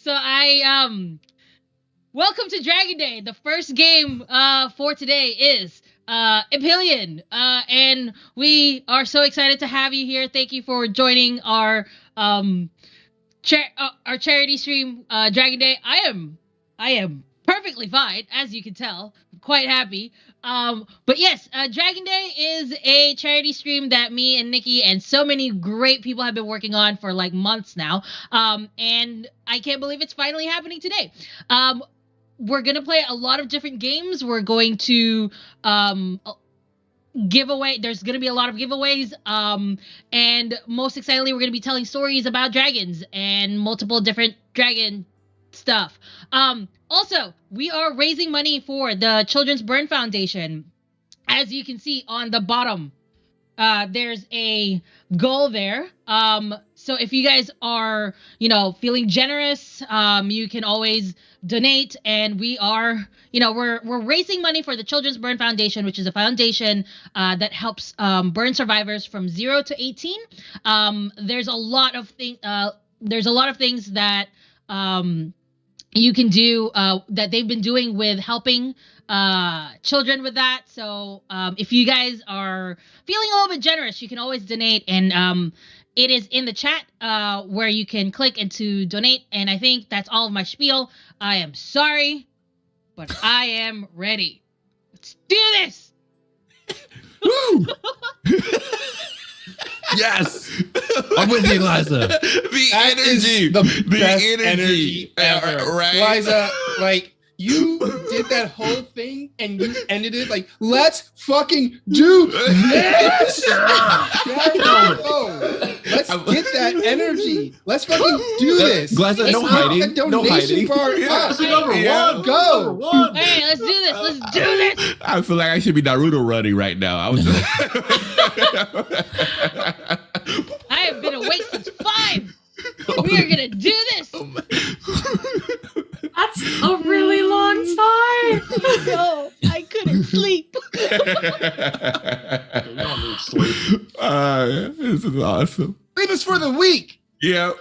So welcome to Dragon Day. The first game for today is Epyllion. And we are so excited to have you here. Thank you for joining our charity stream, Dragon Day. I am perfectly fine, as you can tell. I'm quite happy. But yes, Dragon Day is a charity stream that me and Nikki and so many great people have been working on for like months now. And I can't believe it's finally happening today. We're gonna play a lot of different games. We're going to giveaway. There's gonna be a lot of giveaways. And most excitedly, we're gonna be telling stories about dragons and multiple different dragon stuff. Also, we are raising money for the Children's Burn Foundation. As you can see on the bottom, there's a goal there. So if you guys are, feeling generous, you can always donate. And we are, we're raising money for the Children's Burn Foundation, which is a foundation that helps burn survivors from 0 to 18. There's a lot of things. There's a lot of things that you can do that they've been doing with helping children with that. So if you guys are feeling a little bit generous, you can always donate, and it is in the chat where you can click and to donate. And I think that's all of my spiel. I am sorry, but I am ready. Let's do this. Woo! Yes, I'm with you, Liza. The energy, the best energy ever, right? Liza, like you did that whole thing and you ended it like, let's fucking do this. Let's get that energy. Let's fucking do this. Liza, no hiding. No hiding. Go. Hey, let's do this. Let's do this. I feel like I should be Naruto running right now. I have been awake since 5. We are gonna do this. That's a really long time. No, I couldn't sleep. You don't need sleep. This is awesome. Leave us for the week. Yeah.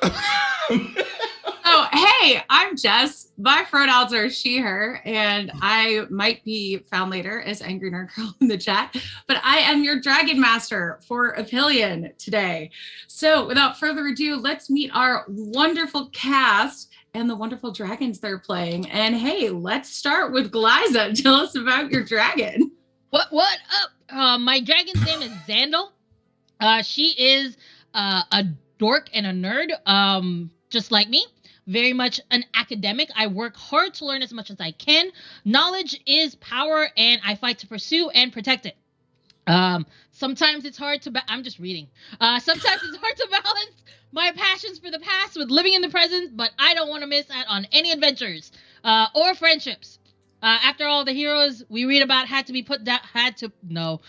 Oh, hey, I'm Jess. My pronouns are she, her, and I might be found later as Angry Nerd Girl in the chat, but I am your Dragon Master for Epyllion today. So without further ado, let's meet our wonderful cast and the wonderful dragons they're playing. And hey, let's start with Glyza. Tell us about your dragon. What up? My dragon's name is Xandal. She is a dork and a nerd, just like me. Very much an academic. I work hard to learn as much as I can. Knowledge is power, and I fight to pursue and protect it. Sometimes it's hard to I'm just reading. Sometimes it's hard to balance my passions for the past with living in the present, but I don't want to miss out on any adventures or friendships. After all, the heroes we read about had to be put down. After all,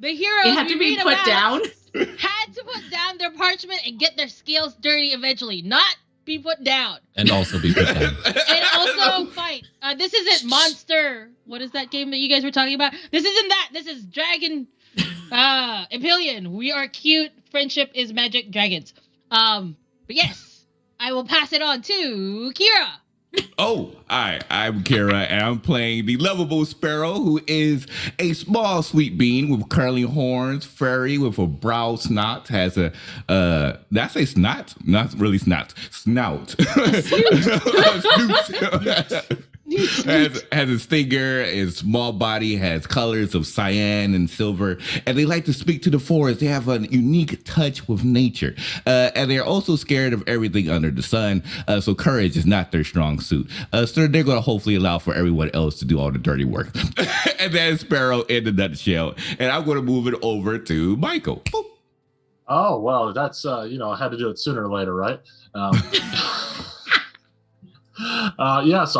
the heroes It had to be put down. Had to put down their parchment and get their scales dirty eventually, not be put down. And also be put down. And also fight. This isn't Monster. What is that game that you guys were talking about? This isn't that. This is Dragon Epyllion. We are cute. Friendship is magic dragons. But yes, I will pass it on to Kira. Oh, hi, I'm Kira, and I'm playing the lovable Sparrow, who is a small sweet bean with curly horns, furry, with a brow snot, has a, did I say snot? Not really snot. Snout. has a stinger, is small body, has colors of cyan and silver, and they like to speak to the forest. They have a unique touch with nature, and they're also scared of everything under the sun, so courage is not their strong suit. So they're going to hopefully allow for everyone else to do all the dirty work. And that's Sparrow in a nutshell, and I'm going to move it over to Michael. Boop. Oh, well, that's, I had to do it sooner or later, right? So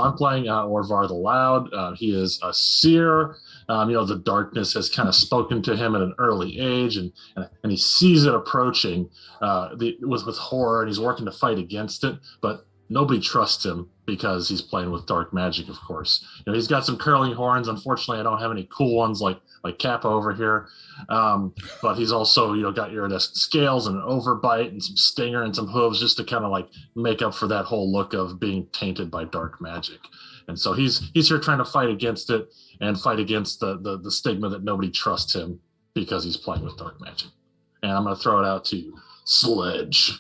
I'm playing Orvar the Loud. He is a seer. The darkness has kind of spoken to him at an early age, and he sees it approaching with horror, and he's working to fight against it, but nobody trusts him because he's playing with dark magic, of course. He's got some curling horns. Unfortunately, I don't have any cool ones like Kappa over here. But he's also, got iridescent scales and an overbite and some stinger and some hooves just to kind of like make up for that whole look of being tainted by dark magic. And so he's here trying to fight against it and fight against the stigma that nobody trusts him because he's playing with dark magic. And I'm going to throw it out to Sledge.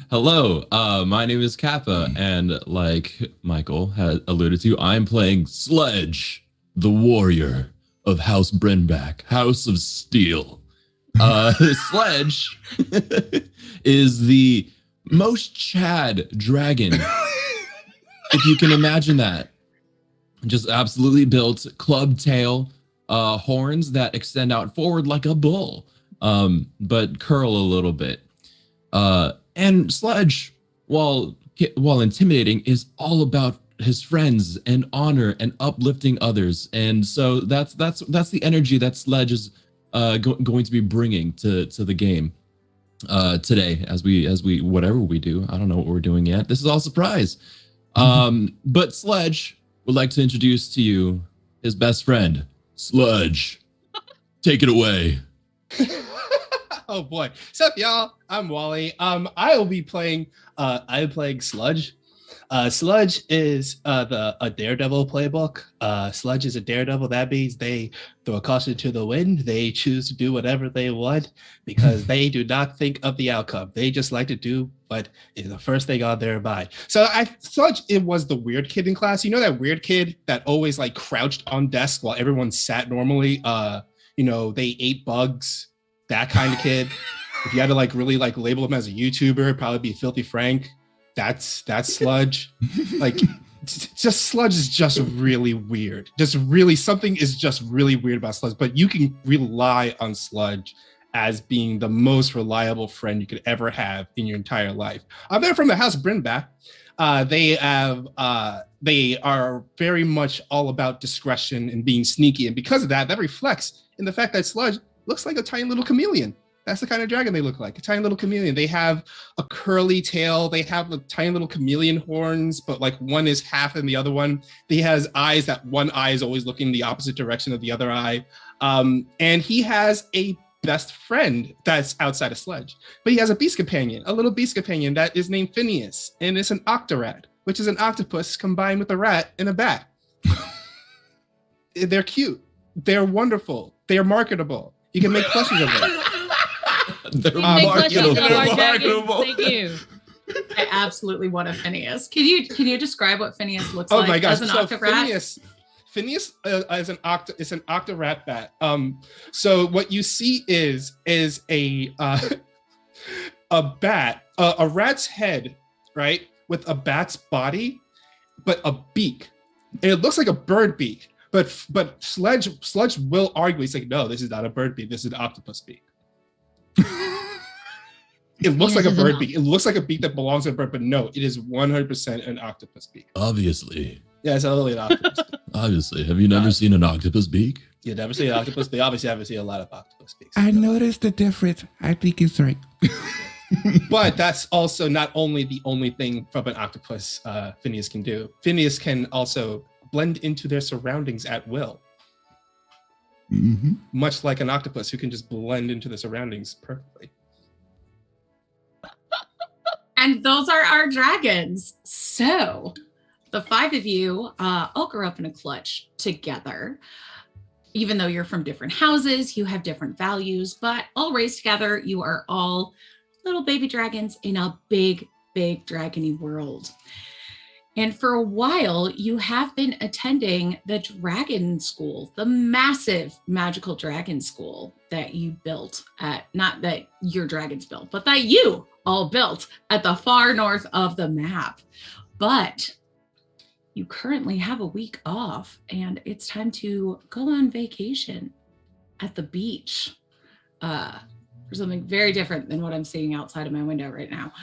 Hello, my name is Kappa, and like Michael had alluded to, I'm playing Sledge, the warrior of House Brenback, House of Steel. Sledge is the most Chad dragon, if you can imagine that. Just absolutely built, club tail, horns that extend out forward like a bull, but curl a little bit. And Sledge, while intimidating, is all about his friends and honor and uplifting others. And so that's the energy that Sledge is going to be bringing to the game today as we whatever we do. I don't know what we're doing yet. This is all surprise. But Sledge would like to introduce to you his best friend, Sludge. Take it away. Oh boy. What's up, y'all? I'm Wally. I will be playing I'm playing Sludge. Sludge is a daredevil playbook. Sludge is a daredevil. That means they throw caution to the wind. They choose to do whatever they want because they do not think of the outcome. They just like to do what is the first thing on their mind. So Sludge, it was the weird kid in class. You know that weird kid that always like crouched on desk while everyone sat normally? They ate bugs. That kind of kid. If you had to like really like label him as a YouTuber, it'd probably be Filthy Frank. That's Sludge. Like, just Sludge is just really weird. Something is just really weird about Sludge. But you can rely on Sludge as being the most reliable friend you could ever have in your entire life. They're from the House of Brinback. They are very much all about discretion and being sneaky, and because of that reflects in the fact that Sludge looks like a tiny little chameleon. That's the kind of dragon they look like, a tiny little chameleon. They have a curly tail. They have the tiny little chameleon horns, but like one is half and the other one. He has eyes that one eye is always looking the opposite direction of the other eye. And he has a best friend that's outside of Sledge. But he has a beast companion, a little beast companion that is named Phineas, and it's an octorat, which is an octopus combined with a rat and a bat. They're cute. They're wonderful. They're marketable. You can make plushies of them. They're marketable. marketable. Thank you. I absolutely want a Phineas. Can you describe what Phineas looks Oh like my gosh! as an So octopus? Phineas is an octorat bat. So what you see is a bat, a rat's head, right, with a bat's body, but a beak. And it looks like a bird beak. But Sledge will argue. He's like, no, this is not a bird beak. This is an octopus beak. It looks like a bird beak. It looks like a beak that belongs to a bird, but no, it is 100% an octopus beak. Obviously. Yeah, it's totally an octopus beak. Obviously. Have you never seen an octopus beak? You've never seen an octopus beak? Obviously, I haven't seen a lot of octopus beaks. I noticed the difference. I think it's right. But that's also not only the only thing from an octopus Phineas can do. Phineas can also blend into their surroundings at will. Mm-hmm. Much like an octopus who can just blend into the surroundings perfectly. And those are our dragons. So the five of you all grew up in a clutch together. Even though you're from different houses, you have different values, but all raised together, you are all little baby dragons in a big, big dragony world. And for a while, you have been attending the dragon school, the massive magical dragon school that you built at, not that your dragons built, but that you all built at the far north of the map. But you currently have a week off and it's time to go on vacation at the beach. For something very different than what I'm seeing outside of my window right now.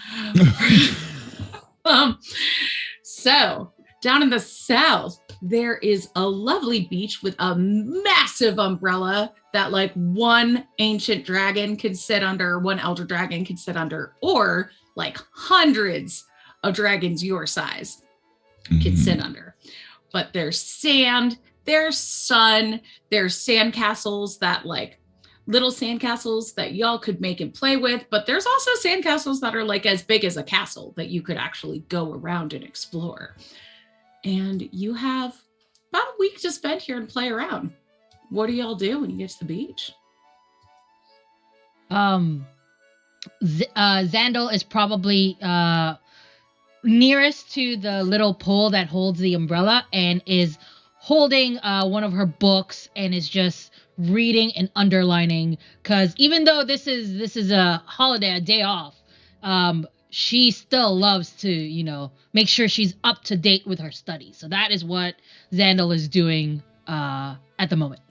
So down in the south, there is a lovely beach with a massive umbrella that like one ancient dragon could sit under, one elder dragon could sit under, or like hundreds of dragons your size can sit under. But there's sand, there's sun, there's sandcastles that like little sandcastles that y'all could make and play with. But there's also sandcastles that are like as big as a castle that you could actually go around and explore. And you have about a week to spend here and play around. What do y'all do when you get to the beach? Xandal is probably nearest to the little pole that holds the umbrella and is holding one of her books and is just reading and underlining, because even though this is a holiday, a day off, she still loves to, you know, make sure she's up to date with her studies. So that is what Xandal is doing at the moment.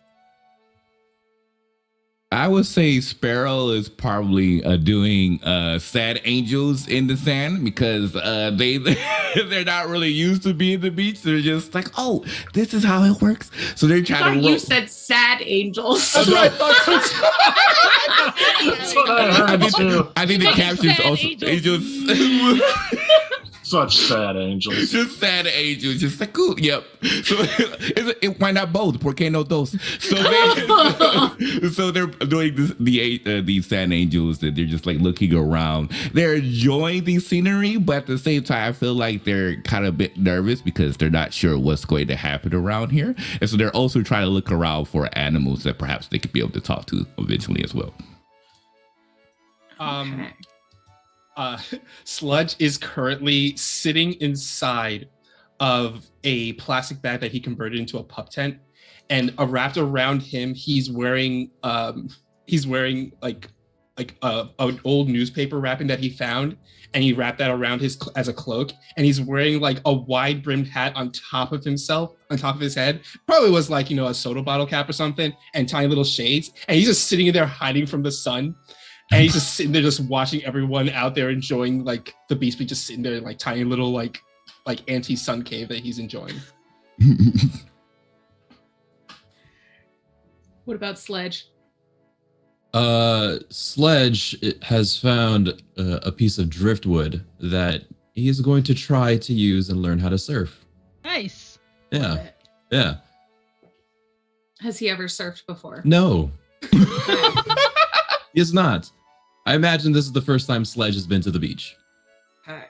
I would say Sparrow is probably doing sad angels in the sand, because they're not really used to being the beach. They're just like, oh, this is how it works. So they're trying to. You said sad angels. That's what I thought. That's what I heard too. I think the captions also angels. Such sad angels. Just sad angels. Just like, cool. Yep. So why not both? ¿Por qué no dos? So they're doing these sad angels that they're just like looking around. They're enjoying the scenery, but at the same time, I feel like they're kind of a bit nervous because they're not sure what's going to happen around here. And so they're also trying to look around for animals that perhaps they could be able to talk to eventually as well. Okay. Sludge is currently sitting inside of a plastic bag that he converted into a pup tent, and wrapped around him, he's wearing like an old newspaper wrapping that he found, and he wrapped that around as a cloak, and he's wearing like a wide brimmed hat on top of his head. Probably was like, you know, a soda bottle cap or something, and tiny little shades, and he's just sitting there hiding from the sun. And he's just sitting there, just watching everyone out there enjoying like the beach, just sitting there in like tiny little like anti-sun cave that he's enjoying. What about Sledge? Sledge has found a piece of driftwood that he's going to try to use and learn how to surf. Nice. Yeah. Yeah. Has he ever surfed before? No. He is not. I imagine this is the first time Sledge has been to the beach. Okay.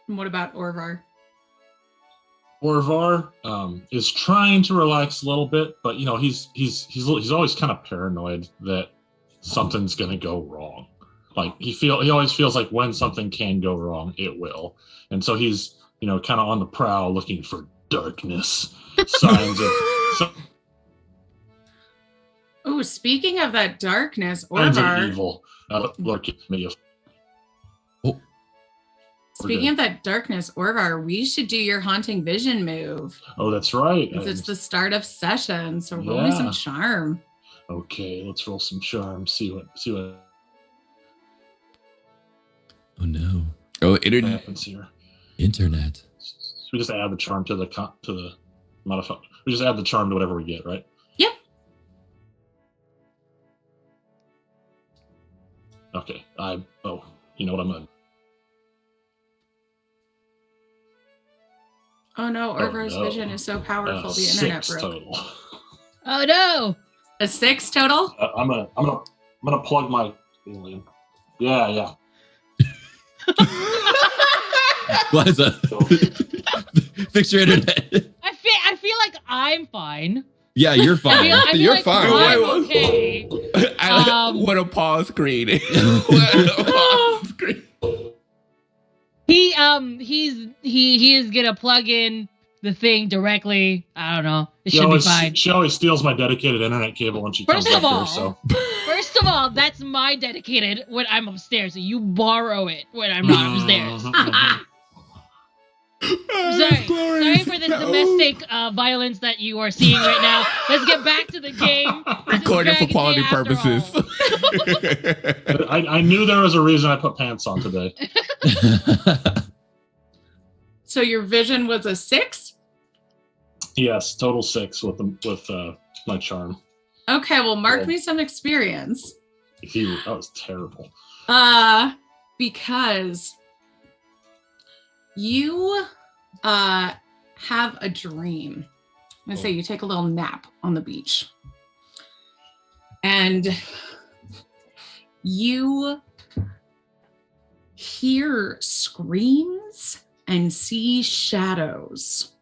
And what about Orvar? Orvar is trying to relax a little bit, but you know he's always kind of paranoid that something's gonna go wrong. Like he always feels like when something can go wrong, it will, and so he's, you know, kind of on the prowl looking for darkness, signs of. Oh, speaking of that darkness, Signs of Orvar. evil. Look at me. Speaking of that darkness, Orvar, we should do your haunting vision move. Oh, that's right. It's the start of session, so roll me some charm. Okay, let's roll some charm. See what. Oh no. Oh, internet. Happens here. Internet. So we just add the charm to the modifier. We just add the charm to whatever we get, right? Yep. Okay. You know what I'm gonna. Oh no, Orvar's vision is so powerful. The internet 6 broke. total. Oh no. A 6 total? I'm gonna plug my alien. Yeah. Liza, fix your internet. I feel like I'm fine. Yeah, you're fine. I feel You're like fine. I'm okay. What a pause created. What a pause created. He is gonna plug in the thing directly. I don't know. It should be fine. She always steals my dedicated internet cable when she comes First of up all, here. So first of all, that's my dedicated when I'm upstairs. So you borrow it when I'm not upstairs. Sorry for this domestic violence that you are seeing right now. Let's get back to the game. Recording for quality Day after purposes. all. I knew there was a reason I put pants on today. So your vision was a 6? Yes, total 6 with my charm. Okay, well, mark Cool. me some experience. That was terrible. Because You have a dream. I'm gonna say you take a little nap on the beach. And you hear screams and see shadows.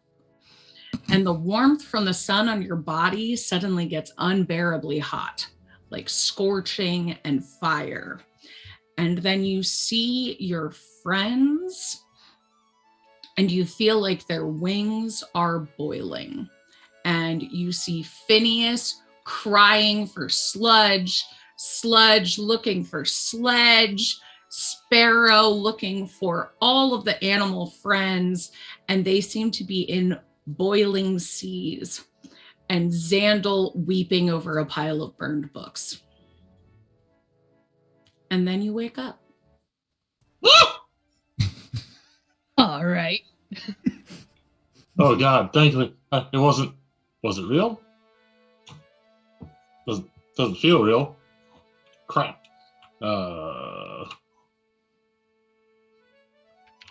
And the warmth from the sun on your body suddenly gets unbearably hot, like scorching and fire. And then you see your friends and you feel like their wings are boiling. And you see Phineas crying for Sludge, Sludge looking for Sledge, Sparrow looking for all of the animal friends, and they seem to be in boiling seas, and Xandal weeping over a pile of burned books. And then you wake up. All right. Oh God, thank you. It wasn't. Was it real? Doesn't feel real. Crap. I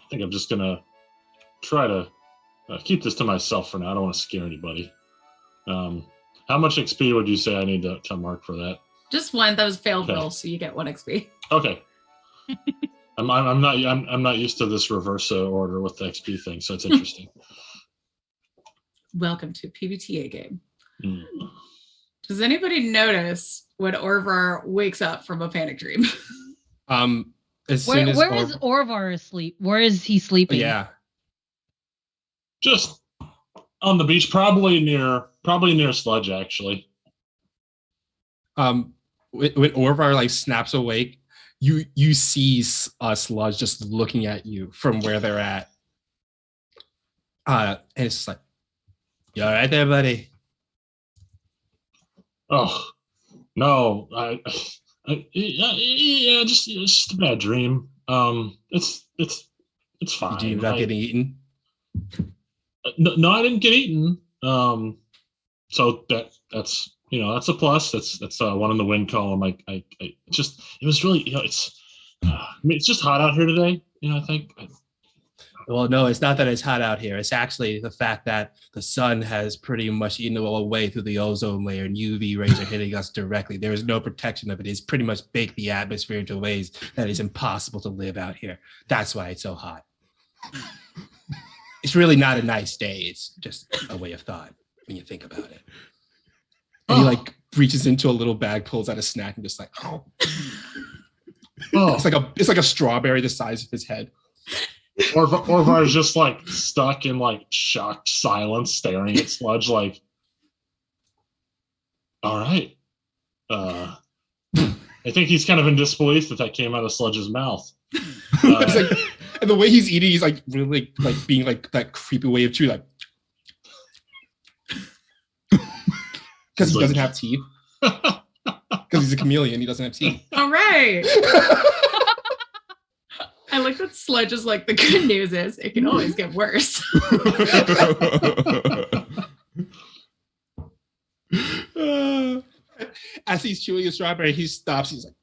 think I'm just gonna try to keep this to myself for now. I don't want to scare anybody. How much XP would you say I need to mark for that? Just one. That was failed Okay. roll, so you get 1 XP. Okay. I'm not used to this reverse order with the XP thing, so it's interesting. Welcome to PBTA game. Mm. Does anybody notice when Orvar wakes up from a panic dream? As Where soon as is Orvar asleep? Where is he sleeping? Yeah. Just on the beach, probably near Sludge, actually. When Orvar like snaps awake, you see Sludge just looking at you from where they're at. And it's just like, you all right there, buddy? Oh no, yeah, just a bad dream. It's fine. You dream about getting eaten? No, I didn't get eaten. So that's that's a plus. That's one in the win column. It was really it's just hot out here today. I think. Well, no, it's not that it's hot out here. It's actually the fact that the sun has pretty much eaten away through the ozone layer and UV rays are hitting us directly. There is no protection of it. It's pretty much baked the atmosphere into ways that it's impossible to live out here. That's why it's so hot. It's really not a nice day. It's just a way of thought when you think about it. And he like reaches into a little bag, pulls out a snack, and just like, oh. It's like a strawberry the size of his head. Orvar is just like stuck in like shocked silence, staring at Sludge like, all right. I think he's kind of in disbelief that came out of Sludge's mouth. And the way he's eating, he's like really like being like that creepy way of chewing, like because he doesn't have teeth. Because he's a chameleon, he doesn't have teeth. All right. I like that Sludge is like, the good news is it can always get worse. As he's chewing a strawberry, he stops. He's like,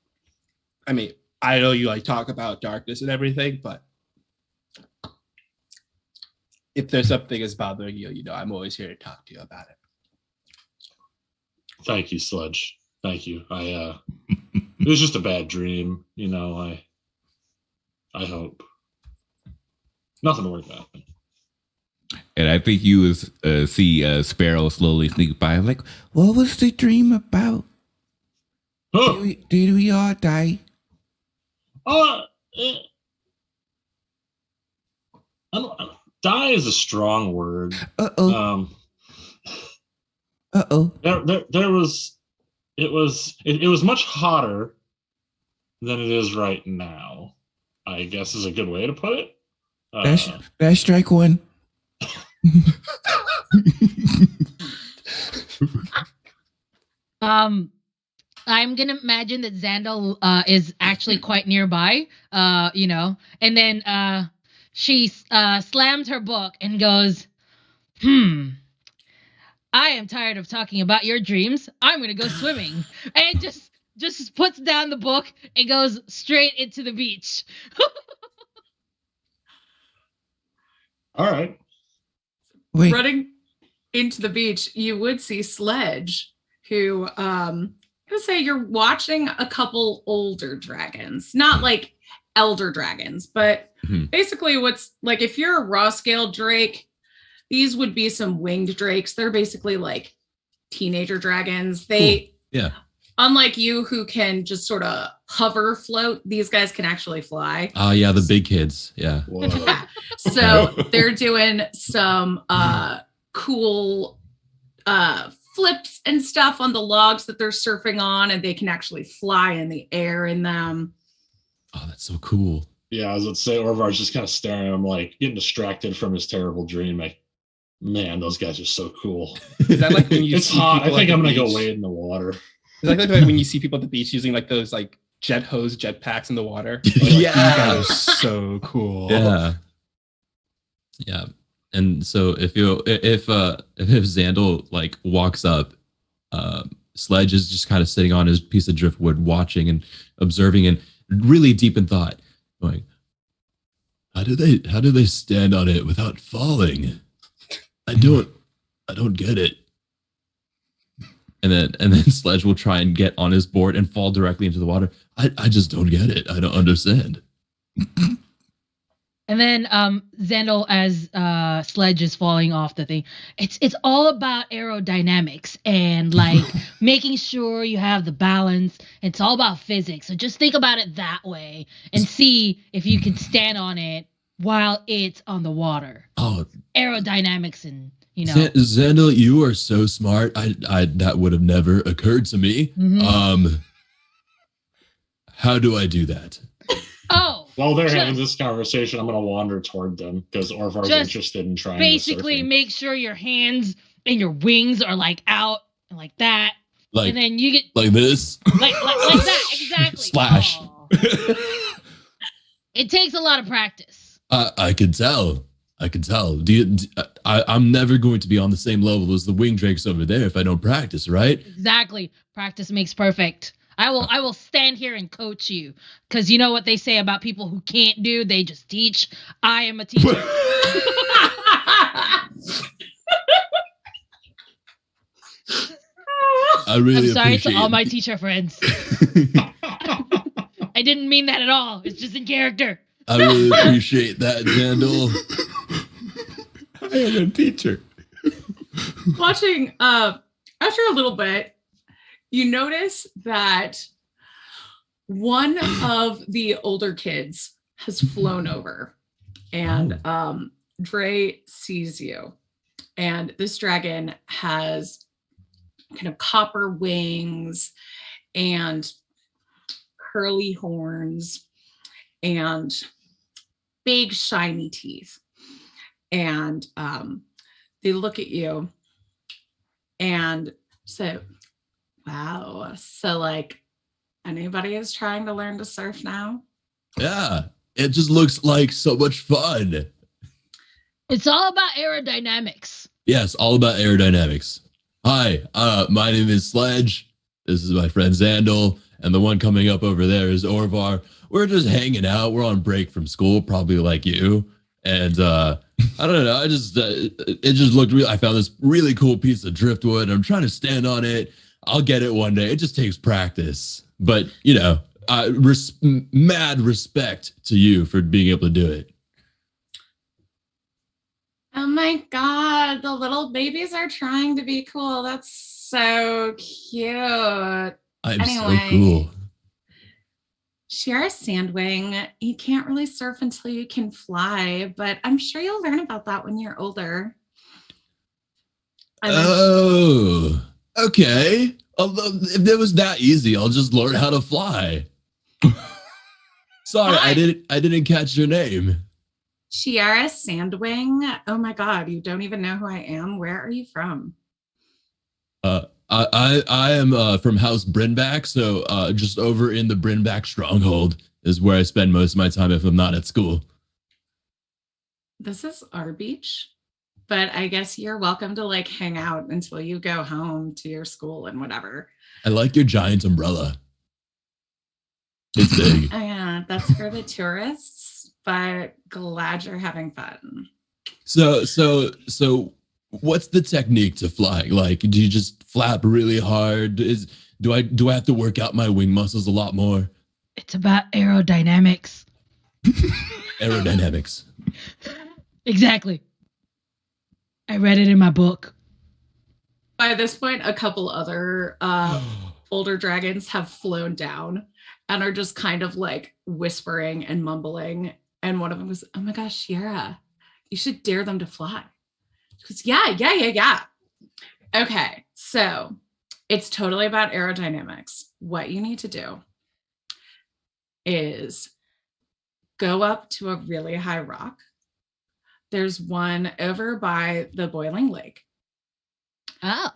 I mean, I know you like talk about darkness and everything, but if there's something that's bothering you, I'm always here to talk to you about it. Thank you, Sludge. Thank you. It was just a bad dream. I hope nothing to worry about. And I think you see Sparrow slowly sneak by. I'm like, what was the dream about? Huh. Did we all die? Die is a strong word. Uh-oh. It was much hotter than it is right now, I guess is a good way to put it. That's strike one. I'm gonna imagine that Xandal is actually quite nearby, and then she slams her book and goes, I am tired of talking about your dreams. I'm gonna go swimming, and just puts down the book and goes straight into the beach. All right. Wait. Running into the beach, you would see Sledge, who I would say you're watching a couple older dragons, not like elder dragons, but basically what's like if you're a raw scale drake, these would be some winged drakes. They're basically like teenager dragons. They unlike you who can just sort of hover float, these guys can actually fly. Oh yeah, the big kids. Yeah. So they're doing some cool flips and stuff on the logs that they're surfing on, and they can actually fly in the air in them. Oh, that's so cool. Yeah, I was going to say, Orvar's just kind of staring at him, like getting distracted from his terrible dream. Like, man, those guys are so cool. Is that like when you It's see hot. I people think at I'm the going to go beach? wade in the water. Is that like when you see people at the beach using like those like jet hose jetpacks in the water? Like, Yeah. these guys are so cool. Yeah. Yeah. And so if Xandal like walks up, Sledge is just kind of sitting on his piece of driftwood, watching and observing, and really deep in thought, going, How do they stand on it without falling? I don't get it. And then Sledge will try and get on his board and fall directly into the water. I just don't get it. I don't understand. And then Xandal, as Sledge is falling off the thing, it's all about aerodynamics and like making sure you have the balance. It's all about physics. So just think about it that way and see if you can stand on it while it's on the water. Oh, Aerodynamics and Xandal, you are so smart. I that would have never occurred to me. Mhm. How do I do that? Oh, While they're having this conversation, I'm going to wander toward them because Orvar's Just interested in trying basically the surfing. make sure your hands and your wings are like out and like that. Like And then you get like this? like that, exactly. Splash. Aw. It takes a lot of practice. I can tell. I'm never going to be on the same level as the wing drakes over there if I don't practice, right? Exactly. Practice makes perfect. I will stand here and coach you because you know what they say about people who can't do, they just teach. I am a teacher. I really I'm sorry appreciate to all it. my teacher friends. I didn't mean that at all. It's just in character. I really appreciate that, Xandal. I am a teacher. Watching after a little bit, you notice that one of the older kids has flown over, and Dre sees you, and this dragon has kind of copper wings and curly horns and big shiny teeth, and they look at you and say, wow, so like anybody is trying to learn to surf now? Yeah, it just looks like so much fun. It's all about aerodynamics. Yes, all about aerodynamics. Hi, my name is Sledge. This is my friend Xandal, and the one coming up over there is Orvar. We're just hanging out. We're on break from school, probably like you. And I don't know. I just it just looked real. I found this really cool piece of driftwood. I'm trying to stand on it. I'll get it one day. It just takes practice. But you know, mad respect to you for being able to do it. Oh my God, the little babies are trying to be cool. That's so cute. I'm so cool. Share a sandwing. You can't really surf until you can fly, but I'm sure you'll learn about that when you're older. Oh, okay. Although if it was that easy, I'll just learn how to fly. Sorry, Hi. I didn't catch your name. Shiara Sandwing. Oh my God, you don't even know who I am. Where are you from? I am from House Brynback, so just over in the Brynback stronghold is where I spend most of my time if I'm not at school. This is our beach, but I guess you're welcome to like hang out until you go home to your school and whatever. I like your giant umbrella. It's big. Yeah, that's for the tourists, but glad you're having fun. So what's the technique to flying? Like, do you just flap really hard? Do I have to work out my wing muscles a lot more? It's about aerodynamics. Aerodynamics. Exactly. I read it in my book. By this point, a couple other older dragons have flown down and are just kind of like whispering and mumbling. And one of them goes, "Oh my gosh, Sierra, you should dare them to fly." She goes, yeah. Okay, so it's totally about aerodynamics. What you need to do is go up to a really high rock. There's one over by the boiling lake. Oh.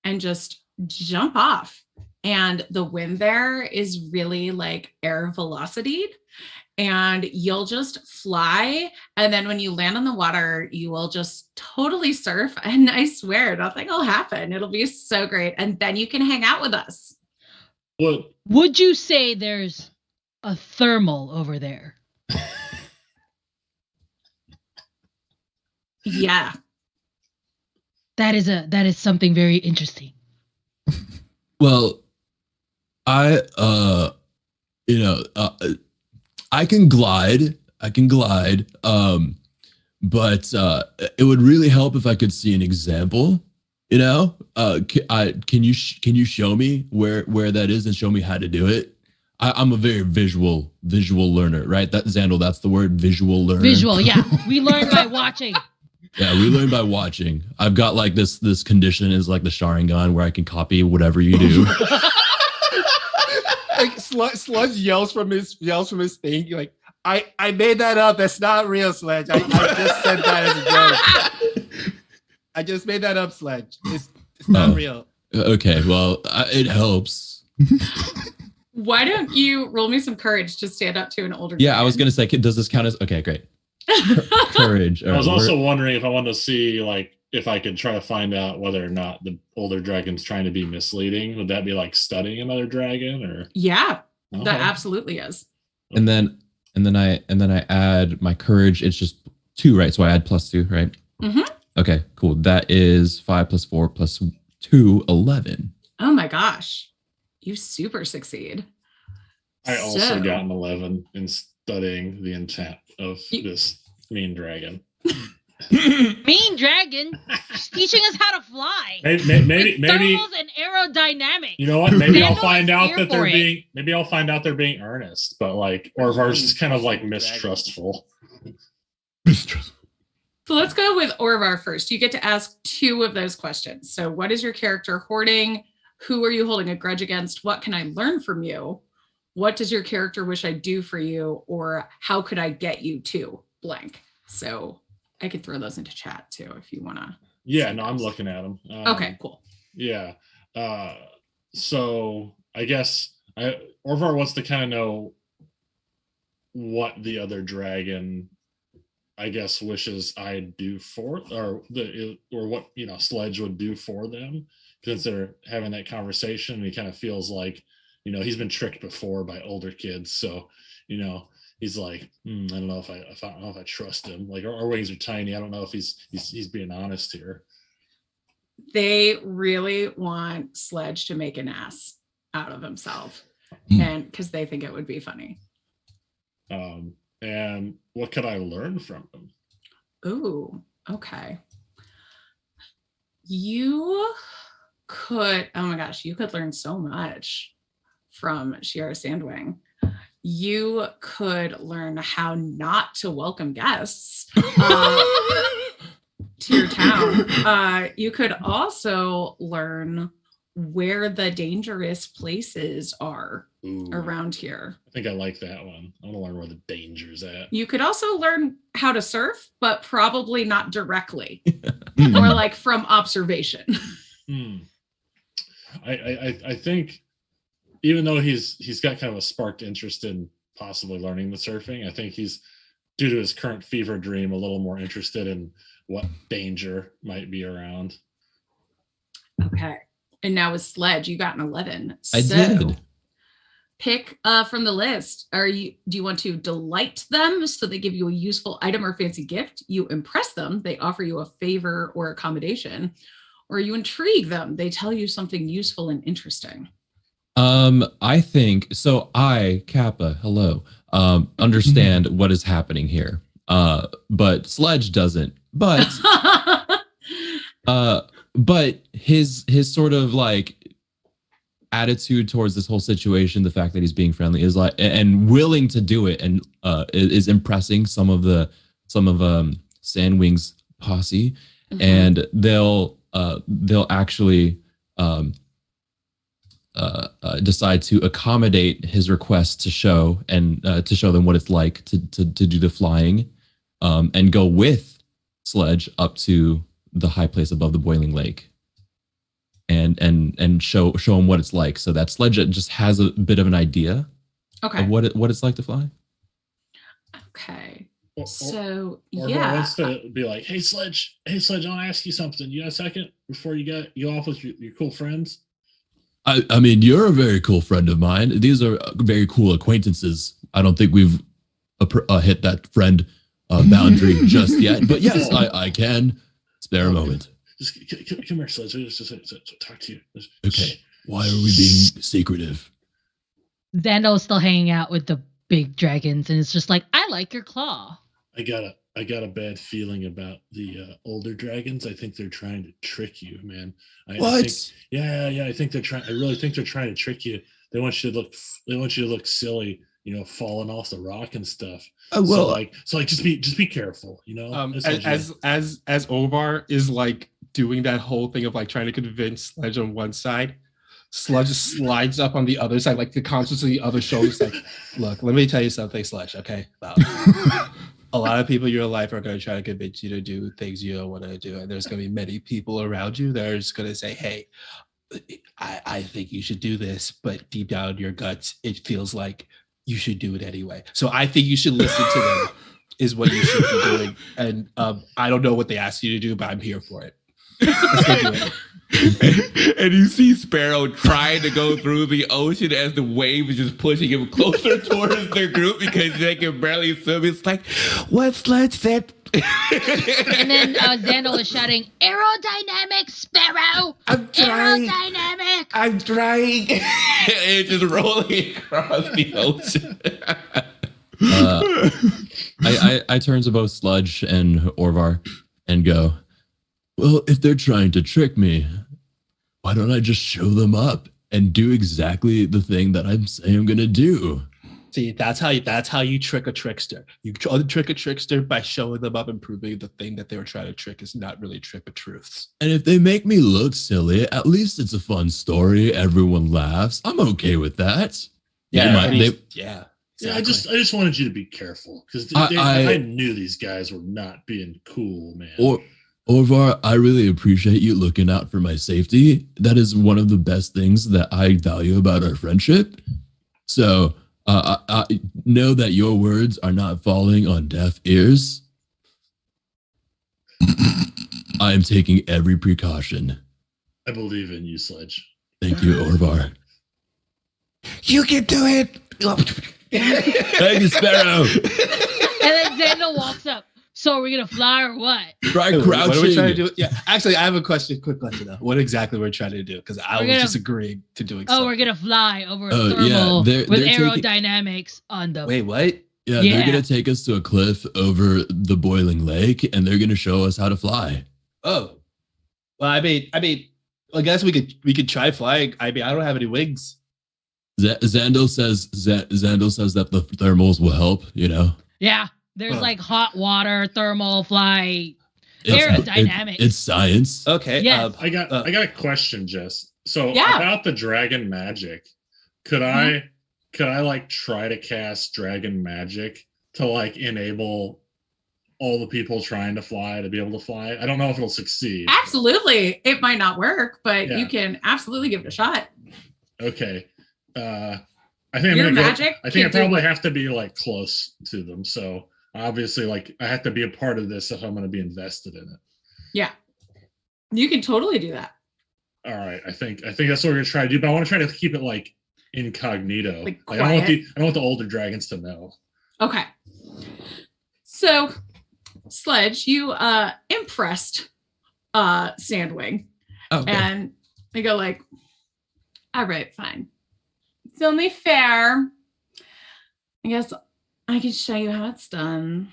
And just jump off. And the wind there is really like air velocity. And you'll just fly. And then when you land on the water, you will just totally surf. And I swear, nothing will happen. It'll be so great. And then you can hang out with us. What? Would you say there's a thermal over there? Yeah. That is something very interesting. Well, I I can glide. But it would really help if I could see an example. Can you show me where that is and show me how to do it? I'm a very visual learner, right? Xandal, that's the word, visual learner. Visual, yeah. We learn by watching. Yeah, we learn by watching. I've got like this condition is like the Sharingan where I can copy whatever you do. Like Sludge yells from his thing. You're like, I made that up. That's not real, Sledge. I just said that as a joke. I just made that up, Sledge. It's not real. Okay, well, it helps. Why don't you roll me some courage to stand up to an older Yeah, dragon? I was gonna say, does this count as okay? Great. Courage. I was also wondering if I wanted to see, like, if I could try to find out whether or not the older dragon's trying to be misleading. Would that be like studying another dragon, or? Yeah, Okay. that absolutely is. And then I add my courage. It's just 2, right? So I add +2, right? Mm-hmm. Okay, cool. That is 5 + 4 + 2, 11. Oh my gosh, you super succeed. I also got an 11 in studying the intent of this mean dragon. Mean dragon? She's teaching us how to fly. Maybe Thermals and aerodynamics. you know what? Maybe I'll Xandal find is out here that they're for it. being. Maybe I'll find out they're being earnest, but like, or Orvar's just kind of like mistrustful. So let's go with Orvar first. You get to ask 2 of those questions. So what is your character hoarding? Who are you holding a grudge against? What can I learn from you? What does your character wish I do for you? Or how could I get you to blank? So I could throw those into chat too if you want to. Yeah, no, I'm looking at them. Okay, cool. Yeah. So I guess Orvar wants to kind of know what the other dragon, I guess, wishes I'd do for, or what Sledge would do for them, since they're having that conversation. And he kind of feels like, he's been tricked before by older kids, so he's like, I don't know if I trust him. Like, our wings are tiny. I don't know if he's being honest here. They really want Sledge to make an ass out of himself, and because they think it would be funny. And what could I learn from him? Ooh, okay. You could, oh my gosh, you could learn so much from Shiara Sandwing. You could learn how not to welcome guests to your town. You could also learn where the dangerous places are around here. I think I like that one. I want to learn where the danger's at. You could also learn how to surf, but probably not directly or like from observation. I think even though he's got kind of a sparked interest in possibly learning the surfing, I think he's, due to his current fever dream, a little more interested in what danger might be around. Okay. And now with Sledge, you got an 11. I did. pick from the list. Do you want to delight them so they give you a useful item or fancy gift? You impress them, they offer you a favor or accommodation, or you intrigue them, they tell you something useful and interesting. I think so. I, Kappa, hello, understand what is happening here. But Sledge doesn't. But his sort of like attitude towards this whole situation, the fact that he's being friendly is like and willing to do it, and is impressing some of Sandwing's posse, and they'll actually decide to accommodate his request to show them what it's like to do the flying, and go with Sledge up to the high place above the boiling lake, and show him what it's like, so that Sledge just has a bit of an idea of what it's like to fly. Okay. Or Yeah. wants to be like, hey Sledge, I want to ask you something. You got a second before you go off with your cool friends? I mean, you're a very cool friend of mine. These are very cool acquaintances. I don't think we've hit that friend boundary just yet, but yes, I can spare a moment. Just come here, Sledge. Just talk to you. Okay. Why are we being secretive? Xando's still hanging out with the big dragons, and it's just like, I like your claw. I got a bad feeling about the older dragons. I think they're trying to trick you, man. I think they're trying. I really think they're trying to trick you. They want you to look silly, falling off the rock and stuff. So just be careful, as Ovar is like doing that whole thing of like trying to convince Sledge on one side, Sledge slides up on the other side, like the conscience of the other shoulders, like, look, let me tell you something, Sledge, okay? A lot of people in your life are going to try to convince you to do things you don't want to do, and there's going to be many people around you that are just going to say, hey, I think you should do this, but deep down in your guts, it feels like you should do it anyway. So I think you should listen to them, is what you should be doing. And I don't know what they asked you to do, but I'm here for it. Let's go do it. And you see Sparrow trying to go through the ocean as the wave is just pushing him closer towards their group because they can barely swim. It's like, what Sledge said? And then Xando is shouting, aerodynamic, Sparrow! I'm trying. Aerodynamic! I'm trying. It's just rolling across the ocean. I turn to both Sludge and Orvar and go, well, if they're trying to trick me, why don't I just show them up and do exactly the thing that I'm saying I'm gonna do? See, that's how you trick a trickster. You try to trick a trickster by showing them up and proving the thing that they were trying to trick is not really trick but truths. And if they make me look silly, at least it's a fun story. Everyone laughs. I'm okay with that. Yeah, Yeah, I just wanted you to be careful because I knew these guys were not being cool, man. Orvar, I really appreciate you looking out for my safety. That is one of the best things that I value about our friendship. So I know that your words are not falling on deaf ears. I am taking every precaution. I believe in you, Sledge. Thank you, Orvar. You can do it. Thank you, Sparrow. And then Xando walks up. So are we gonna fly or what? Try crouching. What are we trying to do? Yeah, actually, I have a quick question though. What exactly we're trying to do? Because I was just agreeing to doing. Oh, we're gonna fly over a thermal with aerodynamics on the. Wait, what? Yeah, they're gonna take us to a cliff over the boiling lake, and they're gonna show us how to fly. Oh, well, I mean, I guess we could try flying. I mean, I don't have any wings. Xando says that the thermals will help. Yeah. There's like hot water, thermal, fly, aerodynamics. It's science. Okay. Yes. I got a question, Jess. So about the dragon magic, could I like try to cast dragon magic to like enable all the people trying to fly to be able to fly? I don't know if it'll succeed. Absolutely. It might not work, but you can absolutely give it a shot. Okay. I think I probably have to be like close to them. So obviously, like I have to be a part of this if I'm going to be invested in it. Yeah, you can totally do that. All right, I think that's what we're going to try to do. But I want to try to keep it like incognito. Like I don't want quiet. I don't want the older dragons to know. Okay. So, Sledge, you impressed Sandwing. Okay. And they go like, all right, fine. It's only fair. I guess I can show you how it's done.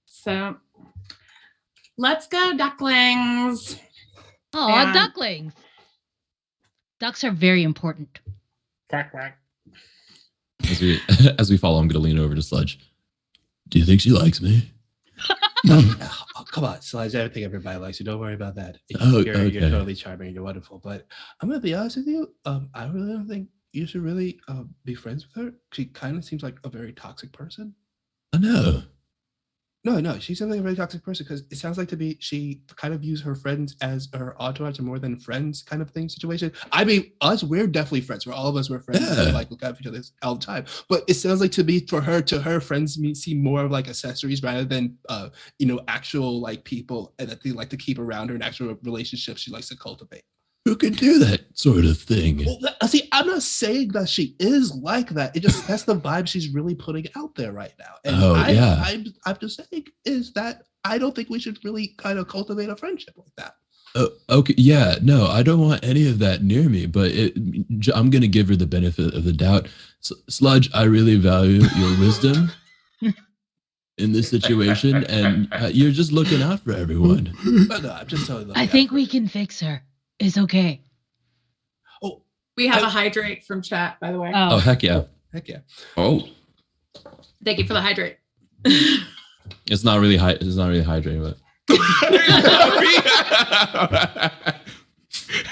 So let's go, ducklings. Oh, And- ducklings. Ducks are very important. Quack, quack. As we follow, I'm gonna lean over to Sludge. Do you think she likes me? Oh, come on, Sludge. I think everybody likes you. Don't worry about that. Oh, you're okay. totally charming. You're wonderful. But I'm gonna be honest with you. I really don't think you should really be friends with her. She kind of seems like a very toxic person. I know. No, she seems like a very toxic person because it sounds like to be she kind of views her friends as her entourage or more than friends kind of thing situation. I mean, we're definitely friends. All of us were friends. Yeah. We like look out for each other all the time. But it sounds like to her friends seem more of like accessories rather than actual like people that they like to keep around her and actual relationships she likes to cultivate. Who can do that sort of thing? Well, see, I'm not saying that she is like that. It just that's the vibe she's really putting out there right now. And yeah. I'm just saying is that I don't think we should really kind of cultivate a friendship like that. Okay, yeah, no, I don't want any of that near me, but I'm going to give her the benefit of the doubt. Sludge, I really value your wisdom in this situation, and you're just looking out for everyone. But no, I'm just telling them. I think we can fix her. It's okay. Oh, We have a hydrate from chat, by the way. Oh, heck yeah. heck yeah. Oh, Thank you for the hydrate. It's not really hydrating, but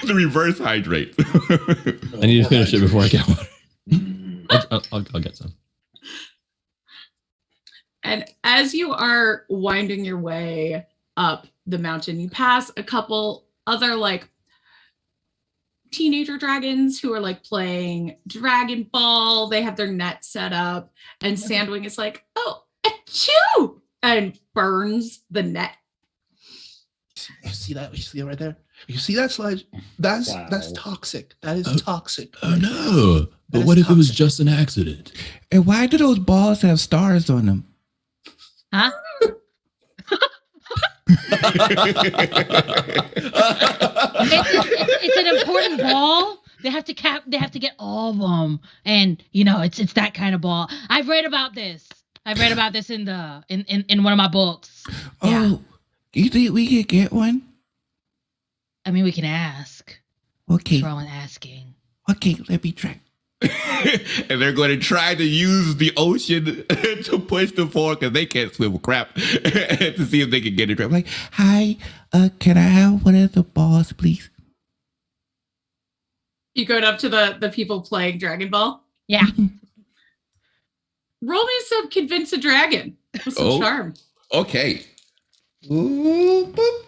the reverse hydrate. I need to finish it before I get one. I'll get some. And as you are winding your way up the mountain, you pass a couple other like teenager dragons who are like playing Dragon Ball. They have their net set up, and Sandwing is like, "Oh, achoo!" and burns the net. You see that? You see it right there? You see that, Sludge? That's toxic. That is toxic. Oh no! But That what is if it was toxic. just an accident? And why do those balls have stars on them? Huh? It's an important ball. They have to get all of them, and it's that kind of ball. I've read about this. In one of my books. Yeah. Oh, you think we could get one? I mean, we can ask. Okay, What's wrong with asking? okay, let me try. And they're going to try to use the ocean to push them forward because they can't swim with crap to see if they can get it right. Like, hi, can I have one of the balls, please? You go up to the people playing Dragon Ball. Yeah. Roll me some convince a dragon with some charm. Okay. Ooh, boop.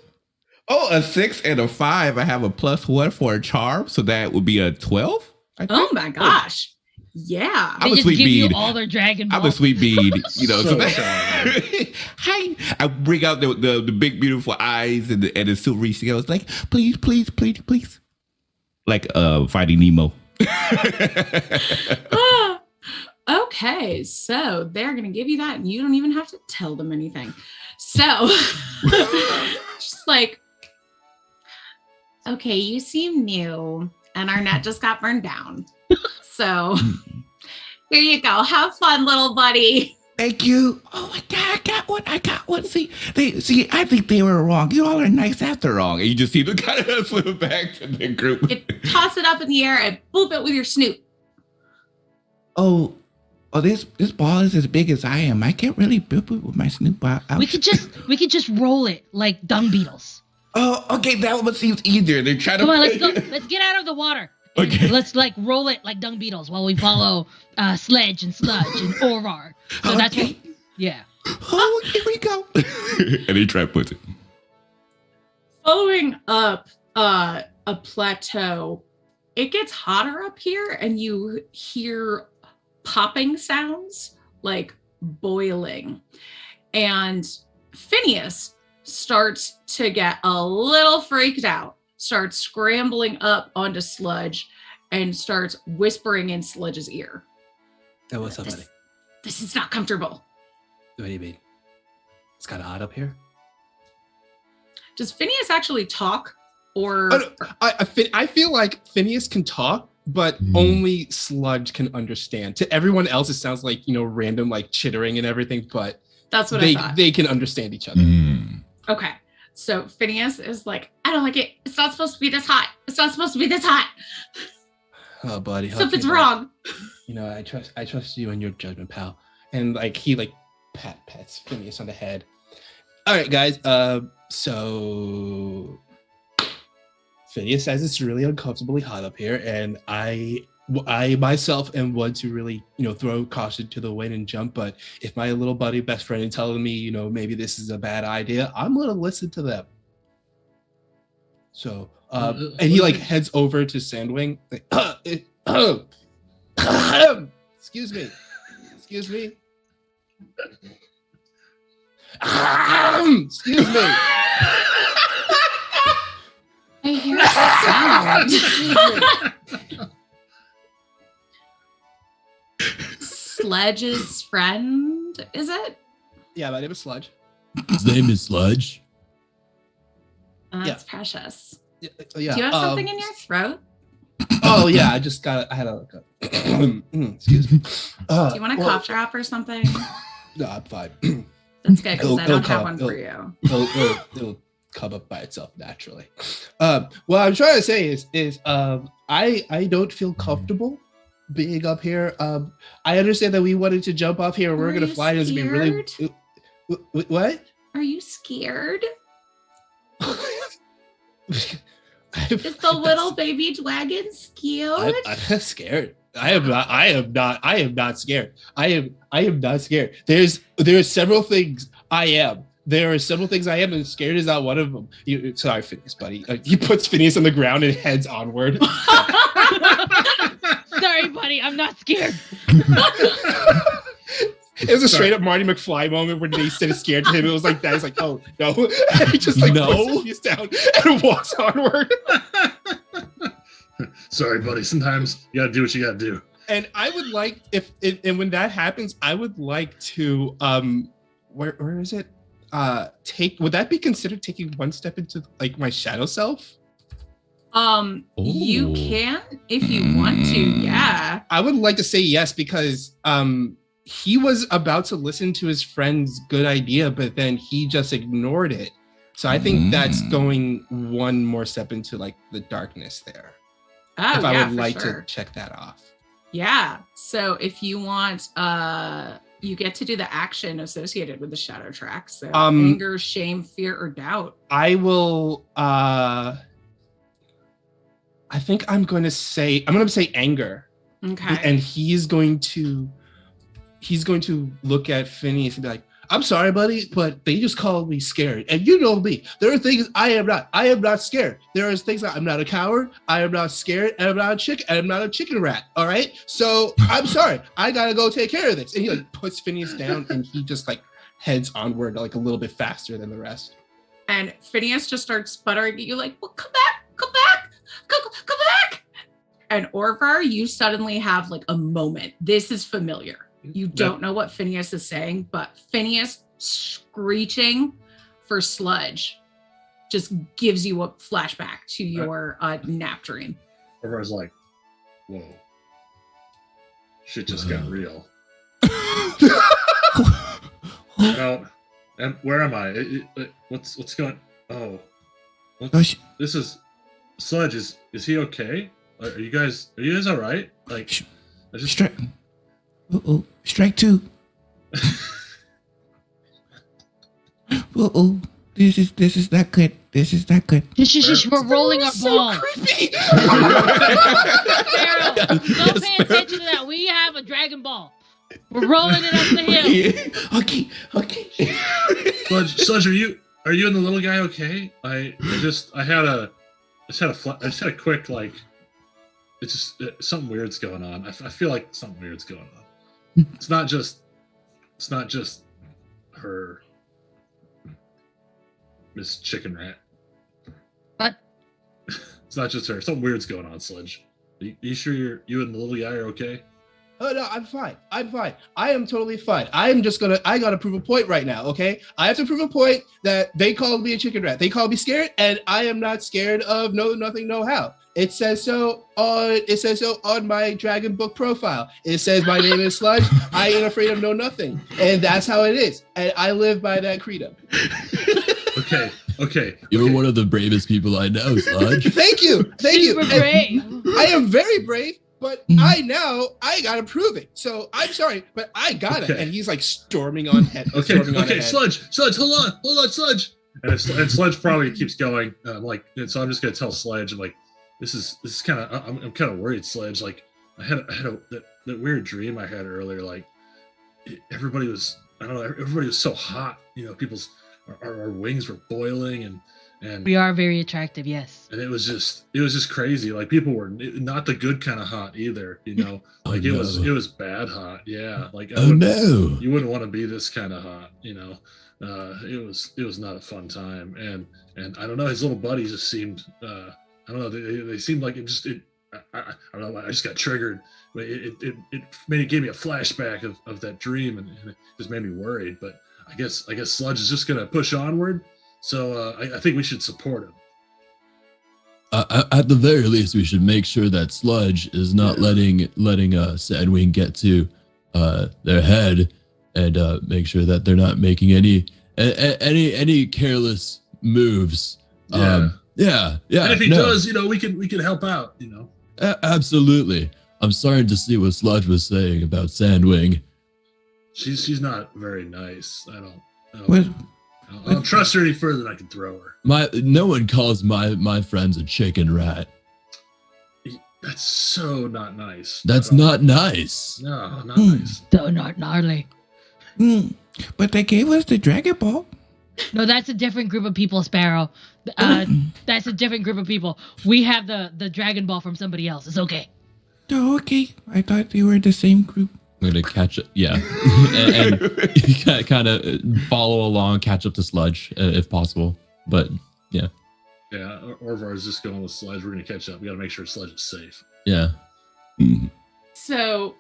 Oh, a 6 and a 5. I have a +1 for a charm, so that would be a 12. I think. Oh my gosh. Yeah. I'm They a just sweet give you bead. all their Dragon Balls. I'm a sweet bead, so So that, hi. I bring out the big beautiful eyes and the silvery scales, like please, please, please, please, like Finding Nemo. Ah, okay, so they're gonna give you that, and you don't even have to tell them anything. So, just like, okay, you seem new, and our net just got burned down. So, here you go. Have fun, little buddy. Thank you. Oh my God, I got one. See, I think they were wrong. You all are nice after all. And you just see them kind of swim back to the group. Toss it up in the air and boop it with your snoot. Oh, this ball is as big as I am. I can't really boop it with my snoop. We could just roll it like dung beetles. Oh, okay, that one seems easier. They're trying to. Come on, let's go. Let's get out of the water. And Okay. let's like roll it like dung beetles while we follow Sledge and Sludge and Auror. So that's what. Yeah. Oh, here we go. And they try to put it. Following up a plateau, it gets hotter up here, and you hear popping sounds like boiling. And Phineas starts to get a little freaked out, starts scrambling up onto Sludge, and starts whispering in Sludge's ear. Oh, what's up, buddy? This is not comfortable. What do you mean? It's kind of hot up here. Does Phineas actually talk? Or I feel like Phineas can talk, but only Sludge can understand. To everyone else, it sounds like, random like chittering and everything, but that's what I thought. They can understand each other. Okay. So Phineas is like, I don't like it. It's not supposed to be this hot. It's not supposed to be this hot. Oh, buddy. Something's wrong. I trust you and your judgment, pal. And like he like pats Phineas on the head. All right, guys. So Phineas says it's really uncomfortably hot up here, and I myself am one to really, throw caution to the wind and jump. But if my little buddy best friend is telling me, maybe this is a bad idea, I'm gonna listen to them. So, and he like heads over to Sandwing. Like, excuse me. Excuse me. Excuse me. I hear a sound. Sledge's friend, is it? Yeah, my name is Sludge. His name is Sludge. That's precious. Yeah. Do you have something in your throat? Oh yeah, I had a excuse me. Do you want a cough drop or something? No, I'm fine. That's good because I don't have one for you. It'll come up by itself naturally. What I'm trying to say is I don't feel comfortable being up here. I understand that we wanted to jump off here and we're gonna fly. It's gonna be really. What? Are you scared? Is the little baby dragon scared? I'm scared. I am not scared. I am not scared. There are several things I am. There are several things I am, and scared is not one of them. Sorry, Phineas, buddy. He puts Phineas on the ground and heads onward. Sorry, buddy. I'm not scared. It was a straight up Marty McFly moment where they said it's scared to him. It was like that. It's like, oh no. He just like puts Phineas down and walks onward. Sorry, buddy. Sometimes you gotta do what you gotta do. And I would like and when that happens, I would like to where is it? Would that be considered taking one step into like my shadow self? You can if you want to, yeah. I would like to say yes because he was about to listen to his friend's good idea, but then he just ignored it. So I think that's going one more step into like the darkness there. Oh, if I would like to check that off. Yeah. So if you want, you get to do the action associated with the shadow track. So anger, shame, fear, or doubt. I will. I think I'm going to say anger. Okay. And he's going to look at Phineas and be like, I'm sorry, buddy, but they just called me scared. And you know me. There are things I am not. I am not scared. There are things that I'm not a coward. I am not scared. And I'm not a chicken. And I'm not a chicken rat. All right. So I'm sorry. I gotta go take care of this. And he like puts Phineas down and he just like heads onward like a little bit faster than the rest. And Phineas just starts sputtering at you like, well, come back, come back, come back. And Orvar, you suddenly have like a moment. This is familiar. You don't know what Phineas is saying, but Phineas screeching for Sludge just gives you a flashback to your nap dream. Everyone's like, whoa. Shit just got real. No, and where am I? What's going? Oh, this is Sludge. Is he okay? Are you guys all right? Like, I just. Strike two. This is not good. This is not good. We're rolling our ball. Creepy. Sparrow, don't pay attention to that. We have a dragon ball. We're rolling it up the hill. Okay. Sludge, are you and the little guy okay? I had a quick like. It's just something weird's going on. I feel like something weird's going on. It's not just her, Miss Chicken Rat. What? It's not just her. Something weird's going on, Sludge. You sure you and the little guy are okay? Oh no, I'm fine. I am totally fine. I gotta prove a point right now, okay? I have to prove a point that they called me a chicken rat. They called me scared, and I am not scared of nothing, no how. It says so on my dragon book profile. It says my name is Sludge. I ain't afraid of nothing. And that's how it is. And I live by that credo. Okay. You're one of the bravest people I know, Sludge. Thank you. Super brave. I am very brave. But I gotta prove it. So I'm sorry, but I gotta. Okay. And he's like storming on head. Okay, Sludge, hold on, Sludge. And Sludge probably keeps going. And so I'm just gonna tell Sludge, I'm like, this is kind of, I'm kind of worried, Sludge. Like, I had that weird dream I had earlier. Like, everybody was so hot. You know, our wings were boiling and We are very attractive, yes. And it was just crazy. Like, people were not the good kind of hot either, you know. Like, it was bad hot. Yeah. Like, you wouldn't want to be this kind of hot, you know. It was not a fun time. And I don't know, his little buddies just seemed I don't know, they seemed like I don't know, I just got triggered. It gave me a flashback of that dream, and it just made me worried. But I guess Sludge is just gonna push onward. So I think we should support him. At the very least, we should make sure that Sludge is not letting Sandwing get to their head, and make sure that they're not making any careless moves. Yeah. Yeah. And if he does, you know, we can help out. You know. Absolutely. I'm starting to see what Sludge was saying about Sandwing. She's not very nice. I don't trust her any further than I can throw her. No one calls my friends a chicken rat. That's so not nice. That's not nice. No, not nice. So not gnarly. But they gave us the Dragon Ball. No, that's a different group of people, Sparrow. That's a different group of people. We have the Dragon Ball from somebody else. It's okay. Oh, okay. I thought they were the same group. I'm gonna catch it, yeah, and kind of follow along, catch up to Sludge if possible. But yeah, Orvar is just going with Sludge. We're gonna catch up. We gotta make sure Sludge is safe. Yeah. So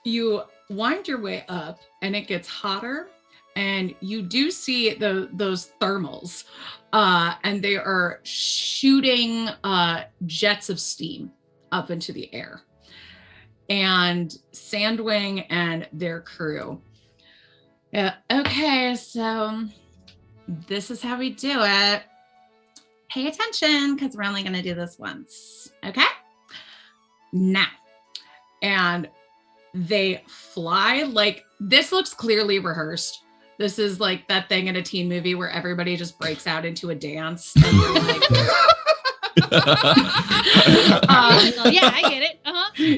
you wind your way up, and it gets hotter, and you do see those thermals, and they are shooting jets of steam up into the air. And Sandwing and their crew. Okay, so this is how we do it. Pay attention, because we're only going to do this once. Okay? Now. And they fly like, this looks clearly rehearsed. This is like that thing in a teen movie where everybody just breaks out into a dance. And you're like... yeah, I get it.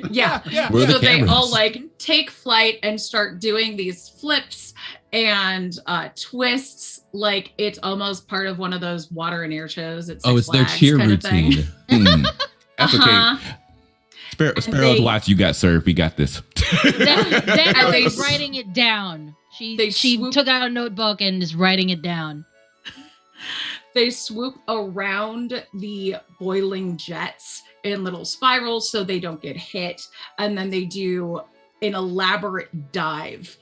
Yeah. So they all like take flight and start doing these flips and twists, like it's almost part of one of those water and air shows. It's their cheer routine. That's okay. Sparrow's watch. You got served. We got this. Definitely writing it down. She took out a notebook and is writing it down. They swoop around the boiling jets in little spirals so they don't get hit. And then they do an elaborate dive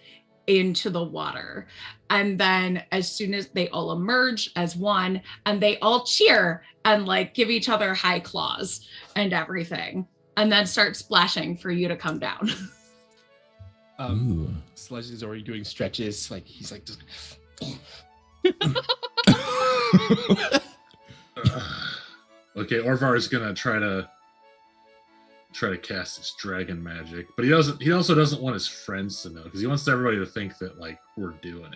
into the water. And then as soon as they all emerge as one, and they all cheer and like give each other high claws and everything, and then start splashing for you to come down. Sludge is already doing stretches. Like he's like just... Okay, Orvar is gonna try to cast his dragon magic, but he also doesn't want his friends to know, because he wants everybody to think that like we're doing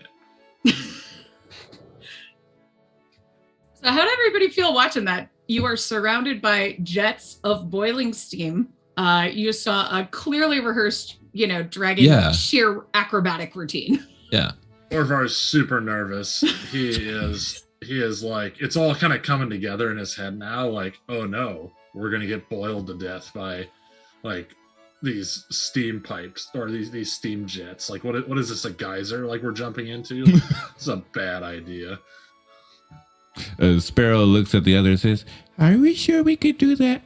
it. So how did everybody feel watching that? You are surrounded by jets of boiling steam. You saw a clearly rehearsed, dragon sheer acrobatic routine. Yeah. Orvar is super nervous. He is like, it's all kind of coming together in his head now. Like, oh no, we're gonna get boiled to death by like these steam pipes or these steam jets. Like, what is this, a geyser? Like we're jumping into? It's a bad idea. Sparrow looks at the other and says, "Are we sure we could do that?"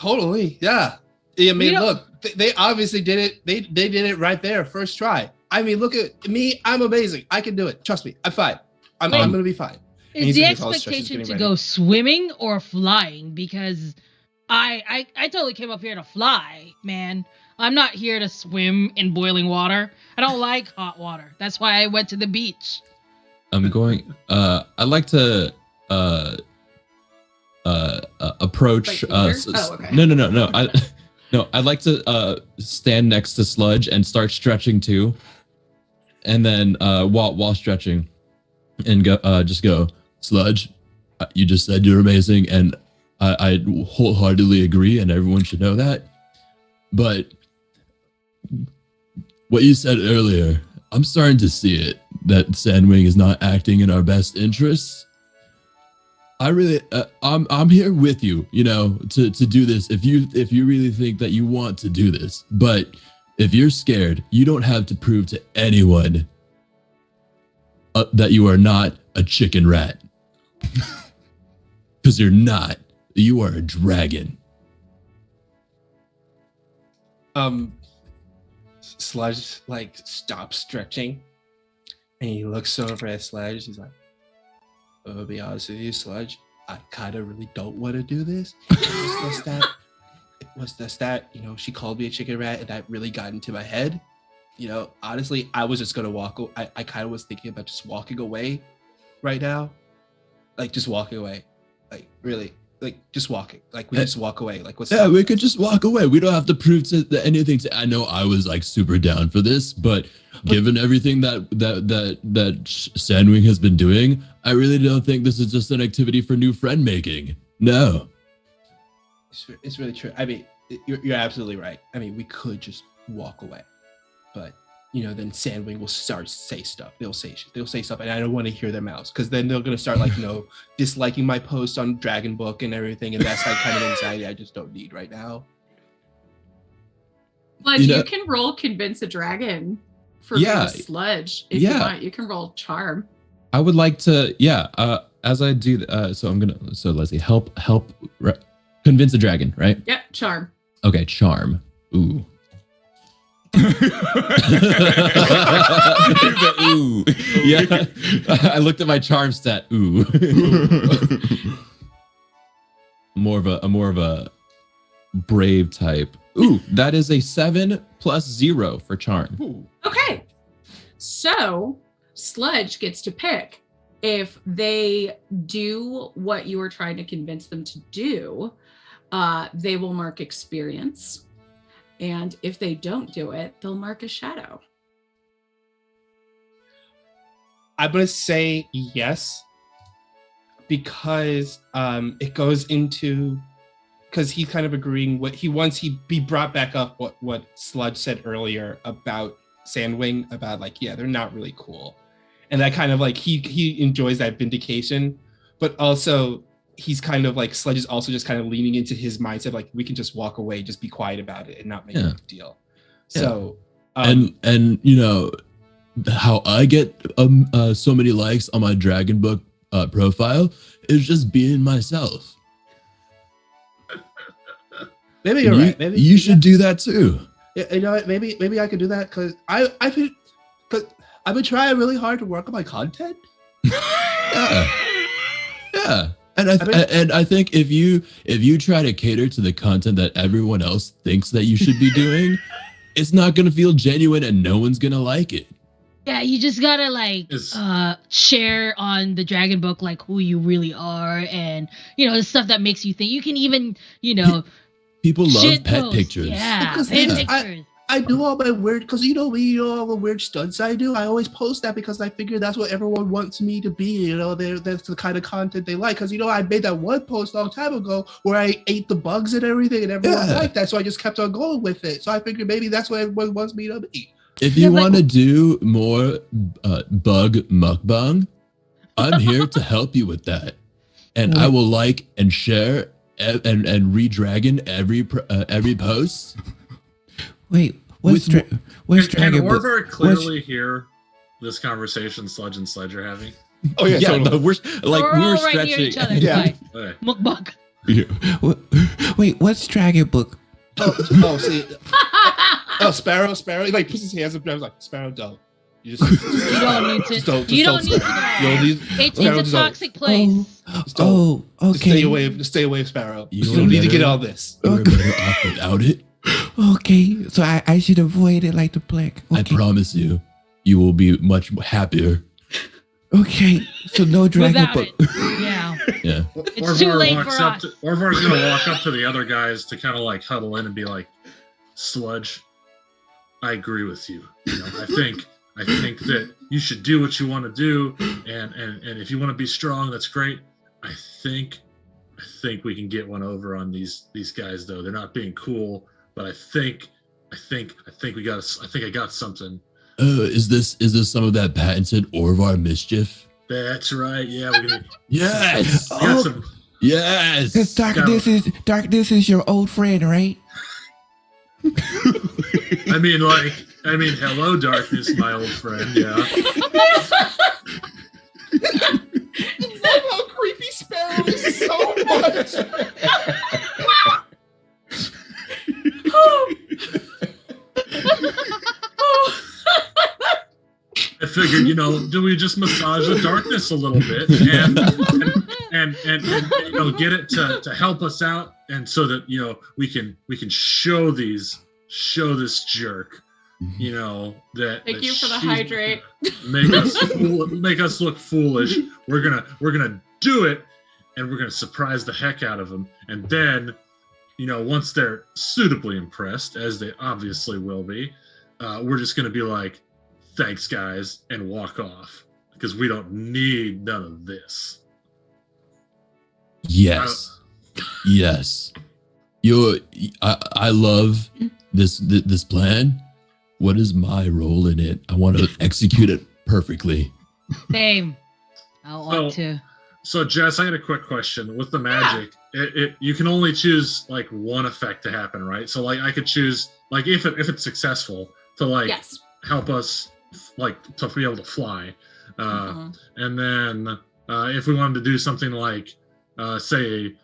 Totally, yeah. I mean, You know- look, they obviously did it. They did it right there, first try. I mean, look at me. I'm amazing. I can do it. Trust me. I'm fine. I'm gonna be fine. And Is he's the gonna get all stressed, he's expectation getting to ready. go swimming or flying? Because I totally came up here to fly, man. I'm not here to swim in boiling water. I don't like hot water. That's why I went to the beach. I'm going. I'd like to approach. Like water? Oh, okay. No. No. I'd like to stand next to Sludge and start stretching too, and then while stretching, and just go, Sludge. You just said you're amazing, and I wholeheartedly agree, and everyone should know that. But what you said earlier, I'm starting to see it, that Sandwing is not acting in our best interests. I really, I'm here with you, to do this. If you really think that you want to do this, but if you're scared, you don't have to prove to anyone that you are not a chicken rat. Because you're not. You are a dragon. Sludge like stops stretching, and he looks over at Sludge. He's like, "I'll be honest with you, Sludge. I kind of really don't want to do this. It was just that. She called me a chicken rat, and that really got into my head. Honestly, I was just gonna walk. I kind of was thinking about just walking away, right now, like just walking away, like really." Like just walking, like we just walk away. Like what's yeah, we could just walk away. We don't have to prove anything. I know I was like super down for this, but given everything that Sandwing has been doing, I really don't think this is just an activity for new friend making. No, it's really true. I mean, you're absolutely right. I mean, we could just walk away, but then Sandwing will start to say stuff. They'll say stuff, and I don't want to hear their mouths, because then they're gonna start disliking my post on Dragon Book and everything, and that's like kind of anxiety I just don't need right now. But you can roll Convince a Dragon for Sludge if you want. You can roll Charm. I would like to, as I do, so Leslie, help convince a dragon, right? Yep, Charm. Okay, Charm. Ooh. Ooh. Yeah. I looked at my charm stat. Ooh. more of a brave type. Ooh, that is a 7 + 0 for charm. Ooh. Okay. So Sludge gets to pick if they do what you were trying to convince them to do. They will mark experience. And if they don't do it, they'll mark a shadow. I'm going to say yes, because it goes into, because he's kind of agreeing what he wants. He brought back up what Sludge said earlier about Sandwing, about they're not really cool. And that kind of he enjoys that vindication, but also he's kind of Sludge is also just kind of leaning into his mindset, we can just walk away, just be quiet about it and not make a big deal. Yeah. So and how I get so many likes on my Dragon Book profile is just being myself. Maybe you're right. Maybe you should do that too. Yeah, maybe I could do that, because I've been trying really hard to work on my content. Yeah. And I think if you try to cater to the content that everyone else thinks that you should be doing, it's not gonna feel genuine, and no one's gonna like it. Yeah, you just gotta share on the Dragon Book who you really are, and the stuff that makes you think. You can even people love pet post. pictures. Yeah, pet pictures. I do all my weird, because all the weird stunts I do. I always post that because I figure that's what everyone wants me to be. That's the kind of content they like. Because I made that one post a long time ago where I ate the bugs and everything, and everyone liked that. So I just kept on going with it. So I figured maybe that's what everyone wants me to be. If you want to do more bug mukbang, I'm here to help you with that, and I will like and share and re-dragon every post. Wait, what's Dragon? Can Orvar clearly hear this conversation Sludge and Sledge are having? Oh yeah, totally. No, we're all right stretching. near each other. Yeah. Okay. Mukbang. Yeah. Wait, what's Dragon Book? See. Oh, Sparrow. He like puts his hands up and I was like, Sparrow, don't. You just You don't need to. You don't need to know. You don't need, It's Sparrow, a toxic place. Okay. Just stay away, Sparrow. You You don't need to get all this. You're better off without it. Okay, so I should avoid it like the plague. Okay. I promise you, you will be much happier. Okay, so no Dragon Without Book. it. Yeah. Yeah. It's too late for us. Orvar's gonna walk up to the other guys to kind of like huddle in and be like, Sludge, I agree with you. You know, I think that you should do what you want to do, and if you want to be strong, that's great. I think we can get one over on these guys though. They're not being cool, but I think we got. I think I got something. Is this some of that patented Orvar mischief? That's right. Yeah, we're gonna. Yes. We got some. Yes. This darkness is your old friend, right? I mean, hello, darkness, my old friend. Yeah. How creepy Sparrow is so much. I figured, do we just massage the darkness a little bit and get it to help us out, and so that we can show this jerk, that Thank you for the she's- hydrate. make us look foolish. We're gonna do it, and we're gonna surprise the heck out of them, and then once they're suitably impressed, as they obviously will be, we're just gonna be like, thanks guys, and walk off, because we don't need none of this. Yes. Yes. I love this plan. What is my role in it? I want to execute it perfectly. Same. I want to. So Jess, I had a quick question. With the magic, you can only choose like one effect to happen, right? So like I could choose, like if it's successful, to like Yes. help us like to be able to fly, and then if we wanted to do something like say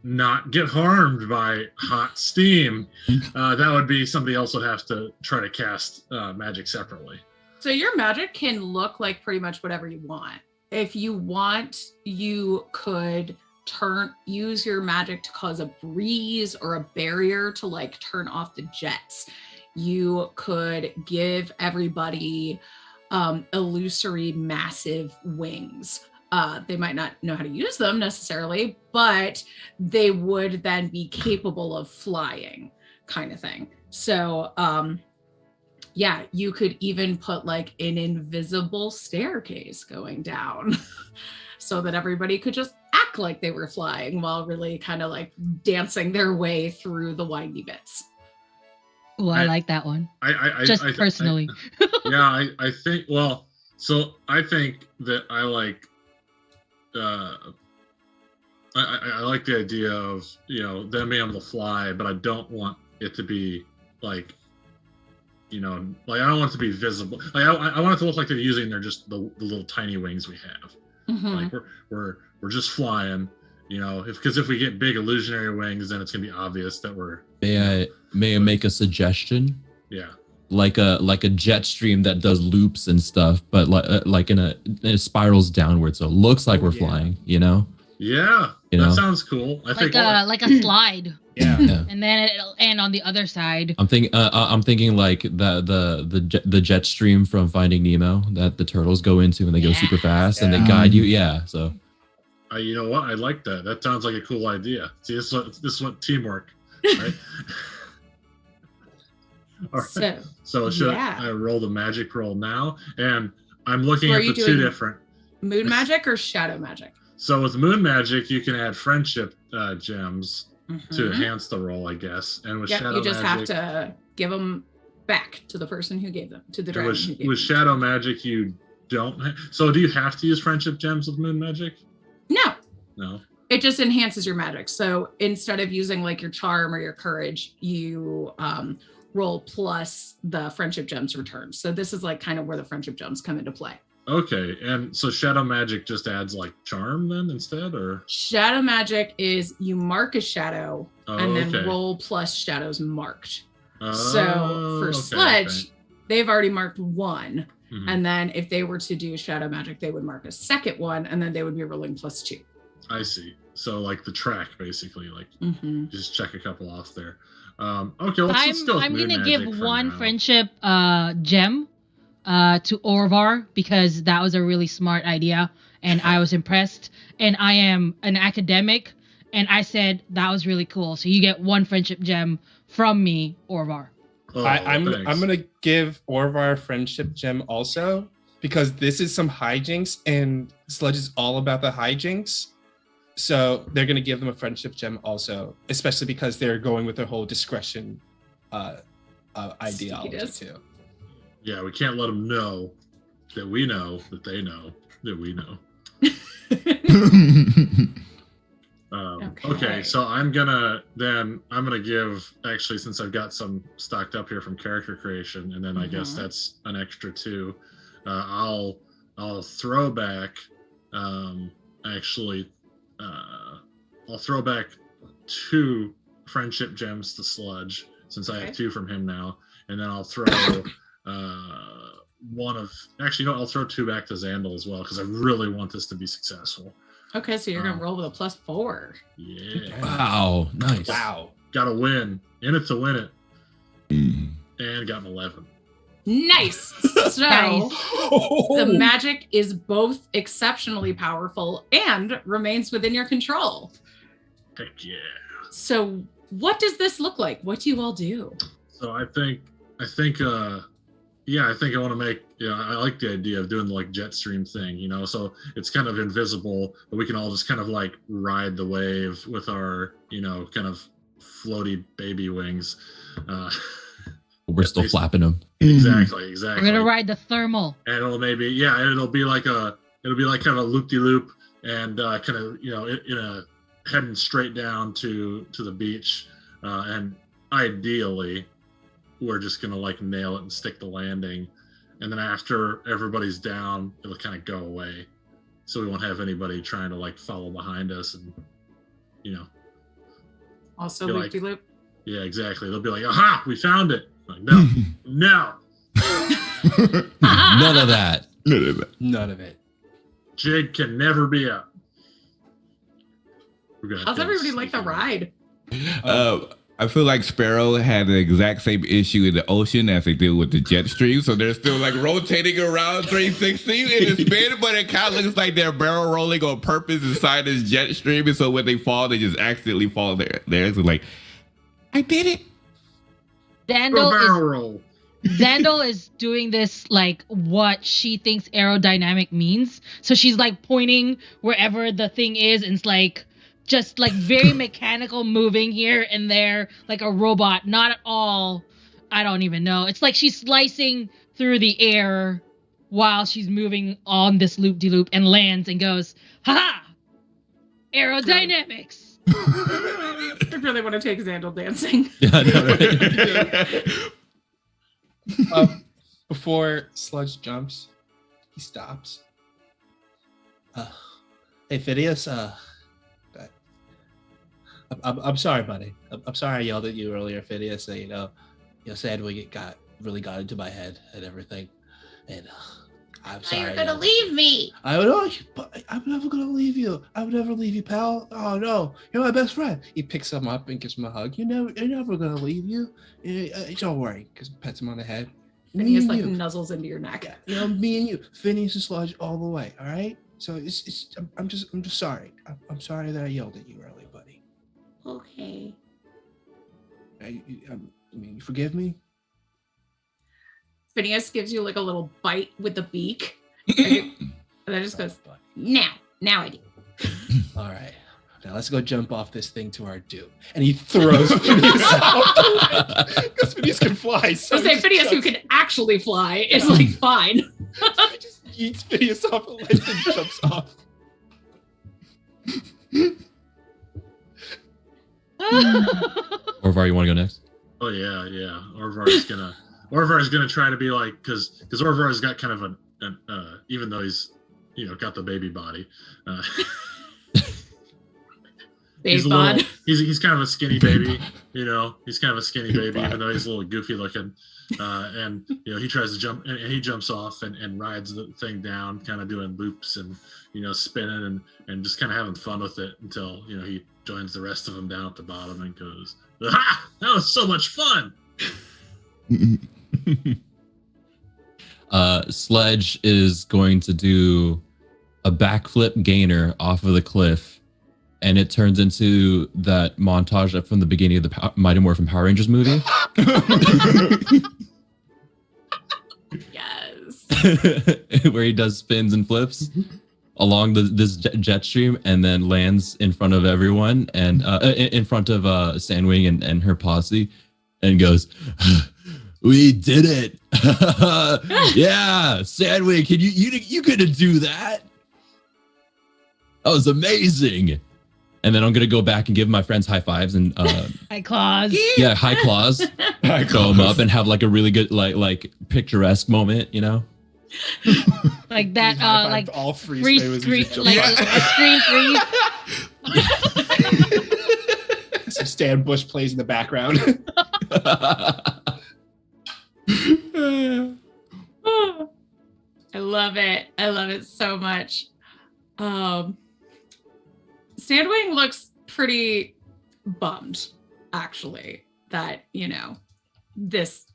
not get harmed by hot steam, that would be somebody else would have to try to cast magic separately. So your magic can look like pretty much whatever you want. If you want, you could use your magic to cause a breeze or a barrier to like turn off the jets. You could give everybody illusory massive wings. They might not know how to use them necessarily, but they would then be capable of flying, kind of thing. So yeah, you could even put like an invisible staircase going down so that everybody could just act like they were flying while really kind of like dancing their way through the windy bits. Oh, I like that one. I Personally. I think, well, so I think that I like I like the idea of them being able to fly, but I don't want it to be like like I don't want it to be visible. Like I want it to look like they're using the little tiny wings we have. Like we're just flying, because if we get big illusionary wings, then it's gonna be obvious that we're. May I make a suggestion? Yeah. Like a jet stream that does loops and stuff, but like it spirals downward, so it looks like we're flying. Yeah. That sounds cool. I think like a slide. Yeah. And then it'll end on the other side. I'm thinking like the jet stream from Finding Nemo that the turtles go into when they go super fast and they guide you. Yeah. So. You know what? I like that. That sounds like a cool idea. See, this is what teamwork, right? All right. So should I roll the magic roll now? And I'm looking at the two different moon magic or shadow magic. So with moon magic, you can add friendship gems to enhance the roll, I guess. And with shadow you just magic, have to give them back to the person who gave them to the dragon. With shadow magic, you don't. So do you have to use friendship gems with moon magic? No. It just enhances your magic. So instead of using like your charm or your courage, you roll plus the friendship gems return. So this is like kind of where the friendship gems come into play. Okay, and so shadow magic just adds like charm then instead, or Shadow magic is you mark a shadow and then okay. roll plus shadows marked. Oh, So for okay, Sledge, they've already marked one. Mhm. And then if they were to do shadow magic, they would mark a second one, and then they would be rolling plus 2. I see. So like the track, basically, like just check a couple off there. Okay, let's go with I'm moon gonna magic give for one now. friendship gem to Orvar because that was a really smart idea and I was impressed. And I am an academic and I said that was really cool. So you get one friendship gem from me, Orvar. Oh, I'm thanks. gonna give Orvar a friendship gem also because this is some hijinks and Sludge is all about the hijinks. So they're gonna give them a friendship gem also, especially because they're going with their whole discretion ideology Kiddos. too. Yeah, we can't let them know that we know that they know that we know. Okay, so I'm gonna give, actually, since I've got some stocked up here from character creation, and then I guess that's an extra 2. I'll throw back I'll throw back 2 friendship gems to Sludge since I have 2 from him now, and then I'll throw I'll throw 2 back to Xandal as well because I really want this to be successful. Okay, so you're gonna roll with a plus 4. Yeah. Wow, nice. Wow. Gotta win. In it to win it. And got an 11. Nice. So the magic is both exceptionally powerful and remains within your control. Heck yeah. So what does this look like? What do you all do? So I think I want to make, I like the idea of doing the like jet stream thing, so it's kind of invisible, but we can all just kind of like ride the wave with our, kind of floaty baby wings. We're still flapping them. Exactly. We're gonna ride the thermal. And it'll it'll be like kind of a loop-de-loop and kind of, heading straight down to the beach. And ideally, we're just gonna like nail it and stick the landing, and then after everybody's down, it'll kind of go away, so we won't have anybody trying to like follow behind us and Also You're loop-de-loop. yeah, exactly. They'll be like, aha, we found it. Like, no. None of that. None of it. Jig can never be up. How's everybody like the ride? I feel like Sparrow had the exact same issue in the ocean as they did with the jet stream. So they're still like rotating around 360 in the spin, but it kind of looks like they're barrel rolling on purpose inside this jet stream. And so when they fall, they just accidentally fall there. It's like, I did it. Xandal is doing this like what she thinks aerodynamic means. So she's like pointing wherever the thing is, and it's like just like very mechanical moving here and there, like a robot. Not at all. I don't even know. It's like she's slicing through the air while she's moving on this loop-de-loop and lands and goes, ha! Aerodynamics. I really want to take Xandal dancing. Yeah, I know, right? Before Sludge jumps, he stops. Hey, Phineas, I'm sorry, buddy. I'm sorry I yelled at you earlier, Phineas. Said we really got into my head and everything. And I'm sorry. You're gonna leave me. I don't know, but I'm never gonna leave you. I would never leave you, pal. Oh no, you're my best friend. He picks him up and gives him a hug. You're never gonna leave you. Don't worry, because pets him on the head. Phineas like nuzzles into your neck. Yeah, me and you, Phineas and Sludge, all the way. All right. So I'm just sorry. I'm sorry that I yelled at you earlier, buddy. Okay. You forgive me? Phineas gives you like a little bite with the beak. And then just goes, now I do. All right. Now let's go jump off this thing to our doom. And he throws Phineas out. Because Phineas can fly. So say Phineas, who can actually fly, is like fine. He just eats Phineas off the ledge and jumps off. Orvar, you want to go next? Oh yeah. Orvar is gonna try to be like, because Orvar's got kind of and even though he's got the baby body, he's a little, he's kind of a skinny baby. He's kind of a skinny baby, even though he's a little goofy looking. And he tries to jump, and he jumps off and rides the thing down, kind of doing loops and spinning and just kind of having fun with it until he joins the rest of them down at the bottom and goes, "Ah, that was so much fun." Sledge is going to do a backflip gainer off of the cliff, and it turns into that montage from the beginning of the Mighty Morphin Power Rangers movie. Yes. Where he does spins and flips along this jet stream, and then lands in front of everyone and in front of Sandwing and her posse, and goes, "We did it! Yeah, Sandwing, can you couldn't do that? That was amazing!" And then I'm gonna go back and give my friends high fives and High claws. yeah, high claws. Throw them up and have like a really good like picturesque moment, Like that, like all freeze screen, like a screen freeze. So Stan Bush plays in the background. I love it. I love it so much. Sandwing looks pretty bummed, actually, that, this,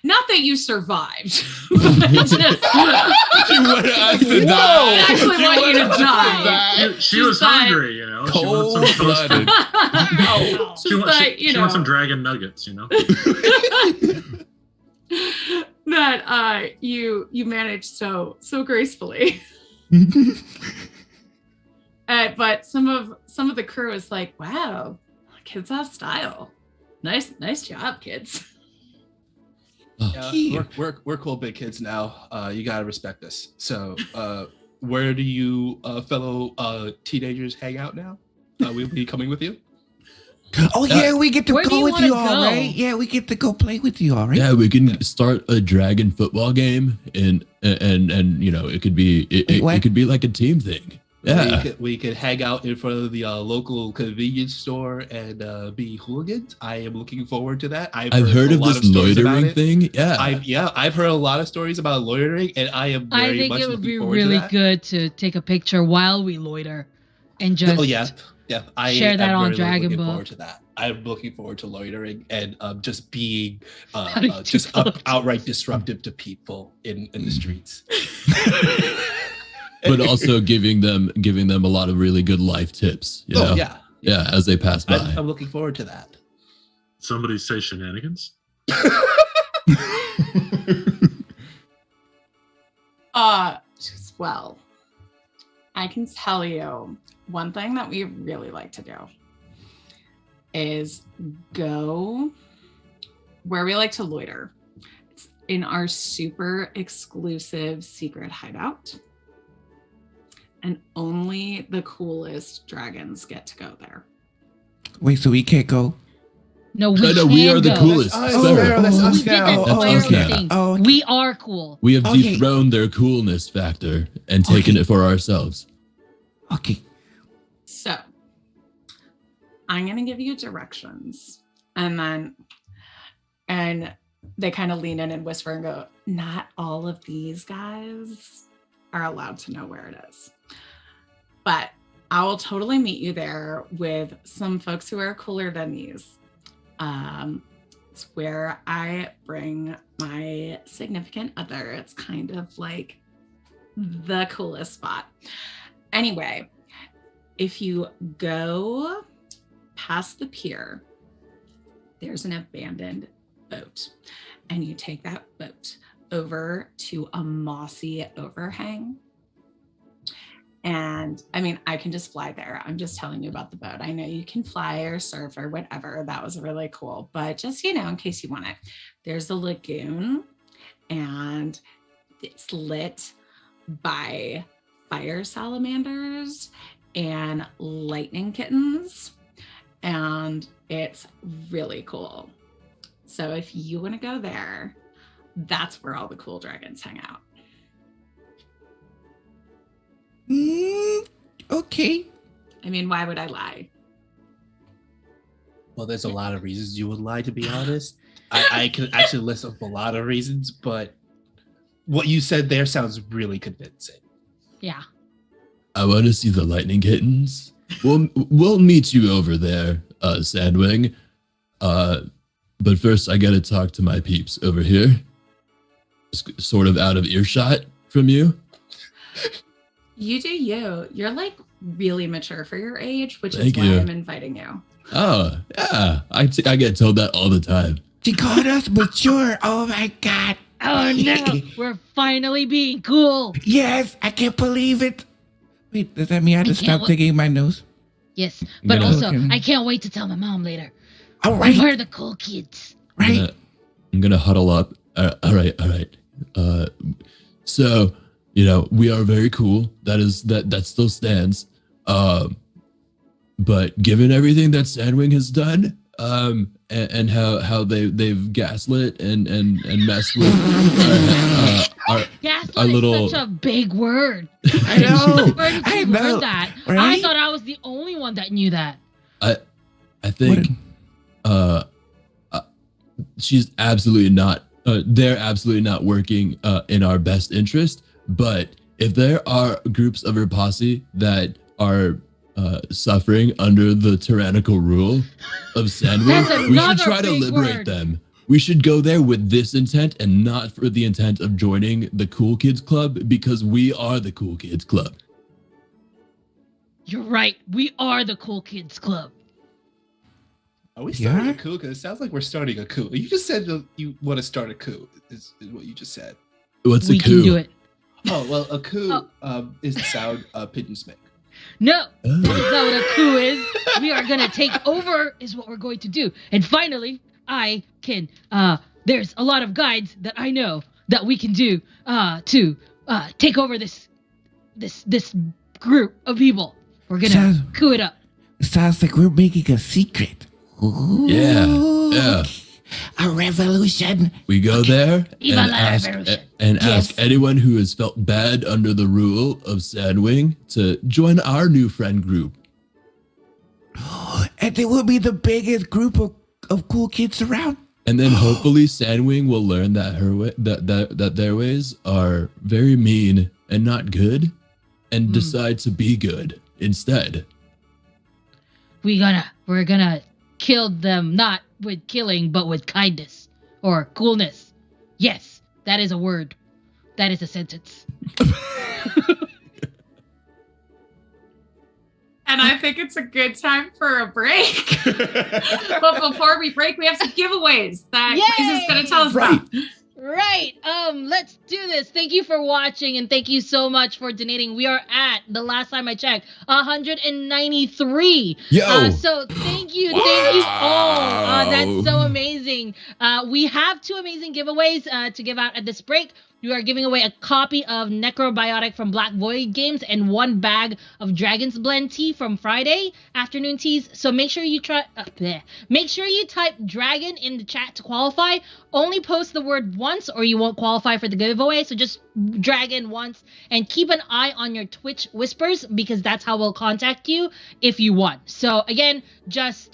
not that you survived. Just, You want us to die? I actually want you to die. She was hungry, She wanted some Cold-blooded. She wants some dragon nuggets, That you managed so gracefully. But some of the crew is like, "Wow, kids have style. Nice job, kids." Yeah, we're cool big kids now. You gotta respect us. So, where do you fellow teenagers hang out now? We'll be coming with you. Oh yeah, we get to where do go you with wanna you, all go? right? Yeah, we get to go play with you, all right? Yeah, we can start a dragon football game, and it could be What? it could be like a team thing. Yeah. We could hang out in front of the local convenience store and be hooligans. I am looking forward to that. I've heard a of lot this stories about loitering it. thing. Yeah. I've heard a lot of stories about loitering, and I am I very think much it would looking be forward really to that. good to take a picture while we loiter and just Oh yeah. I share that am on very Dragon looking Book. forward to that. I'm looking forward to loitering and just being How do you just do politics? outright disruptive to people in the streets. But also giving them a lot of really good life tips. You know? Yeah, as they pass by. I'm looking forward to that. Somebody say shenanigans. Well, I can tell you one thing that we really like to do is go where we like to loiter. It's in our super exclusive secret hideout. And only the coolest dragons get to go there. Wait, so we can't go? No, we No, we can are the go. coolest. That's Sparrow. Sparrow, that's us We did that now. That's player us now. thing. Oh, okay. We are cool. We have Okay. dethroned their coolness factor and taken it for ourselves. Okay. So I'm going to give you directions. And they kind of lean in and whisper and go, not all of these guys are allowed to know where it is. But I will totally meet you there with some folks who are cooler than these. It's where I bring my significant other. It's kind of like the coolest spot. Anyway, if you go past the pier, there's an abandoned boat, and you take that boat over to a mossy overhang. And I mean, I can just fly there. I'm just telling you about the boat. I know you can fly or surf or whatever. That was really cool. But just, in case you want it, there's a lagoon, and it's lit by fire salamanders and lightning kittens. And it's really cool. So if you want to go there, that's where all the cool dragons hang out. Okay. I mean, why would I lie? Well, there's a lot of reasons you would lie, to be honest. I could actually list up a lot of reasons, but what you said there sounds really convincing. Yeah. I want to see the lightning kittens. We'll meet you over there, Sandwing. But first, I gotta talk to my peeps over here. Sort of out of earshot from you. You do you. You're like really mature for your age, which Thank is why you. I'm inviting you. Oh, yeah. I get told that all the time. She called us mature. Oh my God. Oh no, we're finally being cool. Yes, I can't believe it. Wait, does that mean I have to can't stop digging my nose? Yes, but Yeah. also Okay. I can't wait to tell my mom later. All right. We're the cool kids. Right. I'm gonna huddle up. All right. So, we are very cool. That still stands. But given everything that Sandwing has done, and how they've gaslit and messed with our Gaslight little- is such a big word. I know. Where did I you know. learn that? I Right? thought I was the only one that knew that. I think she's absolutely not they're absolutely not working in our best interest, but if there are groups of her posse that are suffering under the tyrannical rule of Sandwich, That's we should another try to big liberate word. them. We should go there with this intent and not for the intent of joining the Cool Kids Club, because we are the Cool Kids Club. You're right. We are the cool kids club. Are we starting Yeah? a coup? Because it sounds like we're starting a coup. You just said that you want to start a coup, is what you just said. What's We a coup? can do it. Oh, well, a coup Oh. is the sound pigeons make. No, Oh. that is not what a coup is. We are gonna take over is what we're going to do. And finally, I can there's a lot of guides that I know that we can do to take over this group of people. We're gonna Sounds- coup it up. Sounds like we're making a secret. Ooh. Yeah. A revolution. We go there Viva and la ask revolution. Yes. anyone who has felt bad under the rule of Sandwing to join our new friend group. And they will be the biggest group of cool kids around. And then hopefully Sandwing will learn that that their ways are very mean and not good, and decide to be good instead. We're gonna kill them not with killing but with kindness or coolness. Yes, that is a word. That is a sentence. And I think it's a good time for a break. But before we break, we have some giveaways that Grace is going to tell us Right. about. Right. Let's do this. Thank you for watching and thank you so much for donating. We are at, the last time I checked, 193. Yo. So thank you all. That's Wow. so amazing. We have two amazing giveaways to give out at this break. We are giving away a copy of Necrobiotic from Black Void Games and one bag of Dragon's Blend tea from Friday afternoon teas. So make sure you make sure you type dragon in the chat to qualify. Only post the word once or you won't qualify for the giveaway. So just dragon once and keep an eye on your Twitch whispers because that's how we'll contact you if you won. So again, just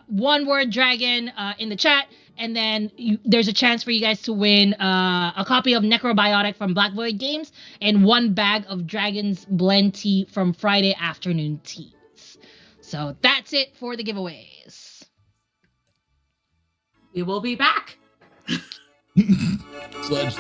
one word dragon in the chat. And then there's a chance for you guys to win a copy of Necrobiotic from Black Void Games and one bag of Dragon's Blend tea from Friday afternoon teas. So that's it for the giveaways. We will be back. Sledge.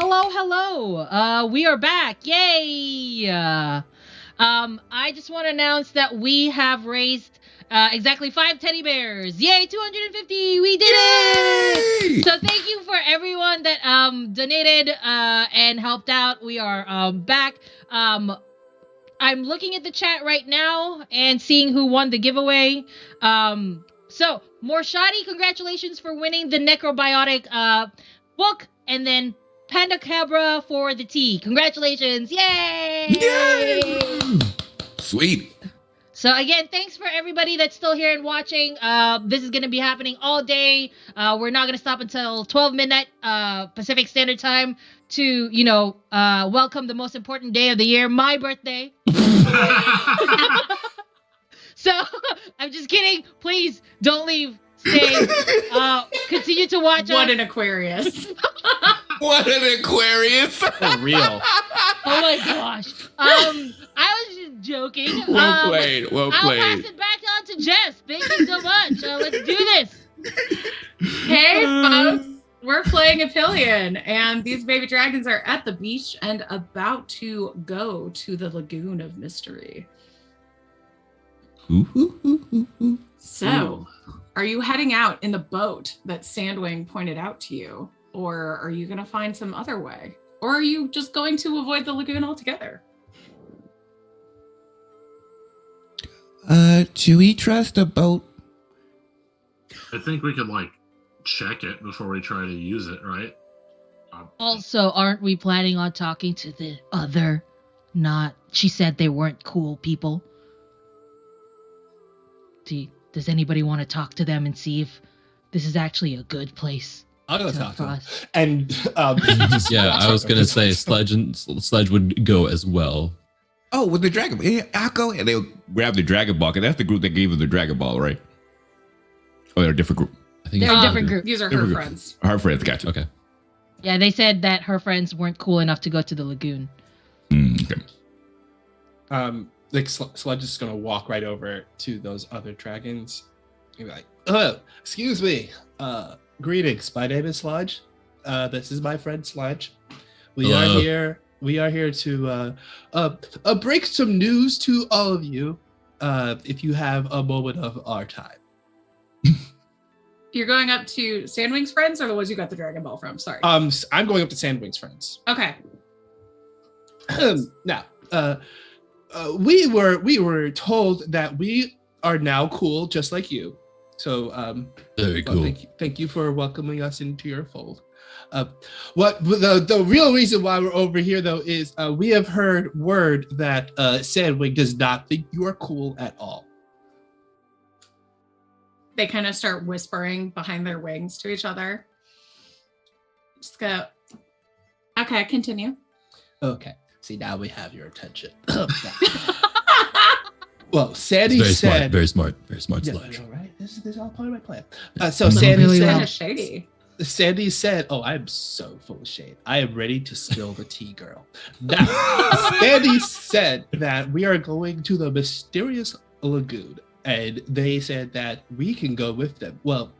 Hello. We are back. Yay! I just want to announce that we have raised exactly 5 teddy bears. Yay! 250. We did it. So thank you for everyone that donated and helped out. We are back. I'm looking at the chat right now and seeing who won the giveaway. So Morshadi, congratulations for winning the Necrobiotic book, and then Panda Cabra for the tea. Congratulations. Yay! Yay! Sweet. So again, thanks for everybody that's still here and watching. This is going to be happening all day. We're not going to stop until 12 midnight Pacific Standard Time to, welcome the most important day of the year, my birthday. So I'm just kidding. Please don't leave. Stay. Continue to watch What us. an Aquarius. What an Aquarius. For real. Oh my gosh. I was just joking. Well played. I'll pass it back on to Jess. Thank you so much. Let's do this. Hey, folks. We're playing Epyllion, and these baby dragons are at the beach and about to go to the Lagoon of Mystery. So, are you heading out in the boat that Sandwing pointed out to you? Or are you going to find some other way? Or are you just going to avoid the lagoon altogether? Do we trust a boat? I think we could check it before we try to use it, right? Also, aren't we planning on talking to the other? She said they weren't cool people. Does anybody want to talk to them and see if this is actually a good place? I'll go talk to them. us? And Yeah, I was gonna say Sledge would go as well. Oh, with the Dragon Ball. Yeah, I'll go. And they'll grab the Dragon Ball, because that's the group that gave us the Dragon Ball, right? Oh, they're a different group. I think They're it's a different group. These are Different her group. friends. Her friends, gotcha. Okay. Yeah, they said that her friends weren't cool enough to go to the lagoon. Okay. Sludge is gonna walk right over to those other dragons and be like, excuse me. Greetings. My name is Sludge. This is my friend Sludge. We are here to break some news to all of you. If you have a moment of our time. You're going up to Sandwing's friends, or the ones you got the Dragon Ball from? Sorry. I'm going up to Sandwing's friends. Okay. Now, we were told that we are now cool, just like you. So, Very cool. Thank you for welcoming us into your fold. What the real reason why we're over here, though, is we have heard word that Sandwing does not think you are cool at all. They kind of start whispering behind their wings to each other. Just go, okay, continue. Okay. See, now we have your attention. Well, Sandy said... Very smart, Yeah, Sludge. all right. This is all part of my plan. So Sandy really said... Kind of shady. Sandy said, oh, I'm so full of shade. I am ready to spill the tea, girl. Now, Sandy said that we are going to the mysterious lagoon, and they said that we can go with them. Well,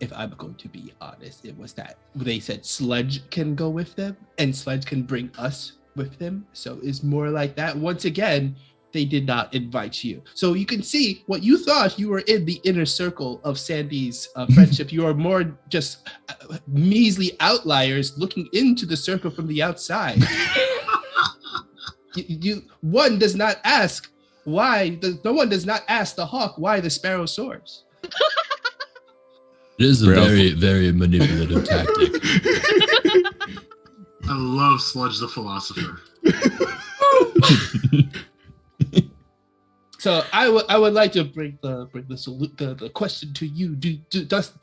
if I'm going to be honest, it was that they said Sludge can go with them, and Sludge can bring us with them. So it's more like that. Once again, they did not invite you. So you can see what you thought you were in the inner circle of Sandy's friendship. You are more just measly outliers looking into the circle from the outside. One does not ask why, no one does not ask the hawk why the sparrow soars. It is a very, very manipulative tactic. I love Sludge the Philosopher. So I would like to bring the question to you. Do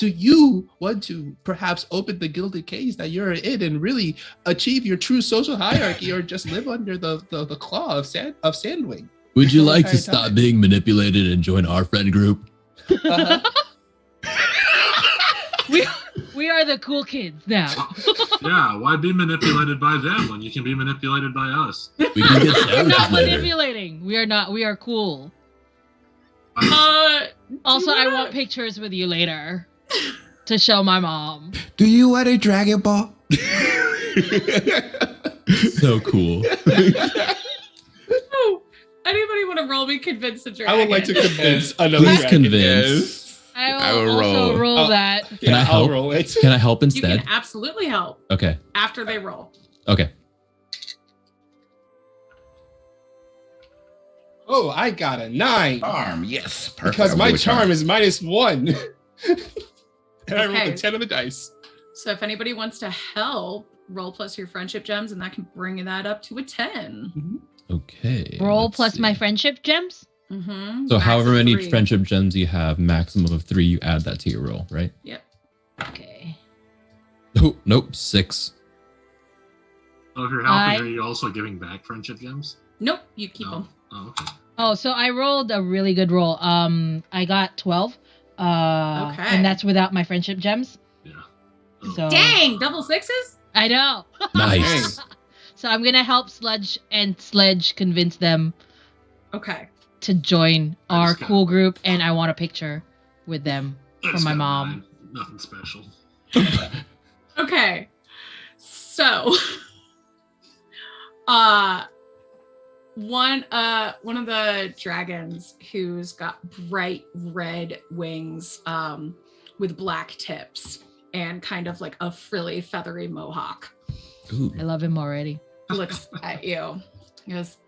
you want to perhaps open the gilded cage that you're in and really achieve your true social hierarchy, or just live under the claw of Sandwing? Would you like to stop being manipulated and join our friend group? Uh-huh. We are the cool kids now. Yeah, why be manipulated by them when you can be manipulated by us? We can get We're not sandwiches later. manipulating. We are not. We are cool. Uh, Also, I want pictures with you later to show my mom. Do you want a Dragon Ball? So cool. Oh, anybody want to roll me convince the dragon? I would like to convince another Please dragon. convince. I will will also roll. roll that. Can I I'll help? roll it. Can I help You instead? can absolutely help Okay. after they roll. Okay. Oh, I got a 9. Charm, yes. Perfect. Because I'll my go with charm is -1. And I rolled Okay. a 10 on the dice. So if anybody wants to help, roll plus your friendship gems, and that can bring that up to a 10. Okay. Roll let's plus see. my friendship gems. Mm-hmm. So however many friendship. friendship gems you have, maximum of 3, you add that to your roll, right? Yep. Okay. Oh, nope, 6. So if you're helping I- her, you're also giving back friendship gems? Nope, you keep No. them. Oh, okay. Oh, so I rolled a really good roll. I got 12. Okay. And that's without my friendship gems. Yeah. Oh. So Dang, double sixes? I know. Nice. So I'm gonna help Sludge and Sledge convince them Okay. to join I our just got- cool group, and I want a picture with them I from just my got mom. 9. Nothing special. Okay. So one of the dragons who's got bright red wings with black tips and kind of like a frilly feathery mohawk Ooh. I love him already. looks at you. He goes,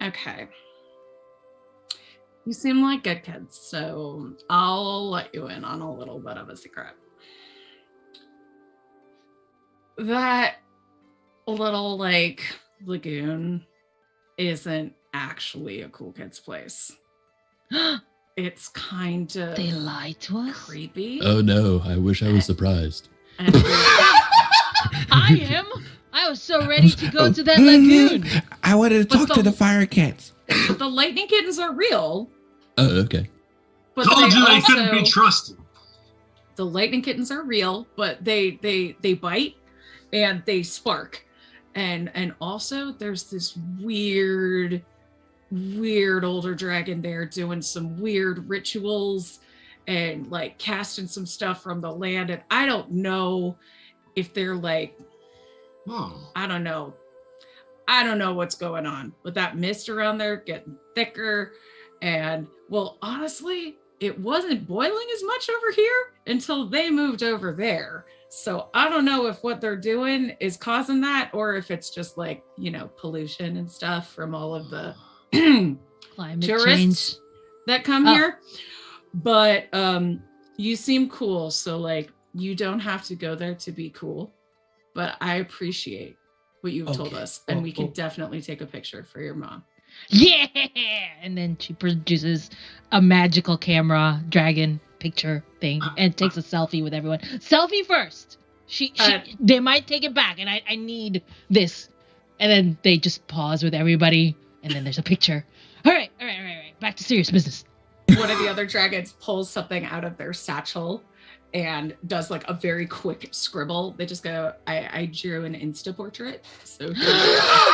okay. You seem like good kids, so I'll let you in on a little bit of a secret. That little like lagoon isn't actually a cool kid's place. It's kind of They lied to us. creepy. Oh no, I wish I was surprised. And I am. I was so ready to go to that lagoon. I wanted to But talk to the- the fire cats. the lightning kittens are real, Oh, okay. but Told they you they also, couldn't be trusted. the lightning kittens are real, but they bite and they spark. And also there's this weird older dragon there doing some weird rituals and like casting some stuff from the land. And I don't know if they're like, Oh. I don't know what's going on, but that mist around there getting thicker. And well, honestly, it wasn't boiling as much over here until they moved over there. So I don't know if what they're doing is causing that or if it's just like, pollution and stuff from all of the Climate tourists change. that come Oh. here. But you seem cool, so like you don't have to go there to be cool. But I appreciate what you've told Okay. us, and we can Oh. definitely take a picture for your mom. Yeah. And then she produces a magical camera dragon picture thing and takes a selfie with everyone. Selfie first. They might take it back, and I need this. And then they just pause with everybody, and then there's a picture. All right. Back to serious business. One of the other dragons pulls something out of their satchel and does like a very quick scribble. They just go, I drew an Insta portrait. So here you go.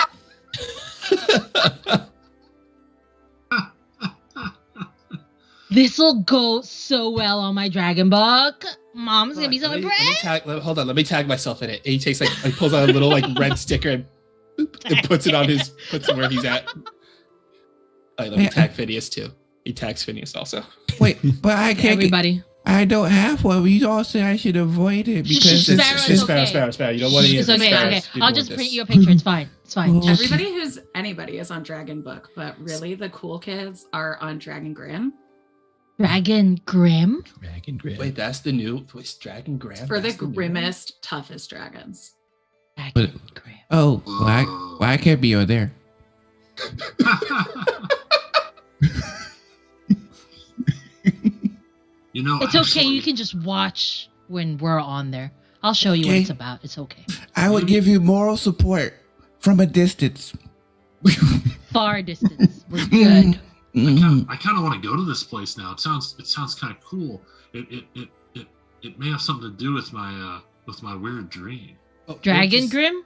This'll go so well on my dragon book. Mom's gonna be so Let me impressed. let me tag myself in it. And he takes he pulls out a little red sticker and, boop, and puts it where he's at. Let me tag Phineas too. He tags Phineas also. Wait, but I can't. Everybody. I don't have one. You all say I should avoid it because Sparrow, it's it's just. okay. Sparrow. You don't want any It's of the okay. sparrows. Okay. People I'll want just this. print you a picture. It's fine. It's fine. Oh. Anybody is on Dragon Book, but really the cool kids are on Dragon Gram. Dragon Grim. Dragon Grim. Wait, that's the new voice, Dragon Graham. For the That's new one? grimmest, toughest dragons. Dragon Grim. Oh, why I can't be on there? It's okay. You can just watch when we're on there. I'll show you what Okay. it's about. It's okay. I would give you moral support from a distance. Far distance. We're good. Mhm. I kind of want to go to this place now. It sounds kind of cool. It may have something to do with my weird dream. Oh, Dragon just- Grim?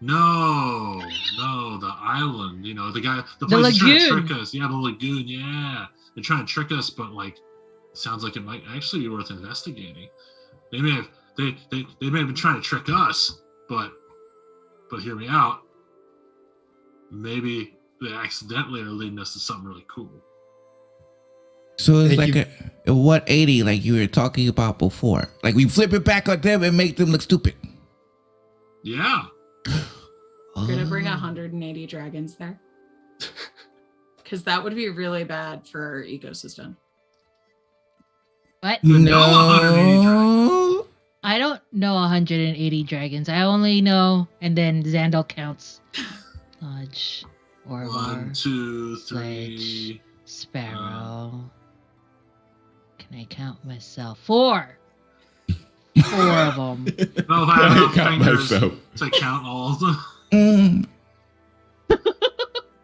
No, the island. The guy, the The place is trying to lagoon. trick us. Yeah, the lagoon. Yeah, they're trying to trick us, but like, it sounds like it might actually be worth investigating. They may have been trying to trick us, but But hear me out. Maybe they accidentally are leading us to something really cool. So it's Thank like a 180, like you were talking about before. Like we flip it back on them and make them look stupid. Yeah. We're gonna bring 180 dragons there. Because that would be really bad for our ecosystem. What? No, 180 dragons. I don't know 180 dragons. I only know, and then Xandal counts. Sludge, Orvar, 1, 2, 3. Sparrow. Can I count myself? 4. 4 of them. No, I have enough Count fingers myself. to count all of them.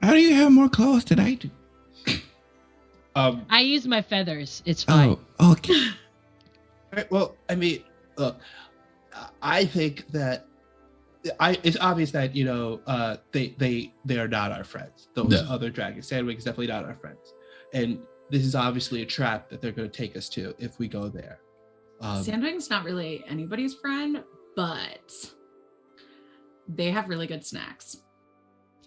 How do you have more claws than I do? I use my feathers. It's fine. Oh, okay. Right, well, I mean, look, I think that it's obvious that they are not our friends. Those No. other dragons, Sandwing is definitely not our friends, and this is obviously a trap that they're going to take us to if we go there. Sandwing's not really anybody's friend, but they have really good snacks.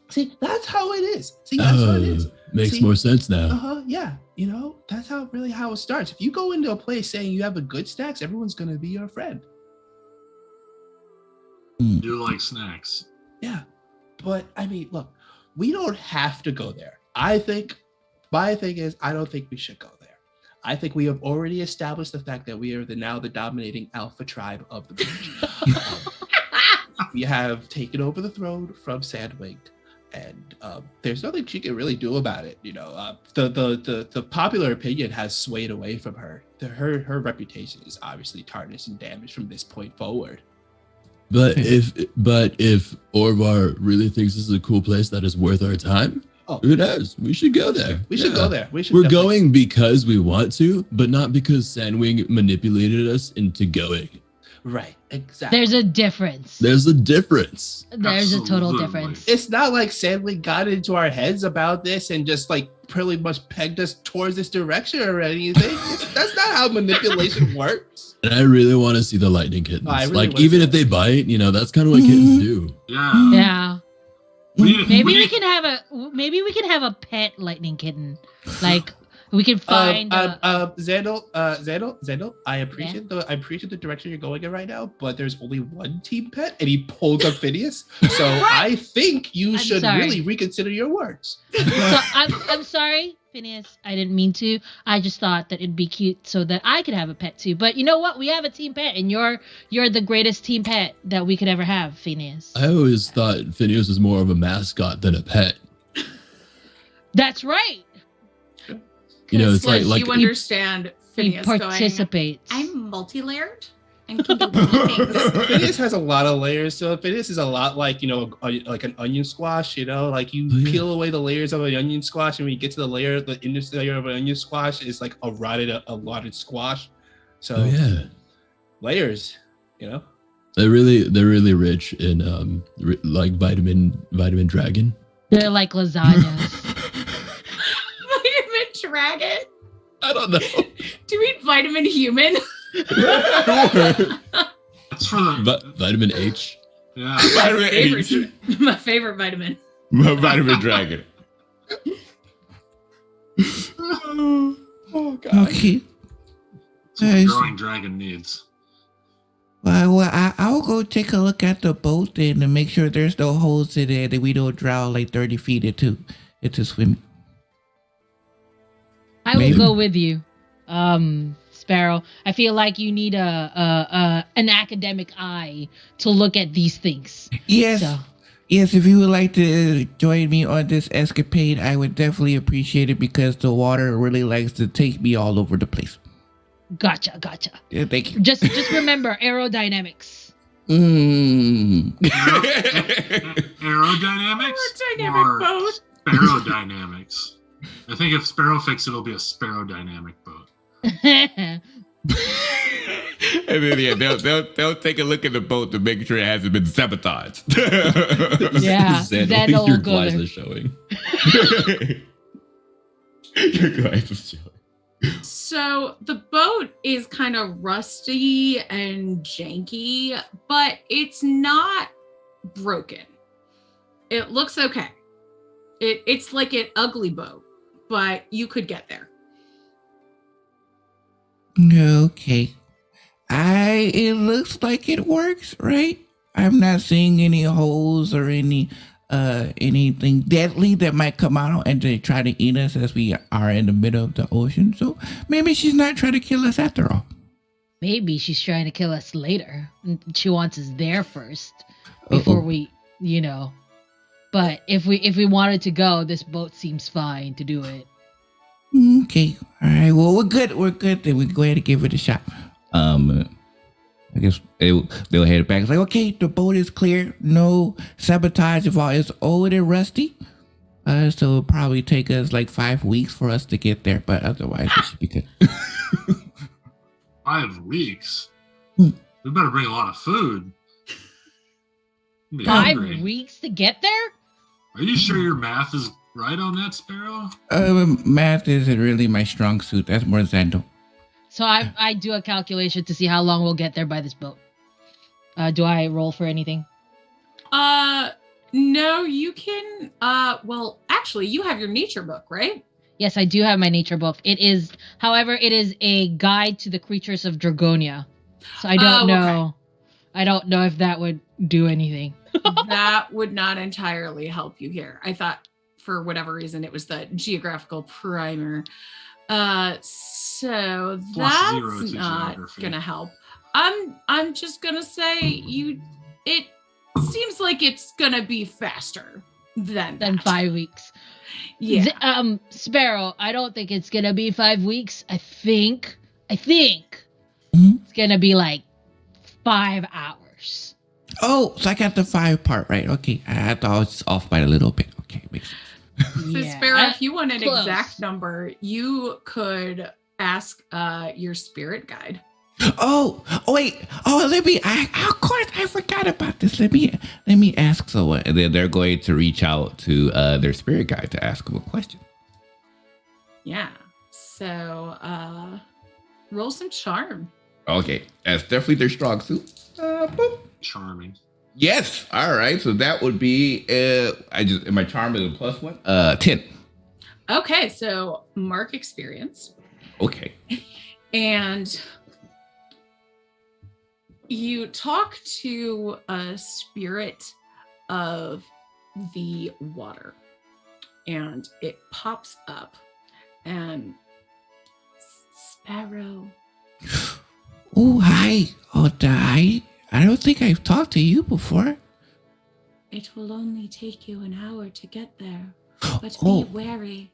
See, that's how it is. See, that's how it is. Makes See? more sense now. Yeah. That's how it starts. If you go into a place saying you have a good snacks, everyone's going to be your friend. You like snacks. Yeah. But I mean, look, we don't have to go there. My thing is, I don't think we should go there. I think we have already established the fact that we are now the dominating alpha tribe of the beach. We have taken over the throne from Sandwing, and there's nothing she can really do about it. The popular opinion has swayed away from her. Her reputation is obviously tarnished and damaged from this point forward. But if Orvar really thinks this is a cool place that is worth our time, who knows? We should go there. We should go there. We're going because we want to, but not because Sandwing manipulated us into going. Right, exactly. There's a difference. There's a difference. There's a total Absolutely. difference. It's not like Sandwing got into our heads about this and just like pretty much pegged us towards this direction or anything. That's not how manipulation works. And I really want to see the lightning kittens. I really Like, wanna even see if they bite, that's kind of what kittens do. Yeah. Yeah. We Maybe need- we can have a pet lightning kitten. Like we can find Xandal, I appreciate the direction you're going in right now, but there's only one team pet, and he pulled up Phineas. So I think you I'm should sorry. really reconsider your words. So I'm sorry, Phineas. I didn't mean to. I just thought that it'd be cute so that I could have a pet too. But you know what? We have a team pet, and you're the greatest team pet that we could ever have, Phineas. I always thought Phineas was more of a mascot than a pet. That's right. It's like you understand He Phineas going, participates. I'm multi-layered and can do many things. Phineas has a lot of layers to it. Phineas is a lot like, like an onion squash, like you peel away the layers of an onion squash, and when you get to the inner layer of an onion squash is like a rotted squash. So layers, They're really rich in like vitamin dragon. They're like lasagnas. Vitamin dragon? I don't know. Do you mean vitamin human? That's for the Vitamin H. yeah. Vitamin H. My favorite vitamin. Vitamin dragon. oh god. Okay. That's what the growing dragon needs. Well, I'll go take a look at the boat then to make sure there's no holes in it and we don't drown like 30 feet into swimming. I will Maybe. go with you, Sparrow. I feel like you need an academic eye to look at these things. Yes. So. Yes, if you would like to join me on this escapade, I would definitely appreciate it because the water really likes to take me all over the place. Gotcha. Yeah, thank you. Just remember aerodynamics. Aerodynamics? Aerodynamic or boat. Sparrow-dynamics. I think if Sparrow fixes it, it'll be a Sparrow-dynamic boat. And then they'll take a look at the boat to make sure it hasn't been sabotaged. Yeah, Xandal, Xandal your will go glass there. is showing. Your glass is showing. So the boat is kind of rusty and janky, but it's not broken. It looks okay. It's like an ugly boat, but you could get there. Okay. It looks like it works, right? I'm not seeing any holes or anything deadly that might come out and they try to eat us as we are in the middle of the ocean. So maybe she's not trying to kill us after all. Maybe she's trying to kill us later. She wants us there first before we, But if we wanted to go, this boat seems fine to do it. Okay. All right. Well, we're good. Then we go ahead and give it a shot. I guess they'll head back. It's like, okay, the boat is clear. No sabotage of all. It's old and rusty. So it'll probably take us like 5 weeks for us to get there, but otherwise it should be good. 5 weeks? We better bring a lot of food. 5 weeks to get there? Are you sure your math is right on that, Sparrow? Math isn't really my strong suit. That's more Zando. So I do a calculation to see how long we'll get there by this boat. Do I roll for anything? No, you can. Well, actually, you have your nature book, right? Yes, I do have my nature book. However, it is a guide to the creatures of Dragonia. So I don't know. Okay. I don't know if that would do anything. That would not entirely help you here. I thought for whatever reason it was the geographical primer. So that's not gonna help. I'm just gonna say it seems like it's gonna be faster than 5 weeks. Yeah. Sparrow, I don't think it's gonna be 5 weeks. I think it's gonna be like 5 hours. Oh, so I got the 5 part right. Okay. I thought I was off by a little bit. Okay, makes sense. So Sparrow, if you want an exact number, you could ask your spirit guide. Oh wait. Oh, of course I forgot about this. Let me ask someone. And then they're going to reach out to their spirit guide to ask them a question. Yeah. So roll some charm. Okay. That's definitely their strong suit. Boop. Charming. Yes. All right. So that would be my charm is a +1. 10. Okay, so mark experience. Okay. And you talk to a spirit of the water, and it pops up, and Sparrow. Oh, hi. Oh, I don't think I've talked to you before. It will only take you an hour to get there, but be wary.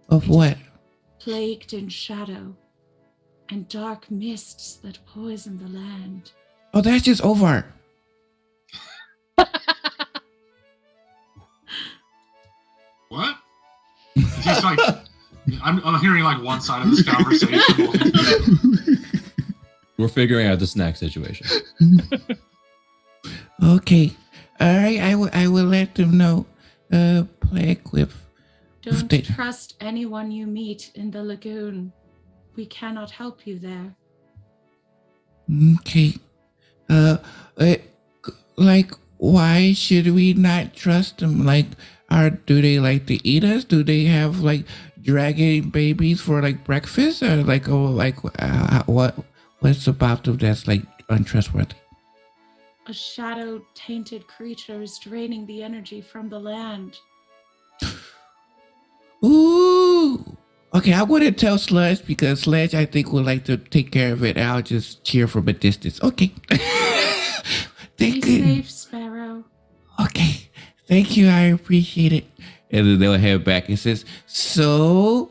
Of what? Plagued in shadow and dark mists that poison the land. Oh, that's just Ovar. What? He's like, I'm hearing like one side of this conversation. We're figuring out the snack situation. Okay. All right. I will let them know. Plague with. Don't trust anyone you meet in the lagoon. We cannot help you there. Okay. Like, why should we not trust them? Like, do they like to eat us? Do they have like dragon babies for like breakfast? Or like, what's about them that's like untrustworthy? A shadow-tainted creature is draining the energy from the land. Ooh. Okay, I wouldn't tell Sludge because Sludge, I think, would like to take care of it. I'll just cheer from a distance. Okay. Be safe, Sparrow. Okay. Thank you. I appreciate it. And then they'll head back and says, so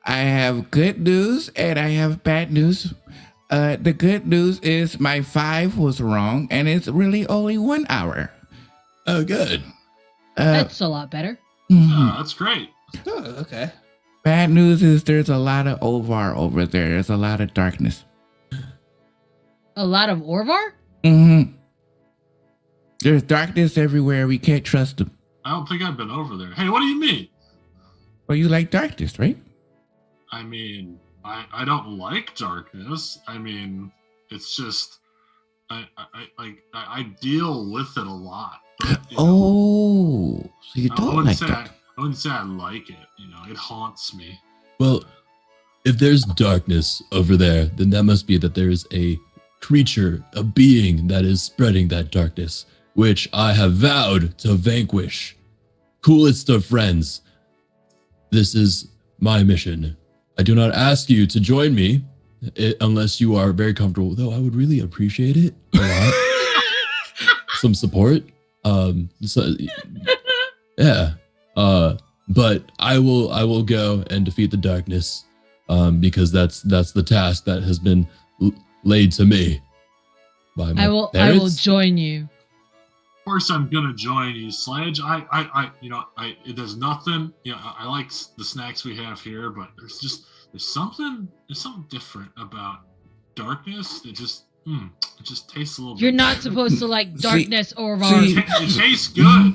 I have good news and I have bad news. The good news is my 5 was wrong and it's really only 1 hour. Oh, good. That's a lot better. Oh, that's great. Oh, okay. Bad news is there's a lot of Ovar over there. There's a lot of darkness. A lot of Orvar? Mm-hmm. There's darkness everywhere. We can't trust them. I don't think I've been over there. Hey, what do you mean? Well, you like darkness, right? I mean, I don't like darkness. I mean, it's just, I deal with it a lot. Oh, so you I don't wouldn't like say that? I wouldn't say I like it. It haunts me. Well, if there's darkness over there, then that must be that there is a creature, a being that is spreading that darkness, which I have vowed to vanquish. Coolest of friends, this is my mission. I do not ask you to join me unless you are very comfortable, though I would really appreciate it a lot. Some support. So, yeah. But I will go and defeat the darkness, because that's the task that has been laid to me by my I will parents. join you. Of course, I'm gonna join you, Sledge. There's nothing. I like the snacks we have here, but there's something different about darkness. It just tastes a little. You're bit not better. supposed to like darkness or It tastes good.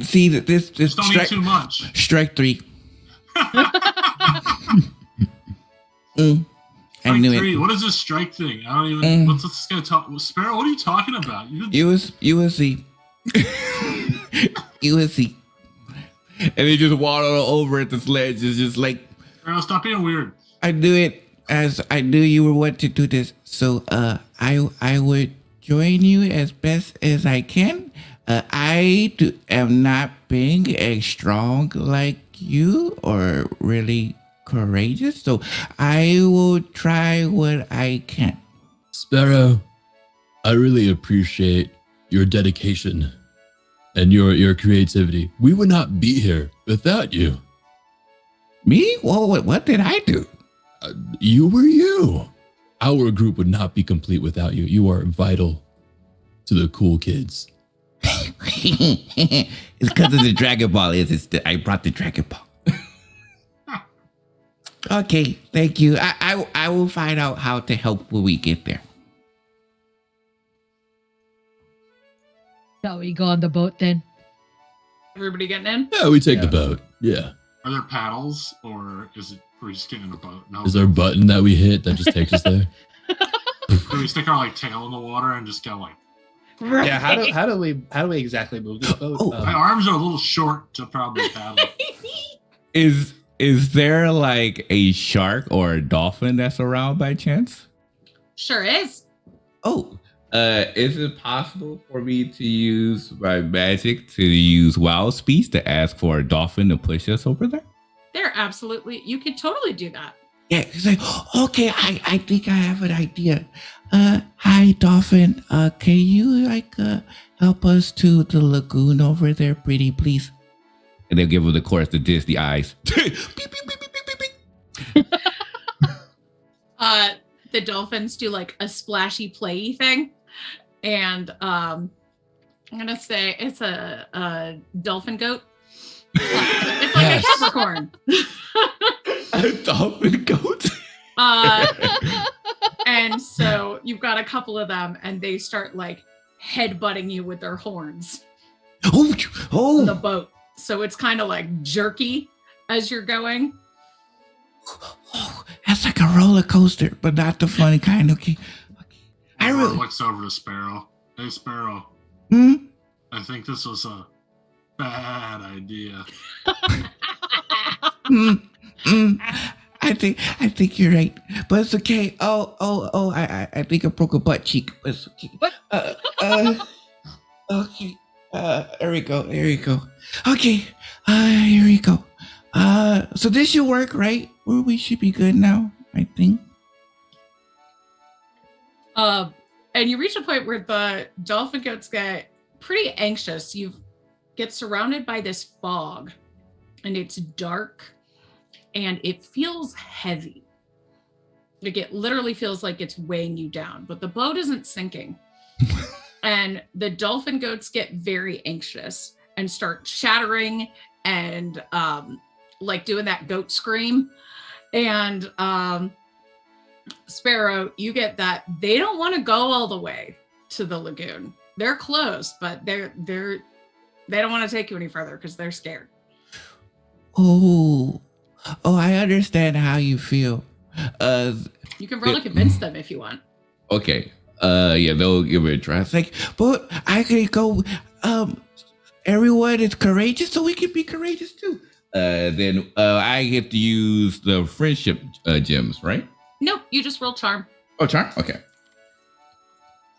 See this Just don't eat too much. Strike 3. I Strike knew 3. it. What is this strike thing? I don't even. What's this guy talk? Sparrow, what are you talking about? You will see. You will see. And they just waddle over at the sledge. It's just like, Sparrow, stop being weird. I knew it, as I knew you would want to do this. So I would join you as best as I can. Am not being as strong like you or really courageous, so I will try what I can. Sparrow, I really appreciate your dedication and your creativity. We would not be here without you. Me? Well, what did I do? You were you. Our group would not be complete without you. You are vital to the cool kids. It's because of the Dragon Ball. I brought the Dragon Ball. Okay, thank you. I will find out how to help when we get there. Shall we go on the boat then? Everybody getting in? Yeah, we take the boat. Yeah. Are there paddles, or is it we're just getting in a boat? No. Is there a button that we hit that just takes us there? Do we stick our tail in the water and just go like? Right. Yeah, how do we exactly move this boat? Oh, My arms are a little short to probably paddle. Is there like a shark or a dolphin that's around by chance? Sure is. Oh, is it possible for me to use my magic to use wild speech to ask for a dolphin to push us over there? They're absolutely. You could totally do that. Yeah, it's like, okay, I think I have an idea. Hi, dolphin. Can you help us to the lagoon over there, pretty please? And they'll give him, of course, the Disney eyes. Beep, beep, beep, beep, beep, beep. The dolphins do like a splashy playy thing, and I'm gonna say it's a dolphin goat. It's like a Capricorn. A dolphin goat. And so you've got a couple of them, and they start like headbutting you with their horns on the Oh, boat. So it's kind of like jerky as you're going. oh, that's like a roller coaster, but not the funny kind. Okay. I Aurora really. looks over to Sparrow. Hey, Sparrow. Hmm? I think this was a bad idea. I think you're right, but it's okay. Oh! I think I broke a butt cheek, but it's okay. What? Okay. There we go. Okay. Here we go. So this should work, right? Or we should be good now, I think. And you reach a point where the dolphin goats get pretty anxious. You get surrounded by this fog, and it's dark, and it feels heavy. Like it literally feels like it's weighing you down, but the boat isn't sinking. And the dolphin goats get very anxious and start chattering and like doing that goat scream. And Sparrow, you get that they don't want to go all the way to the lagoon. They're close, but they don't want to take you any further because they're scared. Oh, I understand how you feel. You can really convince them if you want. Okay. Yeah, they'll give it a try. It's like, but I could go. Everyone is courageous, so we can be courageous too. Then I get to use the friendship gems, right? Nope, you just roll charm. Oh, charm. Okay.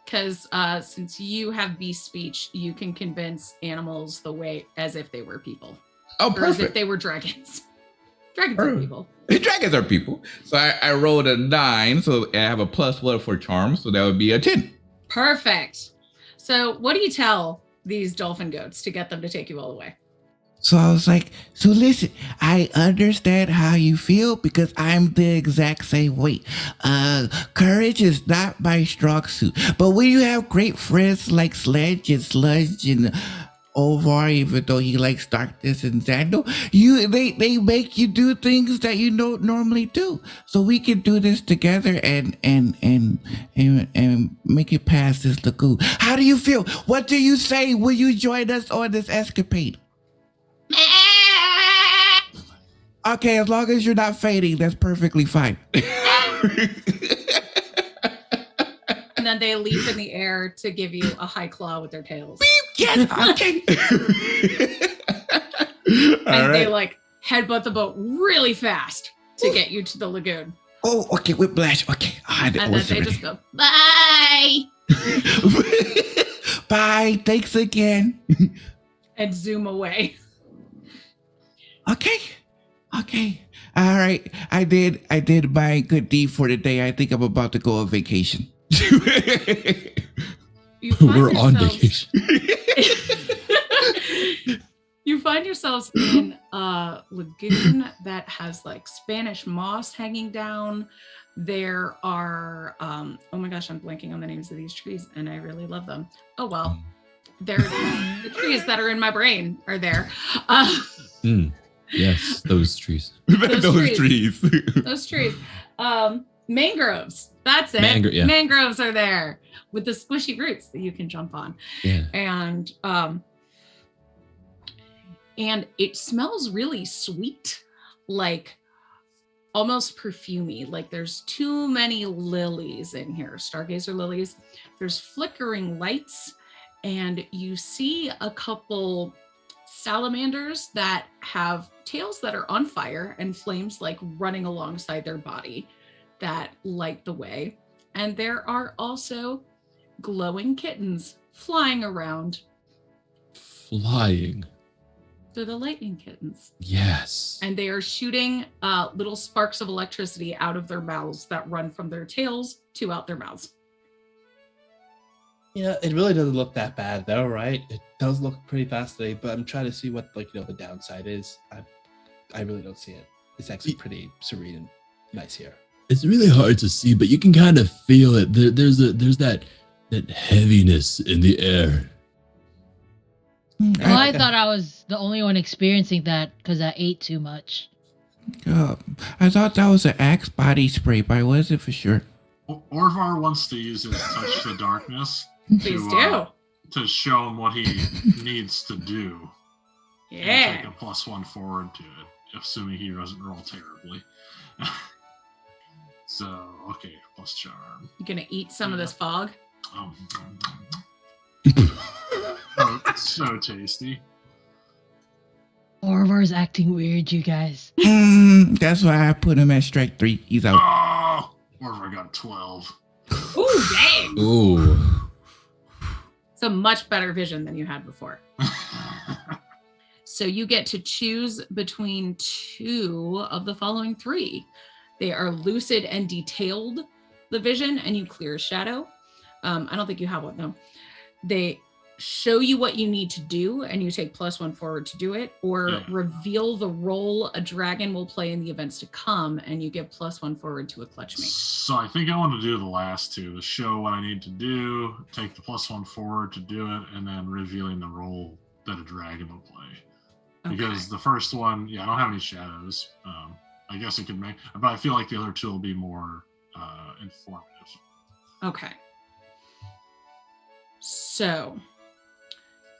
Because since you have beast speech, you can convince animals the way as if they were people. Oh, or as if perfect. they were dragons. Dragons are people. Dragons are people. So I rolled a 9, so I have a +1 for charm, so that would be a 10. Perfect. So what do you tell these dolphin goats to get them to take you all the way? So I was like, so listen, I understand how you feel because I'm the exact same way. Courage is not my strong suit. But when you have great friends like Sledge and Sludge and Ovar, even though he likes darkness and Xandel, they make you do things that you don't normally do. So we can do this together and make it past this lagoon. How do you feel? What do you say? Will you join us on this escapade? Okay, as long as you're not fading, that's perfectly fine. And then they leap in the air to give you a high claw with their tails. Beep, yes, okay. And they like headbutt the boat really fast to get you to the lagoon. Oh, okay, whiplash. Okay. And then they just go, bye. Bye. Thanks again. And zoom away. Okay. All right. I did my good deed for the day. I think I'm about to go on vacation. We're on vacation. You find yourselves in a lagoon that has like Spanish moss hanging down. There are, oh my gosh, I'm blanking on the names of these trees and I really love them. Oh, well, they're the trees that are in my brain are there. Yes, those trees. Those trees. Those trees. Mangroves. That's it. Yeah. Mangroves are there with the squishy roots that you can jump on. Yeah. And it smells really sweet, like almost perfumey. Like there's too many lilies in here, stargazer lilies. There's flickering lights, and you see a couple salamanders that have tails that are on fire and flames like running alongside their body that light the way. And there are also glowing kittens flying around. Flying. They're the lightning kittens. Yes. And they are shooting little sparks of electricity out of their mouths that run from their tails to out their mouths. Yeah, it really doesn't look that bad though, right? It does look pretty fascinating, but I'm trying to see what the downside is. I really don't see it. It's actually pretty serene and nice here. It's really hard to see, but you can kind of feel it. There's that heaviness in the air. Well, I thought I was the only one experiencing that because I ate too much. I thought that was an Axe body spray, but I wasn't for sure. Orvar wants to use his touch to darkness to show him what he needs to do. Yeah. And take a +1 forward to it, assuming he doesn't roll terribly. So, okay, plus charm. You gonna eat some of this fog? Oh, it's so tasty. Orvar's acting weird, you guys. That's why I put him at strike 3. He's out. Oh, Orvar got 12. Ooh, dang! Ooh. It's a much better vision than you had before. So you get to choose between 2 of the following 3. They are lucid and detailed, the vision, and you clear shadow. I don't think you have one though. They show you what you need to do and you take +1 forward to do it, or reveal the role a dragon will play in the events to come and you give +1 forward to a clutch mate. So I think I want to do the last 2, to show what I need to do, take the +1 forward to do it, and then revealing the role that a dragon will play. Okay. Because the first one, I don't have any shadows. I guess it could make, but I feel like the other 2 will be more informative. Okay. So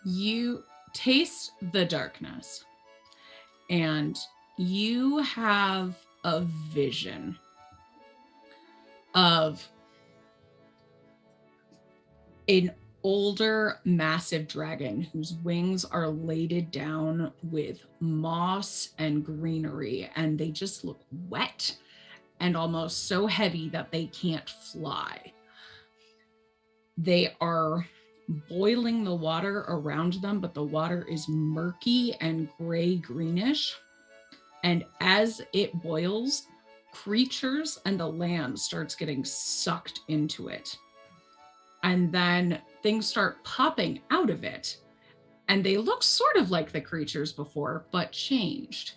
you taste the darkness and you have a vision of an older, massive dragon whose wings are laded down with moss and greenery, and they just look wet and almost so heavy that they can't fly. They are boiling the water around them, but the water is murky and gray-greenish. And as it boils, creatures and the land starts getting sucked into it. And then things start popping out of it. And they look sort of like the creatures before, but changed.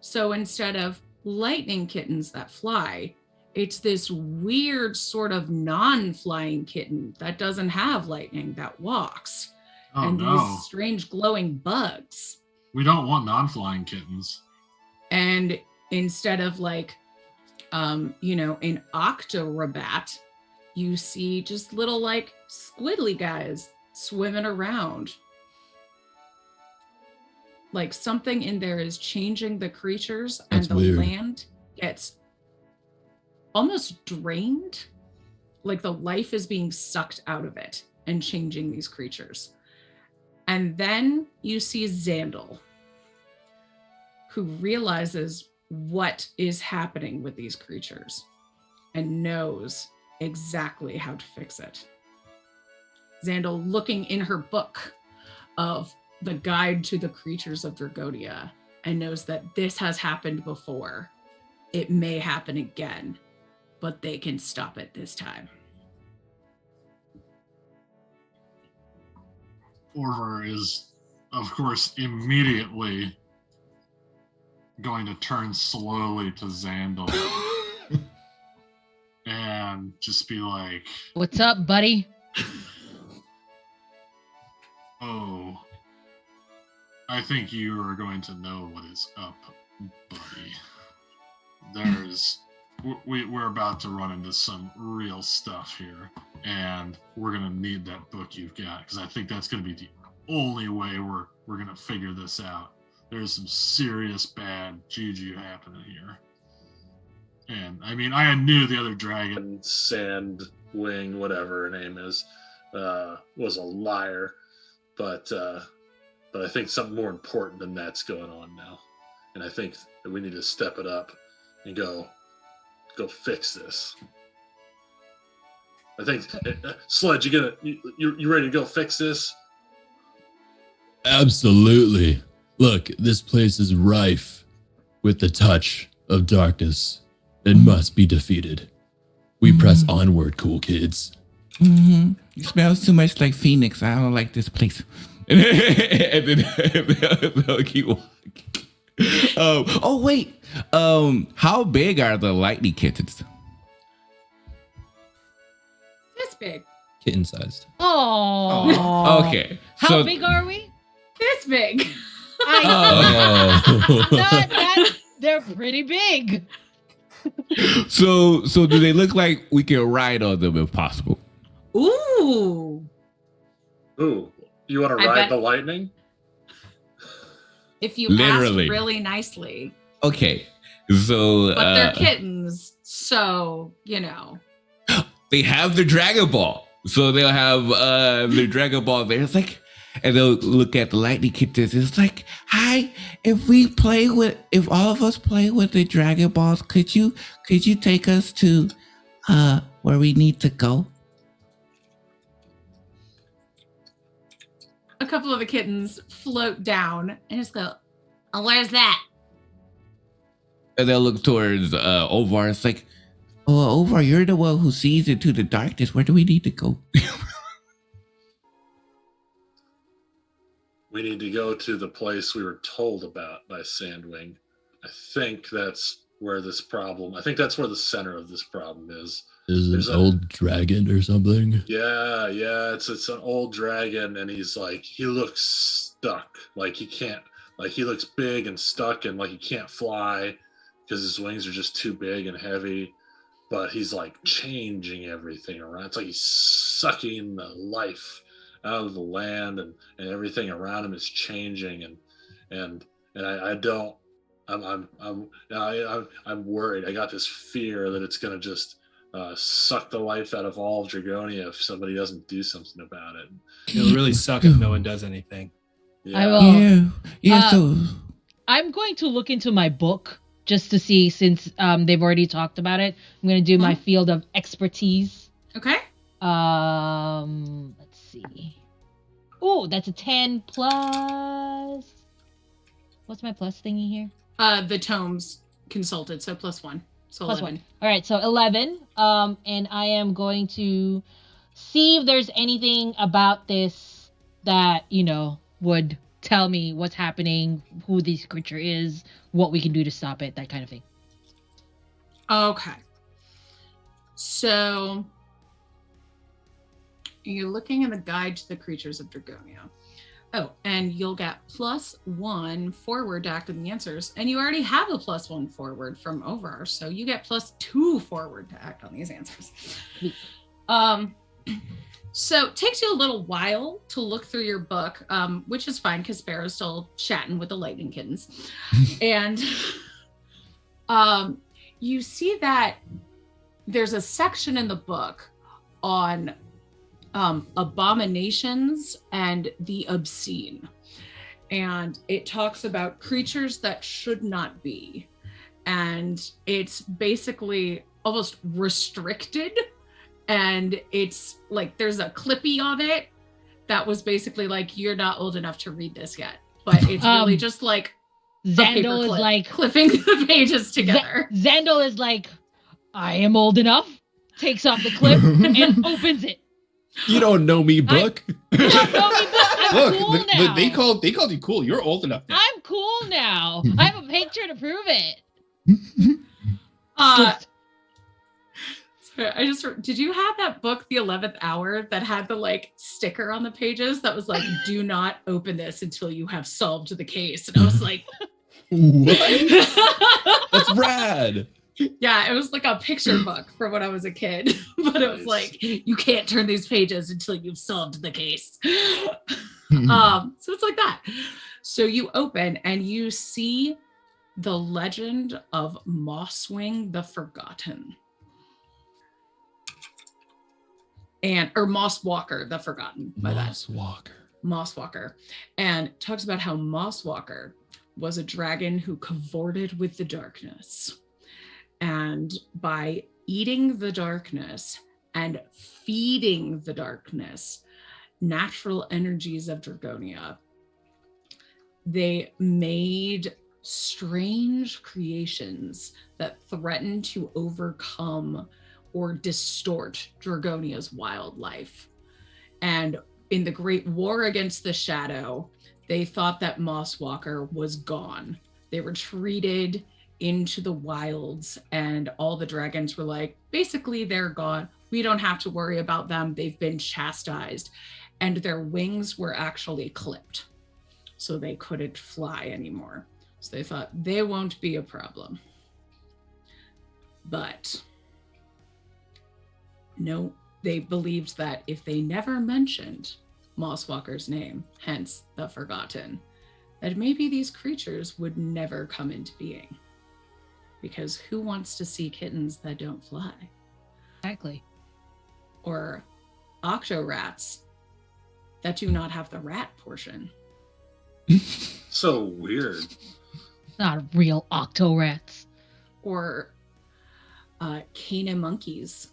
So instead of lightning kittens that fly, it's this weird sort of non-flying kitten that doesn't have lightning that walks. Oh, and no. These strange glowing bugs. We don't want non-flying kittens. And instead of like, an octorobat, you see just little like squiddly guys swimming around. Like something in there is changing the creatures. That's and the weird. land gets almost drained. Like the life is being sucked out of it and changing these creatures. And then you see Xandal, who realizes what is happening with these creatures and knows exactly how to fix it. Xandal, looking in her book of the guide to the creatures of Dragonia, and knows that this has happened before. It may happen again, but they can stop it this time. Orvar is, of course, immediately going to turn slowly to Xandal and just be like, What's up, buddy? "Oh, I think you are going to know what is up, buddy. We're about to run into some real stuff here, and we're gonna need that book you've got, because I think that's gonna be the only way we're gonna figure this out. There's some serious bad juju happening here." And I mean, I knew the other dragon, Sandwing, whatever her name is, was a liar, but I think something more important than that's going on now, and I think that we need to step it up and go fix this. I think, Sledge, you ready to go fix this? Absolutely. Look, this place is rife with the touch of darkness. It must be defeated. We press onward, cool kids. Mm-hmm. It smells too much like Phoenix. I don't like this place. and then they'll keep walking. Oh, wait. How big are the lightning kittens? This big. Kitten sized. Oh. Okay. How big are we? This big. They're pretty big. So do they look like we can ride on them if possible? Ooh. Ooh, you want to ride the lightning? If you Literally. ask really nicely. Okay. So But they're kittens, so, they have the Dragon Ball. So they'll have their Dragon Ball there. It's like, and they'll look at the lightning kittens. It's like, hi, if all of us play with the Dragon Balls, could you take us to where we need to go? A couple of the kittens float down and just go, "Oh, where's that?" And they'll look towards Ovar. It's like, oh, Ovar, you're the one who sees into the darkness. Where do we need to go? We need to go to the place we were told about by Sandwing. I think that's where the center of this problem is. Is an old dragon or something? Yeah, it's an old dragon, and he looks stuck. Like he looks big and stuck, and like he can't fly because his wings are just too big and heavy. But he's like changing everything around. It's like he's sucking the life out of the land, and everything around him is changing, and I'm worried. I got this fear that it's gonna just suck the life out of all of Dragonia if somebody doesn't do something about it. It'll really suck if no one does anything. Yeah. I will. Yeah. So I'm going to look into my book just to see, since they've already talked about it. I'm going to do my field of expertise. Okay. Let's see. Oh, that's a 10 plus. What's my plus thingy here? The tomes consulted, so +1. So Plus 11. 1. All right, so 11. And I am going to see if there's anything about this that, would tell me what's happening, who this creature is, what we can do to stop it, that kind of thing. Okay. So you're looking in the guide to the creatures of Dragonia. Oh, and you'll get +1 forward to act on the answers. And you already have a +1 forward from Ovar, so you get +2 forward to act on these answers. So it takes you a little while to look through your book, which is fine because Sparrow's still chatting with the lightning kittens. And you see that there's a section in the book on abominations and the obscene. And it talks about creatures that should not be. And it's basically almost restricted. And it's like there's a clippy on it that was basically like, you're not old enough to read this yet. But it's really just like Xandal is like clipping the pages together. Xandal is like, I am old enough, takes off the clip and opens it. You don't know me, book. You don't know me, but I'm cool now. They called you cool. You're old enough now. I'm cool now. I have a picture to prove it. Sorry, did you have that book, The 11th Hour, that had the like sticker on the pages that was like, do not open this until you have solved the case? And I was like, what? That's rad. Yeah, it was like a picture book for when I was a kid, but it was like, you can't turn these pages until you've solved the case. So it's like that. So you open and you see the legend of Mosswing the Forgotten. Or Mosswalker the Forgotten. Mosswalker. And talks about how Mosswalker was a dragon who cavorted with the darkness. And by eating the darkness and feeding the darkness, natural energies of Dragonia, they made strange creations that threatened to overcome or distort Dragonia's wildlife. And in the Great War against the Shadow, they thought that Mosswalker was gone. They retreated into the wilds, and all the dragons were like, basically they're gone. We don't have to worry about them. They've been chastised. And their wings were actually clipped, so they couldn't fly anymore. So they thought they won't be a problem. But no, they believed that if they never mentioned Mosswalker's name, hence the Forgotten, that maybe these creatures would never come into being. Because who wants to see kittens that don't fly? Exactly. Or octorats that do not have the rat portion. So weird. Not real octorats. Or canine monkeys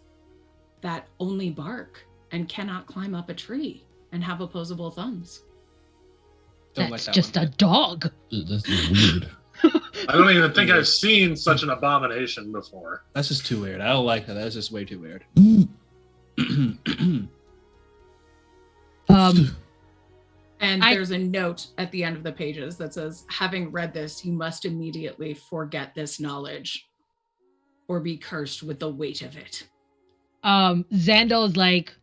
that only bark and cannot climb up a tree and have opposable thumbs. That's just a dog. That's weird. I don't even think I've seen such an abomination before. That's just too weird. I don't like that. That's just way too weird. And there's a note at the end of the pages that says, having read this, you must immediately forget this knowledge or be cursed with the weight of it. Xandal is like,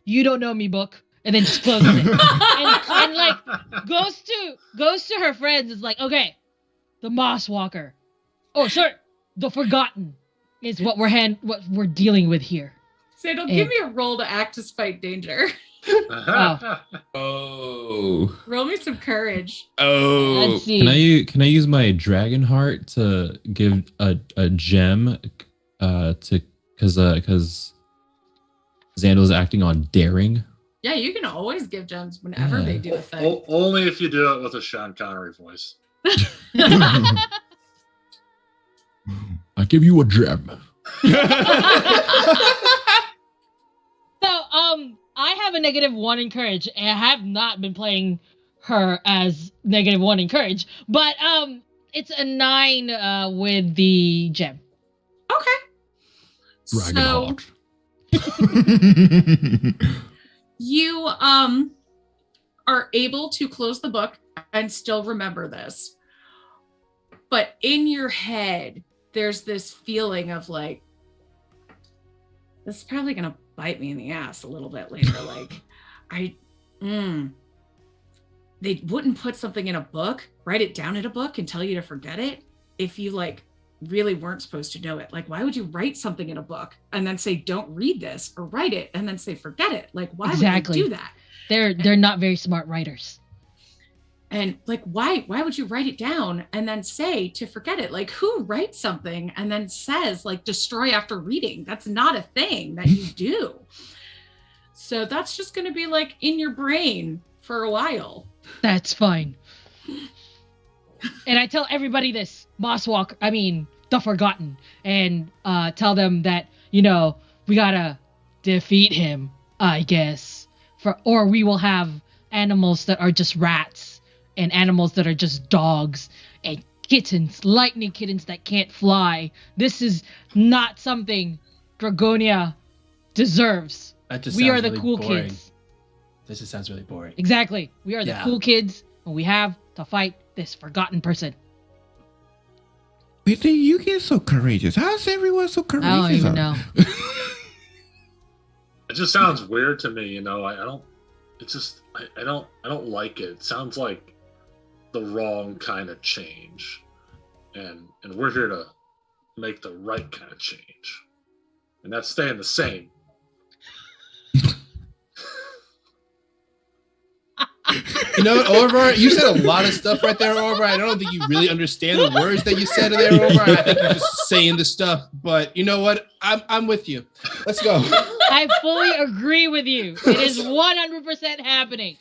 you don't know me, book, and then just closes it. and like goes to her friends. Is like, okay, the Mosswalker. Oh, sure, the Forgotten is what we're dealing with here. Xandal, give me a roll to act despite danger. Oh. Roll me some courage. Oh. Let's see. Can I use my dragon heart to give a gem to Because Xandel's acting on daring. Yeah, you can always give gems whenever they do a thing. Only if you do it with a Sean Connery voice. I give you a gem. So, I have a -1 in courage, and I have not been playing her as -1 in courage, but it's a 9 with the gem. Okay. Dragon So you are able to close the book and still remember this, but in your head, there's this feeling of like, this is probably gonna bite me in the ass a little bit later. Like, they wouldn't put something in a book, write it down in a book and tell you to forget it if you like really weren't supposed to know it. Like, why would you write something in a book and then say, don't read this, or write it and then say, forget it? Like, why would you do that? They're not very smart writers. And like, why would you write it down and then say to forget it? Like, who writes something and then says like destroy after reading? That's not a thing that you do. So that's just going to be like in your brain for a while. That's fine. And I tell everybody this, the Forgotten, and tell them that, we gotta defeat him, I guess. Or we will have animals that are just rats, and animals that are just dogs, and kittens, lightning kittens that can't fly. This is not something Dragonia deserves. We are the really cool boring. kids. This just sounds really boring. Exactly. We are the cool kids, and we have to fight this forgotten person. Wait, you get so courageous. How's everyone so courageous? I don't even know. It just sounds weird to me, I don't. It's just I don't like it. It sounds like the wrong kind of change, and we're here to make the right kind of change, and that's staying the same. You know what, Orvar? You said a lot of stuff right there, Orvar. I don't think you really understand the words that you said there, Orvar. I think you're just saying the stuff. But you know what? I'm with you. Let's go. I fully agree with you. It is 100% happening.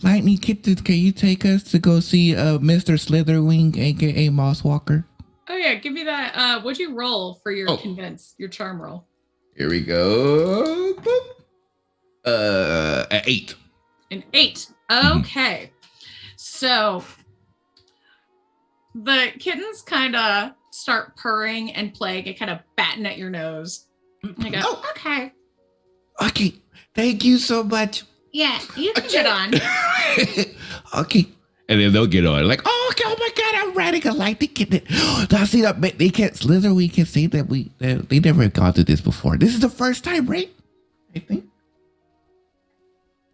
Lightning Kittens, can you take us to go see Mr. Slitherwing, aka Mosswalker? Oh yeah, give me that. What'd you roll for your convince, your charm roll? Here we go. Boop. An 8. An 8. Okay. So the kittens kind of start purring and playing and kind of batting at your nose. I go, okay. Okay. Thank you so much. Yeah, you can get on. Okay. And then they'll get on. Like, oh my God, I'm riding a lightning kitten. Now, see, that they can't slither. We can say that they never have gone through this before. This is the first time, right? I think.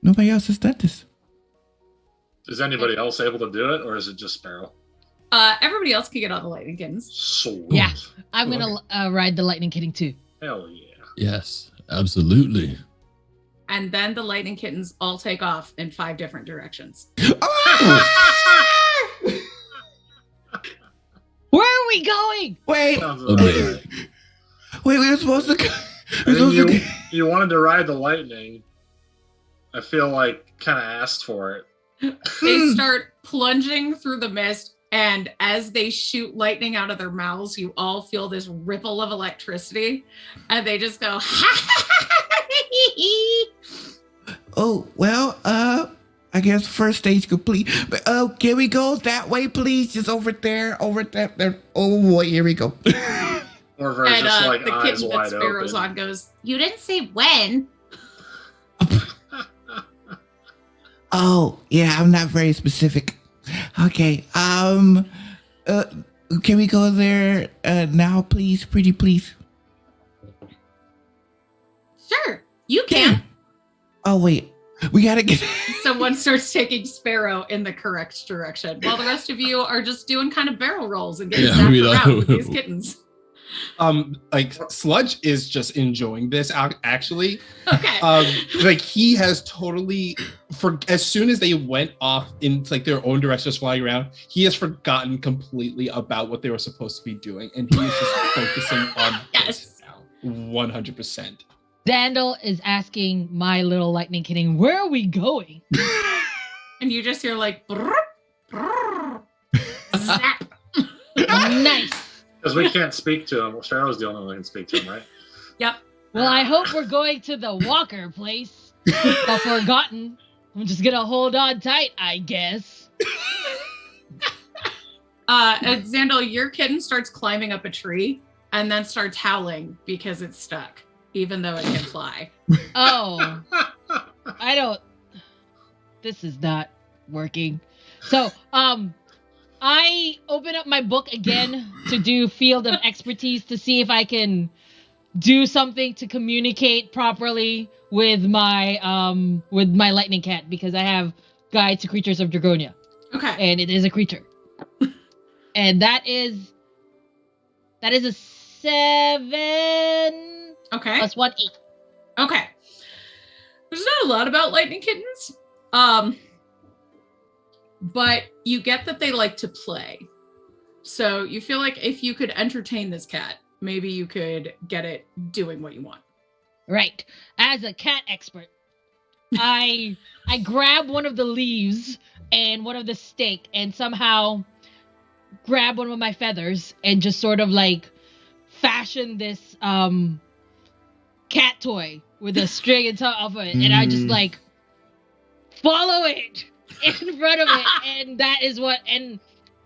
Nobody else has done this. Is anybody else able to do it, or is it just Sparrow? Everybody else can get on the lightning kittens. Sweet. Yeah, I'm going to ride the lightning kitten too. Hell yeah. Yes, absolutely. And then the lightning kittens all take off in 5 different directions. Where are we going? Wait, we were supposed to go. You wanted to ride the lightning. I feel like kind of asked for it. They start plunging through the mist, and as they shoot lightning out of their mouths, you all feel this ripple of electricity, and they just go, Oh, well, I guess first stage complete. But can we go that way, please? Just over there. Oh boy, here we go. Or versus just like the eyes kitten wide that Sparrow's open. on goes, you didn't say when. Oh, yeah, I'm not very specific. Okay, can we go there now, please? Pretty please. Sure, you can. Oh, wait. We gotta get... Someone starts taking Sparrow in the correct direction, while the rest of you are just doing kind of barrel rolls and getting zapped around with these kittens. Like Sludge is just enjoying this actually. Okay. Like he has totally as soon as they went off into like their own directions flying around, he has forgotten completely about what they were supposed to be doing, and he is just focusing on this now, 100%. Dandel is asking my little lightning kitten, where are we going? And you just hear like brrr, brrr, zap. Nice. Because we can't speak to him. Well, Pharaoh's the only one who can speak to him, right? Yep. Well, I hope we're going to the Walker place. The Forgotten. I'm just gonna hold on tight, I guess. And Xandal, your kitten starts climbing up a tree and then starts howling because it's stuck, even though it can fly. Oh. This is not working. So, I open up my book again to do field of expertise to see if I can do something to communicate properly with my lightning cat, because I have Guide to Creatures of Dragonia. Okay. And it is a creature. And that is a 7 Okay. plus 1, 8. Okay. There's not a lot about lightning kittens. But you get that they like to play. So you feel like if you could entertain this cat, maybe you could get it doing what you want. Right. As a cat expert, I grab one of the leaves and one of the stake and somehow grab one of my feathers and just sort of like fashion this cat toy with a string on top of it, and I just like follow it in front of it, and that is what. And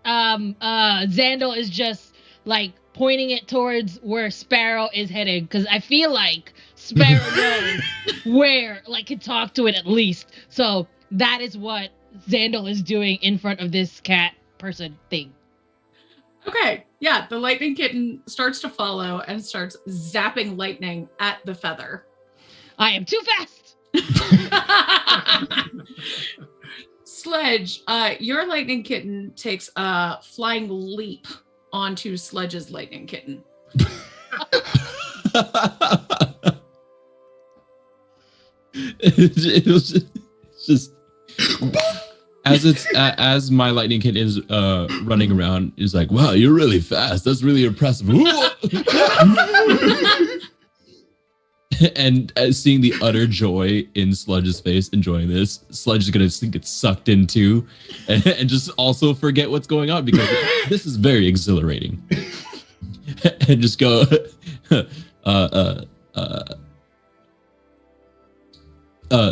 Xandal is just like pointing it towards where Sparrow is heading, because I feel like Sparrow knows where, like, can talk to it at least. So that is what Xandal is doing in front of this cat person thing. Okay, yeah, the lightning kitten starts to follow and starts zapping lightning at the feather. I am too fast. Sledge, your lightning kitten takes a flying leap onto Sledge's lightning kitten. It was just as my lightning kitten is running around, is like, wow, you're really fast. That's really impressive. And seeing the utter joy in Sludge's face, enjoying this, Sludge is gonna get sucked into, and just also forget what's going on, because this is very exhilarating. And just go,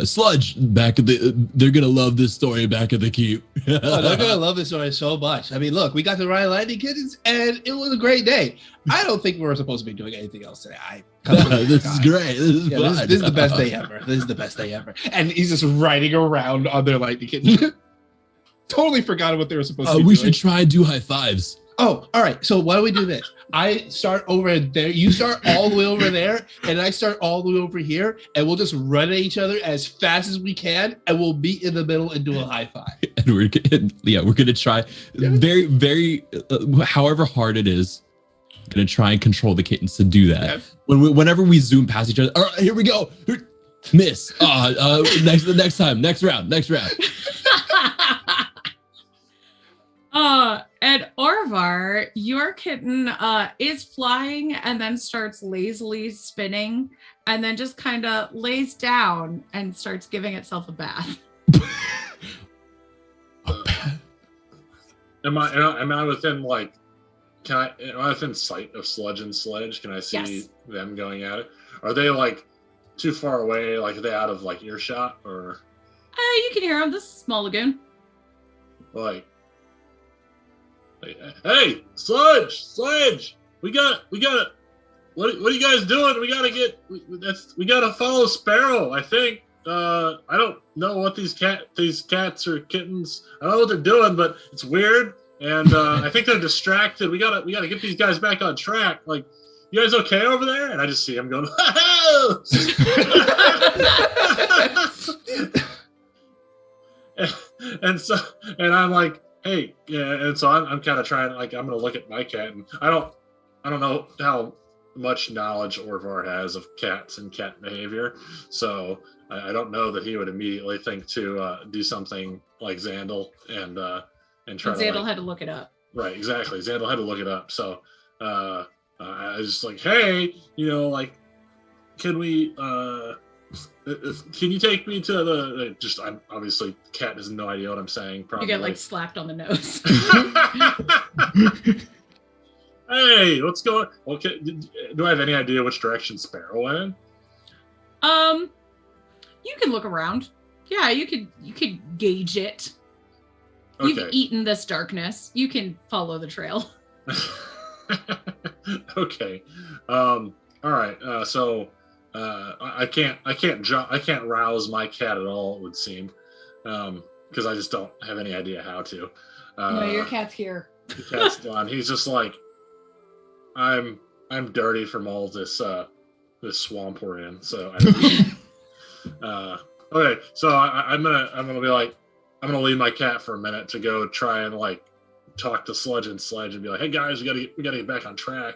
Sludge, back at they're gonna love this story back at the keep. Oh, they're gonna love this story so much. I mean, look, we got to ride lightning kittens, and it was a great day. I don't think we were supposed to be doing anything else today. This is great. This is fun. This is the best day ever. This is the best day ever. And he's just riding around on their lightning kitten. Totally forgot what they were supposed to be we doing. should try and do high fives. Oh, all right. So why don't we do this? I start over there. You start all the way over there, and I start all the way over here, and we'll just run at each other as fast as we can, and we'll meet in the middle and do a high five. And we're gonna try very, very, however hard it is, gonna try and control the kittens to do that. Okay. Whenever we zoom past each other, all right, here we go. Miss. Next time, next round. And Orvar, your kitten is flying and then starts lazily spinning and then just kind of lays down and starts giving itself a bath. Am I within like? Am I within sight of Sludge and Sledge? Can I see Yes. them going at it? Are they like too far away? Like are they out of like earshot or? You can hear them. This is a small lagoon. Like, hey, Sludge, we got it. What are you guys doing? We gotta follow Sparrow. I think. I don't know what these cats or kittens. I don't know what they're doing, but it's weird, and I think they're distracted. We gotta get these guys back on track. Like, you guys okay over there? And I just see them going. and I'm like, hey, yeah, and so I'm kind of trying, like, I'm gonna look at my cat, and I don't know how much knowledge Orvar has of cats and cat behavior, so I don't know that he would immediately think to do something like Xandal and try And to Xandal like, had to look it up. right, exactly. Xandal had to look it up. So I was just like, hey, like, can we can you take me to the just I'm obviously cat has no idea what I'm saying, probably. You get like slapped on the nose. Hey, what's going on? Okay, do I have any idea which direction Sparrow went in? You can look around. Yeah, you could gauge it. Okay. You've eaten this darkness. You can follow the trail. Okay. All right. So I can't rouse my cat at all, it would seem, because I just don't have any idea how to. No, your cat's here. The cat's done. He's just like, I'm dirty from all this swamp we're in. So okay. So I'm gonna be like, I'm gonna leave my cat for a minute to go try and like talk to Sludge and Sledge and be like, hey guys, we gotta get back on track.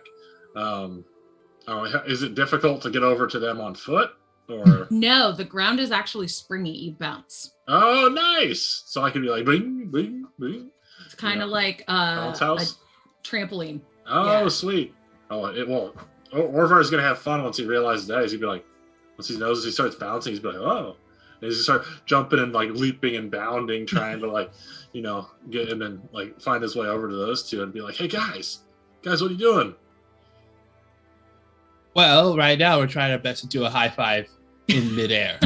Is it difficult to get over to them on foot, or no? The ground is actually springy. You bounce. Oh, nice! So I can be like, bing, bing, bing. It's kind of like a trampoline. Oh, yeah. Sweet. Orvar is gonna have fun once he realizes that. He's gonna be like, once he knows he starts bouncing, he's gonna be like, oh. And he's gonna start jumping and like leaping and bounding, trying to like, get and then like find his way over to those two and be like, hey guys, what are you doing? Well, right now we're trying our best to do a high five in midair.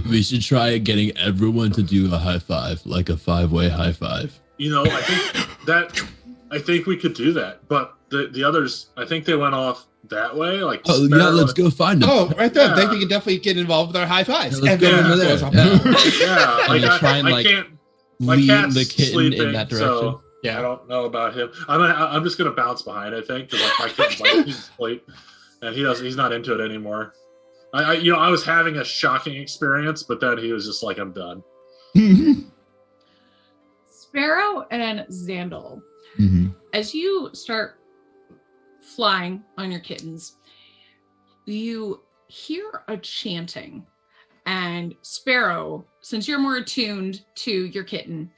We should try getting everyone to do a high five, like a 5-way high five. I think we could do that, but the others, I think they went off that way. Like, oh yeah, let's go find them. Oh, right there. Yeah. I think we can definitely get involved with our high fives. Yeah, let's go over there. Yeah, like I can't. My cat's the kitten sleeping, in that direction. So yeah, I don't know about him. I'm just gonna bounce behind. I think because like my kitten's like he's asleep, and he's not into it anymore. I was having a shocking experience, but then he was just like, I'm done. Sparrow and Xandal, as you start flying on your kittens, you hear a chanting. And Sparrow, since you're more attuned to your kitten,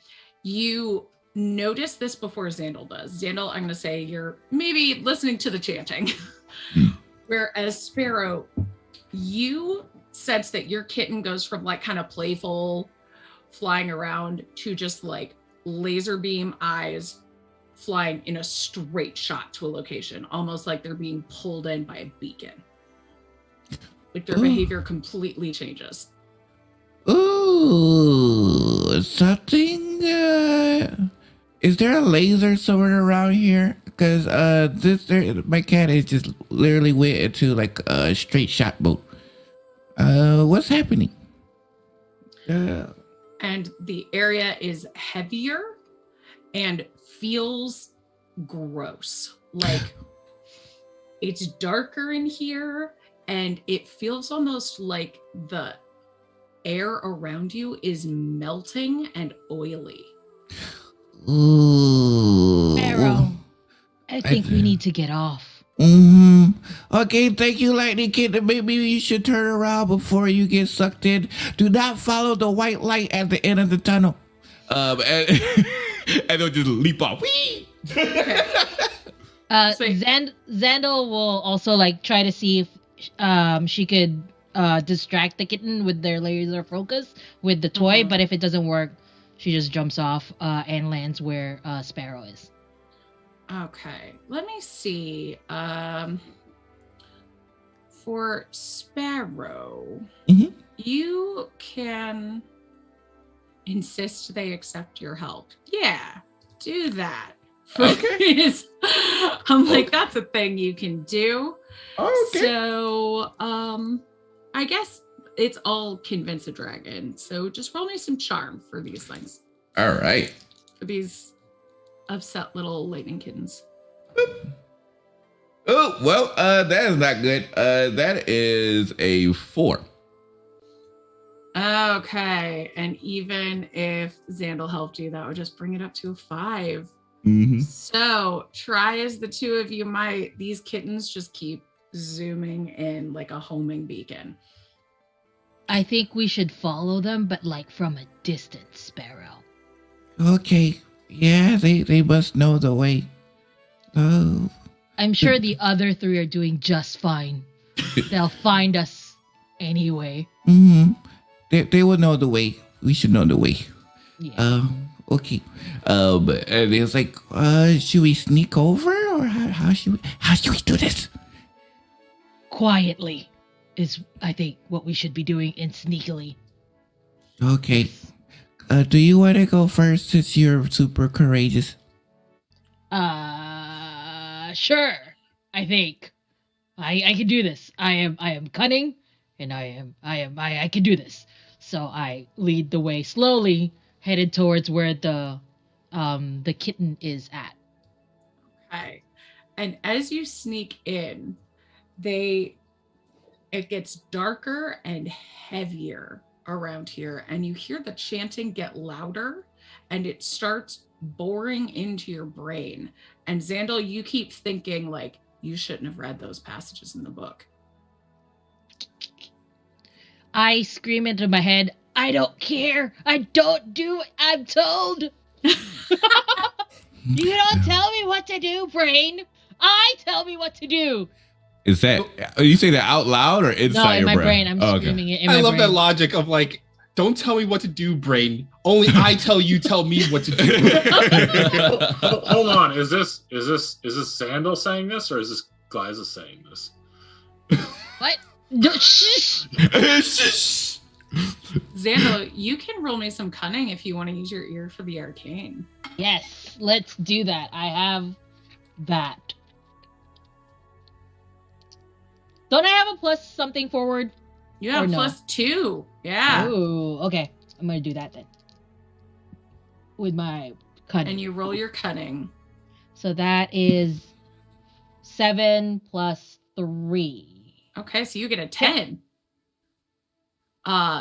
you notice this before Xandal does. Xandal, I'm going to say you're maybe listening to the chanting. Whereas Sparrow, you sense that your kitten goes from like kind of playful flying around to just like laser beam eyes flying in a straight shot to a location, almost like they're being pulled in by a beacon. Like their behavior completely changes. Ooh, something. Is there a laser somewhere around here? Because my cat is just literally went into like a straight shot mode. What's happening? And the area is heavier and feels gross. Like it's darker in here. And it feels almost like the air around you is melting and oily. Ooh. Sparrow, I think we need to get off. Okay, thank you, Lightning Kid. Maybe you should turn around before you get sucked in. Do not follow the white light at the end of the tunnel. And they'll just leap off. Whee! Xandal will also like try to see if she could distract the kitten with their laser focus with the toy, but if it doesn't work, she just jumps off and lands where Sparrow is. Okay, let me see. For Sparrow, you can insist they accept your help. Yeah, do that. Okay. I'm like, that's a thing you can do. Okay. So, I guess it's all convince a dragon. So just roll me some charm for these things. All right. For these upset little lightning kittens. Oh, well, that is not good. That is a 4. Okay. And even if Xandal helped you, that would just bring it up to a 5. Mm-hmm. So try as the two of you might, these kittens just keep zooming in like a homing beacon. I think we should follow them, but like from a distance, Sparrow. Okay. Yeah, they must know the way. Oh. I'm sure the other three are doing just fine. They'll find us anyway. Mm-hmm. They will know the way. We should know the way. Yeah. Okay. And it's like, should we sneak over, or how should we do this? Quietly is, I think, what we should be doing, and sneakily. Okay. Do you want to go first since you're super courageous? Sure. I think I can do this. I am cunning, and I can do this. So I lead the way slowly, headed towards where the kitten is at. Okay. And as you sneak in, it gets darker and heavier around here, and you hear the chanting get louder, and it starts boring into your brain. And Xandal, you keep thinking like you shouldn't have read those passages in the book. I scream into my head, I don't care. I don't do what I'm told. You don't tell me what to do, brain. I tell me what to do. Is that, you say that out loud or inside No, in your my brain. brain? I'm screaming it in my brain. I love that logic of like, don't tell me what to do, brain. Only I tell me what to do. Hold on. Is this Sandal saying this, or is this Glyza saying this? What? No, shh. Xandal, you can roll me some cunning if you want to use your ear for the arcane. Yes, let's do that. I have that. Don't I have a plus something forward? You have no? +2. Yeah. Ooh, okay. I'm going to do that then. With my cunning. And you roll your cunning. So that is 7 plus 3. Okay, so you get a 10.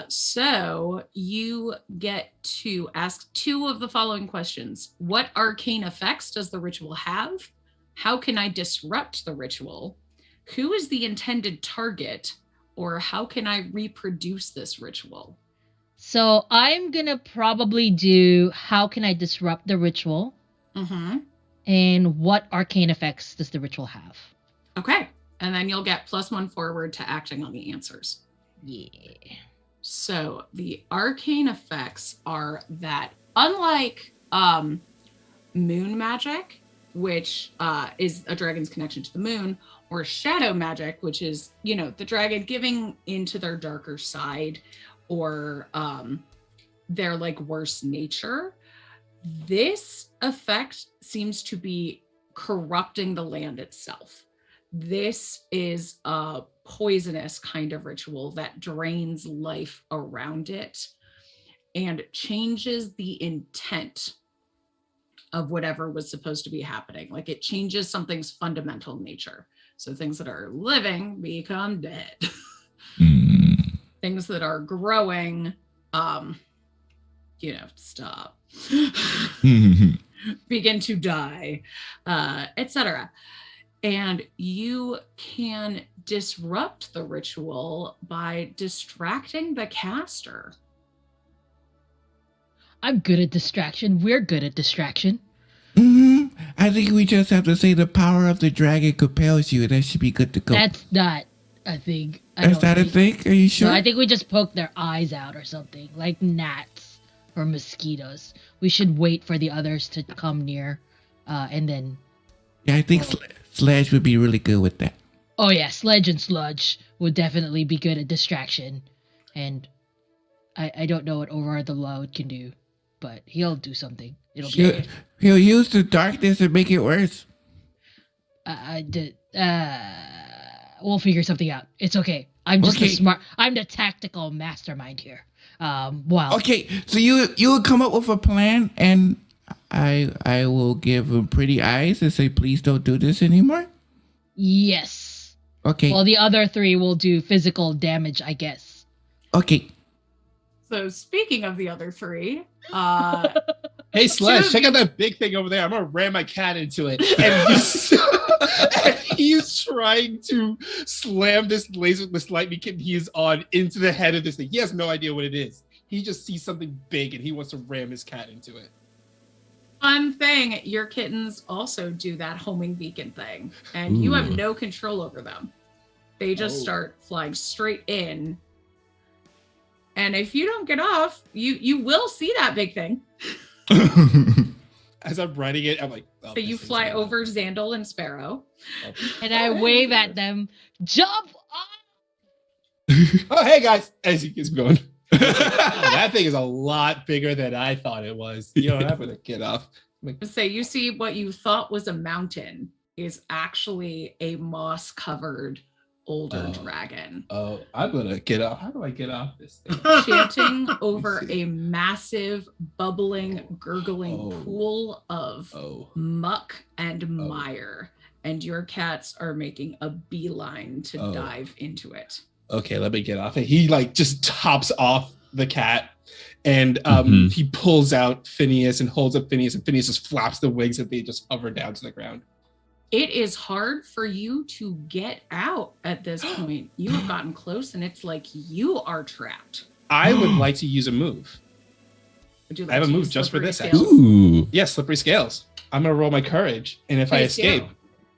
So you get to ask 2 of the following questions. What arcane effects does the ritual have? How can I disrupt the ritual? Who is the intended target? Or how can I reproduce this ritual? So I'm going to probably do how can I disrupt the ritual? Mm-hmm. And what arcane effects does the ritual have? Okay. And then you'll get +1 forward to acting on the answers. Yeah. So the arcane effects are that unlike moon magic, which is a dragon's connection to the moon, or shadow magic, which is, the dragon giving into their darker side or their like worse nature, this effect seems to be corrupting the land itself. This is a poisonous kind of ritual that drains life around it and changes the intent of whatever was supposed to be happening. Like it changes something's fundamental nature. So things that are living become dead. Things that are growing, stop. Begin to die, etc. And you can disrupt the ritual by distracting the caster. I'm good at distraction. We're good at distraction. I think we just have to say the power of the dragon compels you. That should be good to go. That's not a thing. That's not a thing? Are you sure? No, I think we just poke their eyes out or something, like gnats or mosquitoes. We should wait for the others to come near, and then... Yeah, I think Sledge would be really good with that. Oh yeah, Sledge and Sludge would definitely be good at distraction. And I don't know what Over the Loud can do, but he'll do something. He'll use the darkness and make it worse. We'll figure something out. It's okay. I'm just I'm the tactical mastermind here. Okay, so you will come up with a plan, and I will give him pretty eyes and say, please don't do this anymore? Yes. Okay. Well, the other 3 will do physical damage, I guess. Okay. So speaking of the other 3, Hey, Sledge, check out that big thing over there. I'm gonna ram my cat into it. And he's trying to slam this lightning kitten he is on into the head of this thing. He has no idea what it is. He just sees something big and he wants to ram his cat into it. Fun thing, your kittens also do that homing beacon thing, and you have no control over them. They just start flying straight in. And if you don't get off, you will see that big thing. As I'm riding it, I'm like, so you fly over Xandal and Sparrow. And I wave at them. Jump off! Oh, hey guys, as he keeps going. That thing is a lot bigger than I thought it was. You don't have to get off. So you see what you thought was a mountain is actually a moss-covered older dragon. Oh, I'm gonna get off. How do I get off this thing? Chanting over a massive, bubbling, gurgling pool of muck and mire. And your cats are making a beeline to dive into it. Okay, let me get off it. He like just tops off the cat and he pulls out Phineas and holds up Phineas, and Phineas just flaps the wings and they just hover down to the ground. It is hard for you to get out at this point. You have gotten close and it's like you are trapped. I would like to use a move. I have a move just for this. Ooh. Yes, slippery scales. I'm gonna roll my courage, and if I escape,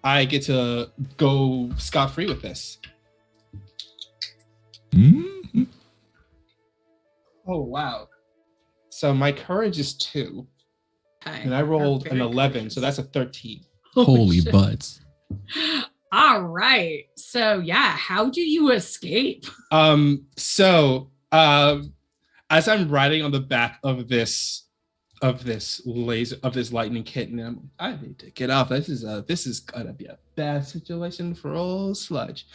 I get to go scot-free with this. Mm-hmm. Oh wow. So my courage is 2. Okay. And I rolled an 11, so that's a 13. Holy butts. All right. So yeah, how do you escape? As I'm riding on the back of this lightning kitten, I need to get off. This is gonna be a bad situation for old Sludge.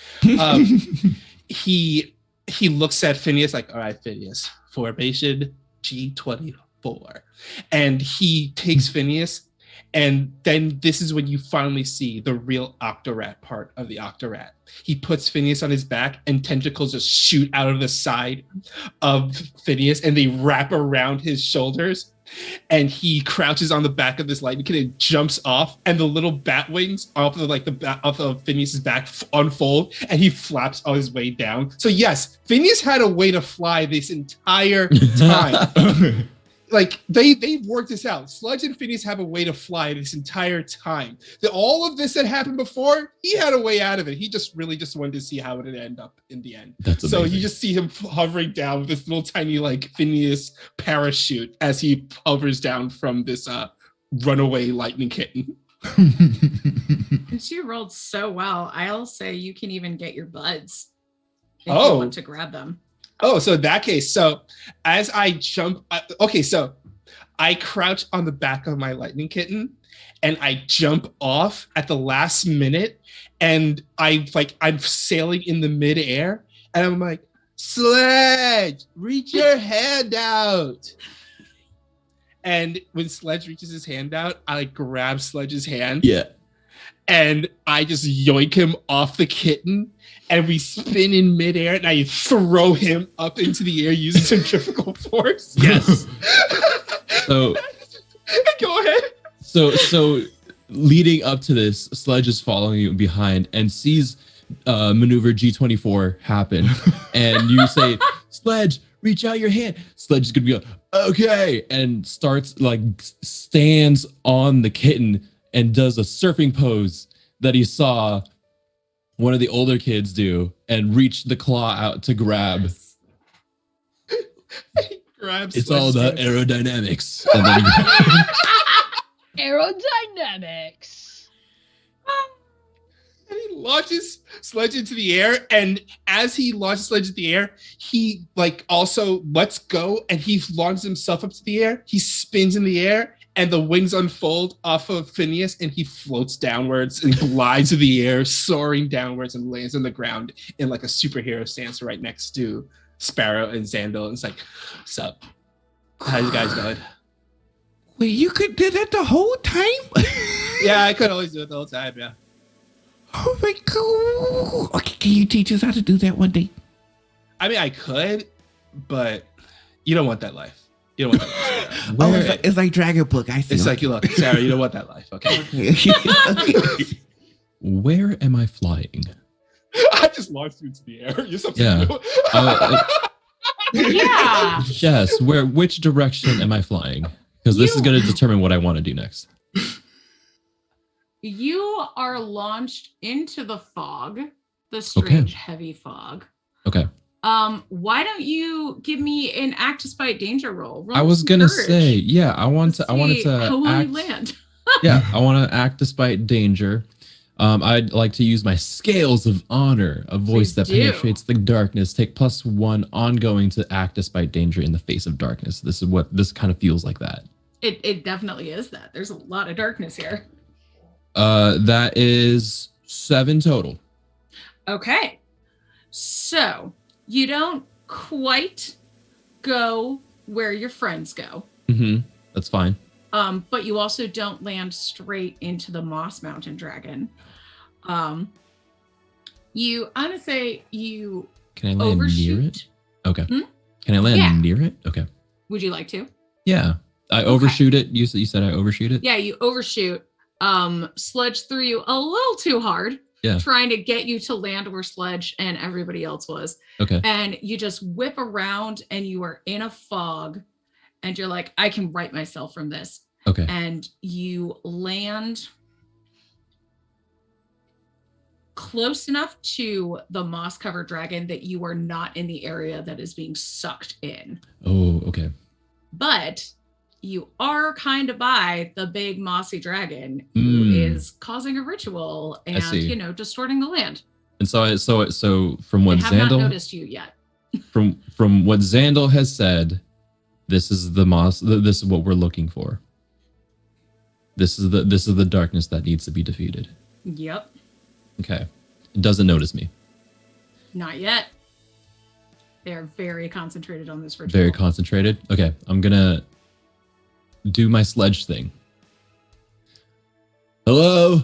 He looks at Phineas like, all right, Phineas, formation G24. And he takes Phineas, and then this is when you finally see the real Octorat part of the Octorat. He puts Phineas on his back, and tentacles just shoot out of the side of Phineas, and they wrap around his shoulders. And he crouches on the back of this lightning kid and jumps off, and the little bat wings off of Phineas's back unfold, and he flaps on his way down. So yes, Phineas had a way to fly this entire time. Like they've worked this out. Sludge and Phineas have a way to fly this entire time. All of this that happened before, he had a way out of it. He just wanted to see how it would end up in the end. So you just see him hovering down with this little tiny like Phineas parachute as he hovers down from this runaway lightning kitten. Since you rolled so well, I'll say you can even get your buds if you want to grab them. Oh, so in that case, so as I jump, so I crouch on the back of my lightning kitten and I jump off at the last minute, and I'm sailing in the midair, and I'm like, Sledge, reach your hand out. And when Sledge reaches his hand out, I grab Sledge's hand. Yeah. And I just yoink him off the kitten, and we spin in midair, and I throw him up into the air using centrifugal force. Yes. So go ahead. So leading up to this, Sledge is following you behind and sees maneuver G24 happen, and you say, Sledge, reach out your hand. Sledge is gonna be like, okay, and stands on the kitten and does a surfing pose that he saw one of the older kids do, and reach the claw out to grab. It's all about aerodynamics. And then Aerodynamics. And he launches Sledge into the air, and as he launches Sledge into the air, he also lets go, and he launches himself up to the air. He spins in the air, and the wings unfold off of Phineas, and he floats downwards and glides through the air, soaring downwards, and lands on the ground in like a superhero stance right next to Sparrow and Xandal. And it's like, sup? How's you guys doing? Wait, you could do that the whole time? Yeah, I could always do it the whole time, yeah. Oh my god. Okay, can you teach us how to do that one day? I mean, I could, but you don't want that life. You don't want that life. It's like Dragon Book. I see. It's like, you look, Sarah, you don't want that life, okay? Where am I flying? I just launched you into the air. You're so Yeah. Yeah. Yes. Which direction am I flying? Because this is going to determine what I want to do next. You are launched into the fog, the strange heavy fog. Okay. Why don't you give me an act despite danger roll? I was gonna say, yeah, I wanted to how will act. you land? Yeah, I want to act despite danger. I'd like to use my scales of honor, a voice that penetrates the darkness. Take +1 ongoing to act despite danger in the face of darkness. This is what this kind of feels like. That it definitely is that. There's a lot of darkness here. That is 7 total. Okay, so you don't quite go where your friends go. Mm-hmm. That's fine. But you also don't land straight into the Moss Mountain Dragon. I'm gonna say you Can I land overshoot. near it? Okay. Can I land near it? Okay. Would you like to? Yeah. I overshoot it. You said I overshoot it? Yeah, you overshoot. Sludge threw you a little too hard. Yeah. Trying to get you to land where Sledge and everybody else was. Okay. And you just whip around and you are in a fog and you're like, I can right myself from this. Okay. And you land close enough to the moss covered dragon that you are not in the area that is being sucked in. Oh, okay. But you are kind of by the big mossy dragon who is causing a ritual and, distorting the land. And so from what I have not Xandal noticed you yet. from what Xandal has said, this is the moss. This is what we're looking for. This is the darkness that needs to be defeated. Yep. Okay. It doesn't notice me. Not yet. They're very concentrated on this ritual. Very concentrated. Okay. I'm gonna do my sledge thing. Hello.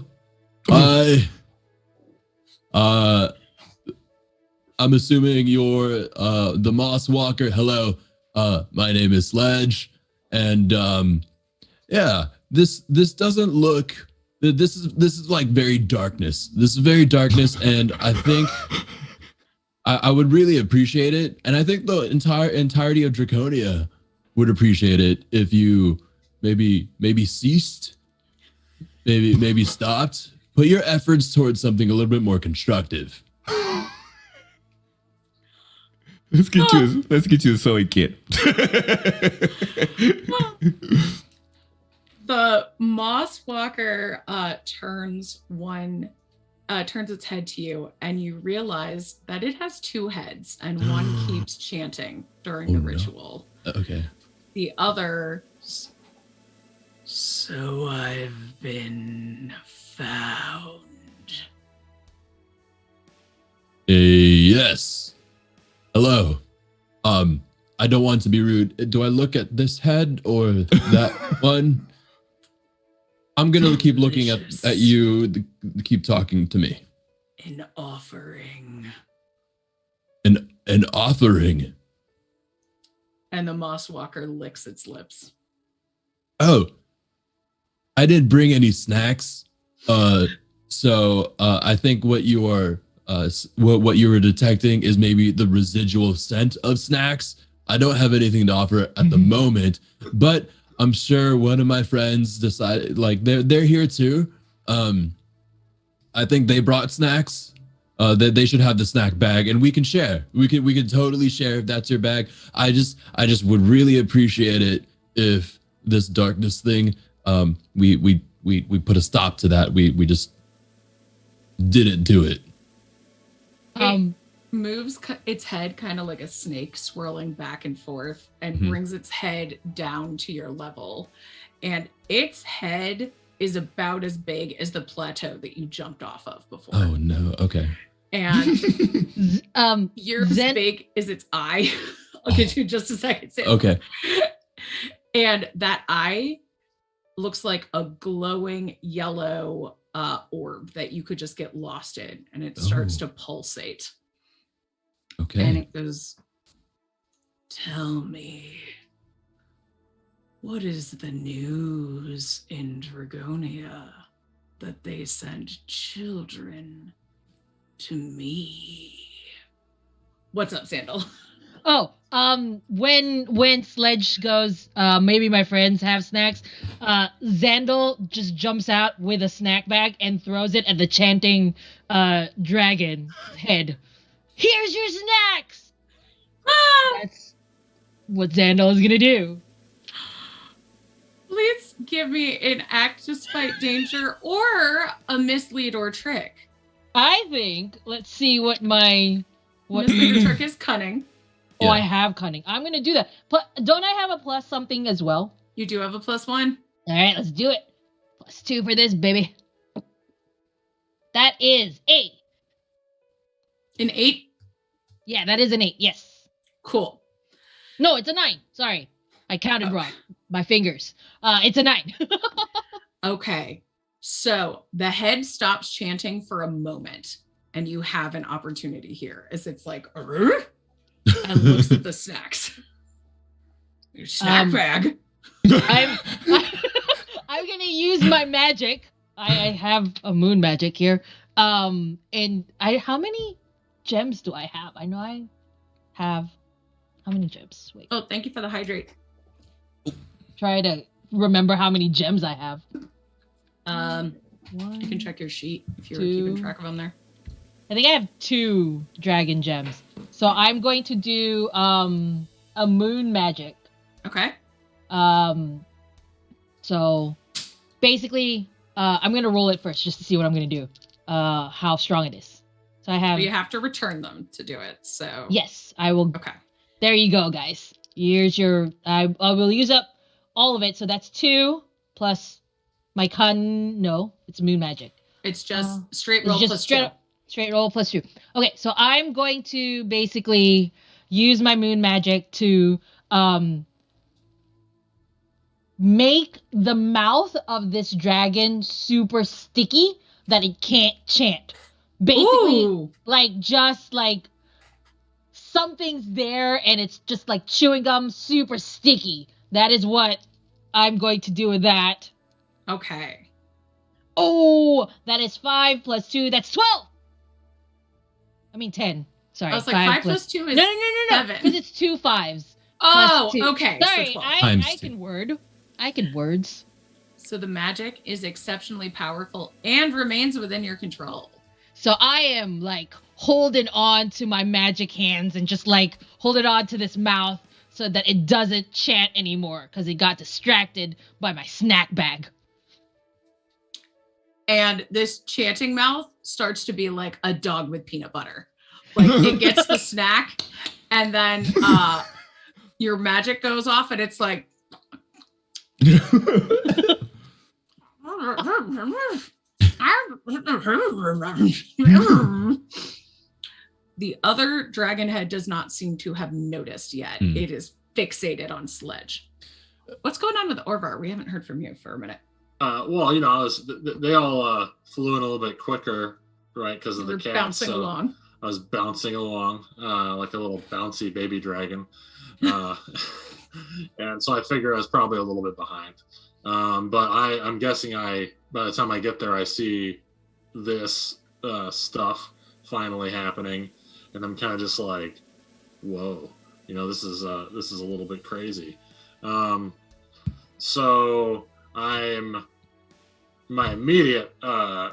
Hi. I'm assuming you're the Moss Walker. Hello. My name is Sledge, and this doesn't look. This is like very darkness. This is very darkness, and I think I would really appreciate it, and I think the entirety of Draconia would appreciate it if you maybe ceased, maybe stopped, put your efforts towards something a little bit more constructive. Let's get you a sewing kit. The Moss Walker turns its head to you, and you realize that it has 2 heads, and one keeps chanting during the ritual. Okay. The other, so I've been found. Yes. Hello. I don't want to be rude. Do I look at this head or that one? I'm gonna keep looking at you. Keep talking to me. An offering. An offering. And the Moss Walker licks its lips. Oh, I didn't bring any snacks. So I think what you are, what you were detecting is maybe the residual scent of snacks. I don't have anything to offer at the moment, but I'm sure one of my friends decided, like they're here too. I think they brought snacks. That they should have the snack bag, and we can share. We can totally share if that's your bag. I just would really appreciate it if this darkness thing, we put a stop to that. We just didn't do it. Moves its head kind of like a snake, swirling back and forth, and brings its head down to your level. And its head is about as big as the plateau that you jumped off of before. Oh no! Okay. And you're as big as its eye. I'll get you just a second. Okay. And that eye looks like a glowing yellow orb that you could just get lost in, and it starts to pulsate. Okay. And it goes, tell me, What is the news in Dragonia that they send children to me? What's up, Sandal? Oh, when Sledge goes, maybe my friends have snacks, Xandal just jumps out with a snack bag and throws it at the chanting, dragon head. Here's your snacks! That's what Xandal is gonna do. Please give me an act despite danger or a mislead or trick. I think, let's see what Mislead or trick is cunning. Oh, I have cunning. I'm gonna do that. Don't I have a plus something as well? You do have a +1. All right, let's do it. +2 for this, baby. That is 8. An 8? Yeah, that is an 8. Yes. Cool. No, it's a 9. Sorry, I counted wrong. My fingers. It's a 9. Okay. So the head stops chanting for a moment, and you have an opportunity here as it's like, and looks at the snacks. Your snack bag. I'm gonna use my magic. I have a moon magic here. And how many gems do I have? I know I have how many gems? Wait. Oh, thank you for the hydrate. Try to remember how many gems I have. You can check your sheet if you were 2. keeping track of them there. I think I have 2 dragon gems. So I'm going to do a moon magic. Okay. So basically, I'm gonna roll it first just to see what I'm gonna do. How strong it is. So I have. But you have to return them to do it. So Yes, I will. Okay. There you go, guys. Here's your. I will use up all of it. So that's 2 plus my No, it's moon magic. It's just straight roll It's just plus straight 2. up, straight roll plus 2. Okay, so I'm going to basically use my moon magic to make the mouth of this dragon super sticky that it can't chant. Basically, Ooh. just something's there and it's just like chewing gum, super sticky. That is what I'm going to do with that. Okay. Oh, that is 5 plus 2. That's 12. I mean 10. Sorry. I was like 5 plus 2 is No. 7. Because it's 2 5s. Oh, plus 2. okay. Sorry, So 12. I can word. I can words. So the magic is exceptionally powerful and remains within your control. So I am like holding on to my magic hands and just like holding on to this mouth so that it doesn't chant anymore because it got distracted by my snack bag. And this chanting mouth starts to be like a dog with peanut butter. Like it gets the snack and then your magic goes off and it's like the other dragon head does not seem to have noticed yet. It is fixated on Sledge. What's going on with Orvar? We haven't heard from you for a minute. Well, they all flew in a little bit quicker, right? Because of the cat. Bouncing along. I was bouncing along like a little bouncy baby dragon. And so I figure I was probably a little bit behind. But I'm guessing by the time I get there, I see this stuff finally happening. And I'm kind of just like, whoa, this is a little bit crazy. So my immediate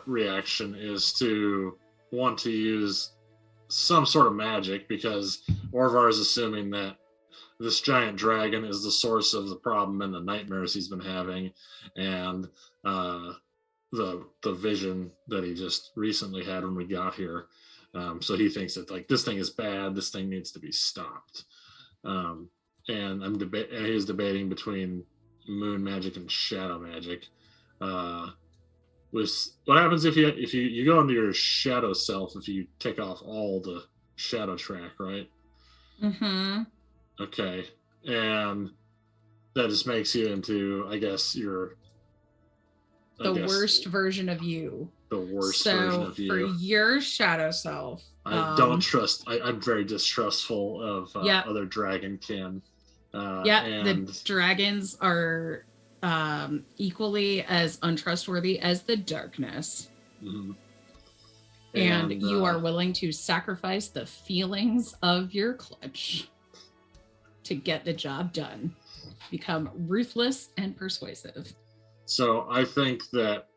reaction is to want to use some sort of magic because Orvar is assuming that this giant dragon is the source of the problem and the nightmares he's been having, and the vision that he just recently had when we got here. So he thinks that like this thing is bad. This thing needs to be stopped. And he's debating between moon magic and shadow magic. What happens if you go into your shadow self if you take off all the shadow track, right? Mm-hmm. Okay, and that just makes you into, I guess, the worst version of you. The worst version of you. So for your shadow self, I don't trust. I'm very distrustful of other dragonkin. The dragons are equally as untrustworthy as the darkness. Mhm. And you are willing to sacrifice the feelings of your clutch to get the job done. Become ruthless and persuasive. So I think that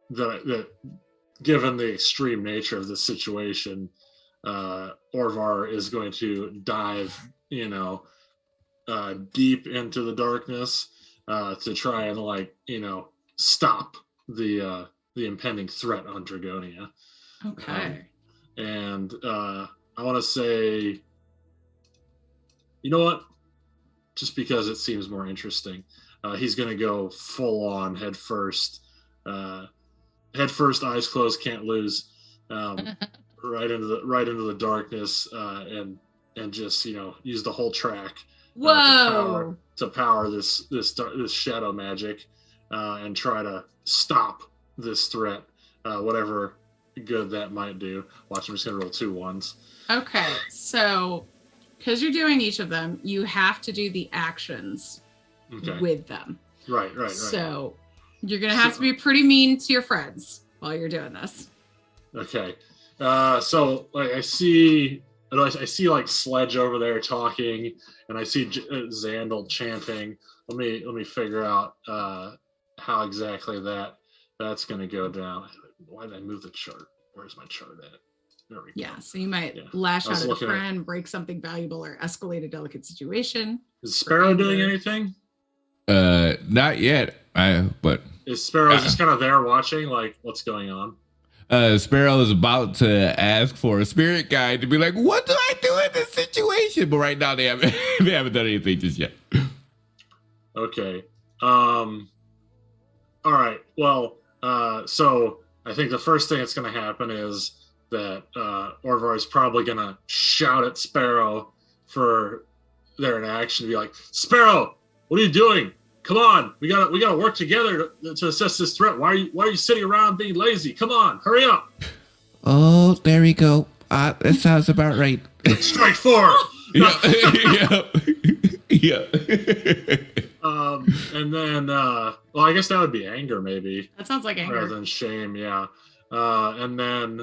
that given the extreme nature of the situation, Orvar is going to dive, deep into the darkness to try and stop the impending threat on Dragonia. Okay. And I want to say, you know what? Just because it seems more interesting, he's going to go full on head first, eyes closed, can't lose, right into the darkness, and just use the whole track to power this shadow magic, and try to stop this threat, whatever good that might do. Watch, I'm just gonna roll 2 ones. Okay, so because you're doing each of them, you have to do the actions with them. Right. So you're gonna have to be pretty mean to your friends while you're doing this. Okay. So I see like Sledge over there talking, and I see Xandal chanting. Let me figure out how exactly that's going to go down. Why did I move the chart? Where's my chart at? There we go. Yeah, so you might lash out at a friend, break something valuable, or escalate a delicate situation. Is Sparrow doing anything? Not yet. But is Sparrow just kind of there watching, like, what's going on? Sparrow is about to ask for a spirit guide to be like, what do I do in this situation? But right now they haven't done anything just yet. Okay. All right. Well, so I think the first thing that's going to happen is that Orvar is probably going to shout at Sparrow for their inaction to be like, Sparrow, what are you doing? Come on, we gotta work together to assess this threat. Why are you sitting around being lazy? Come on, hurry up. Oh, there we go. That sounds about right. Strike 4. Yeah. And then I guess that would be anger, maybe. That sounds like anger. Rather than shame, yeah. And then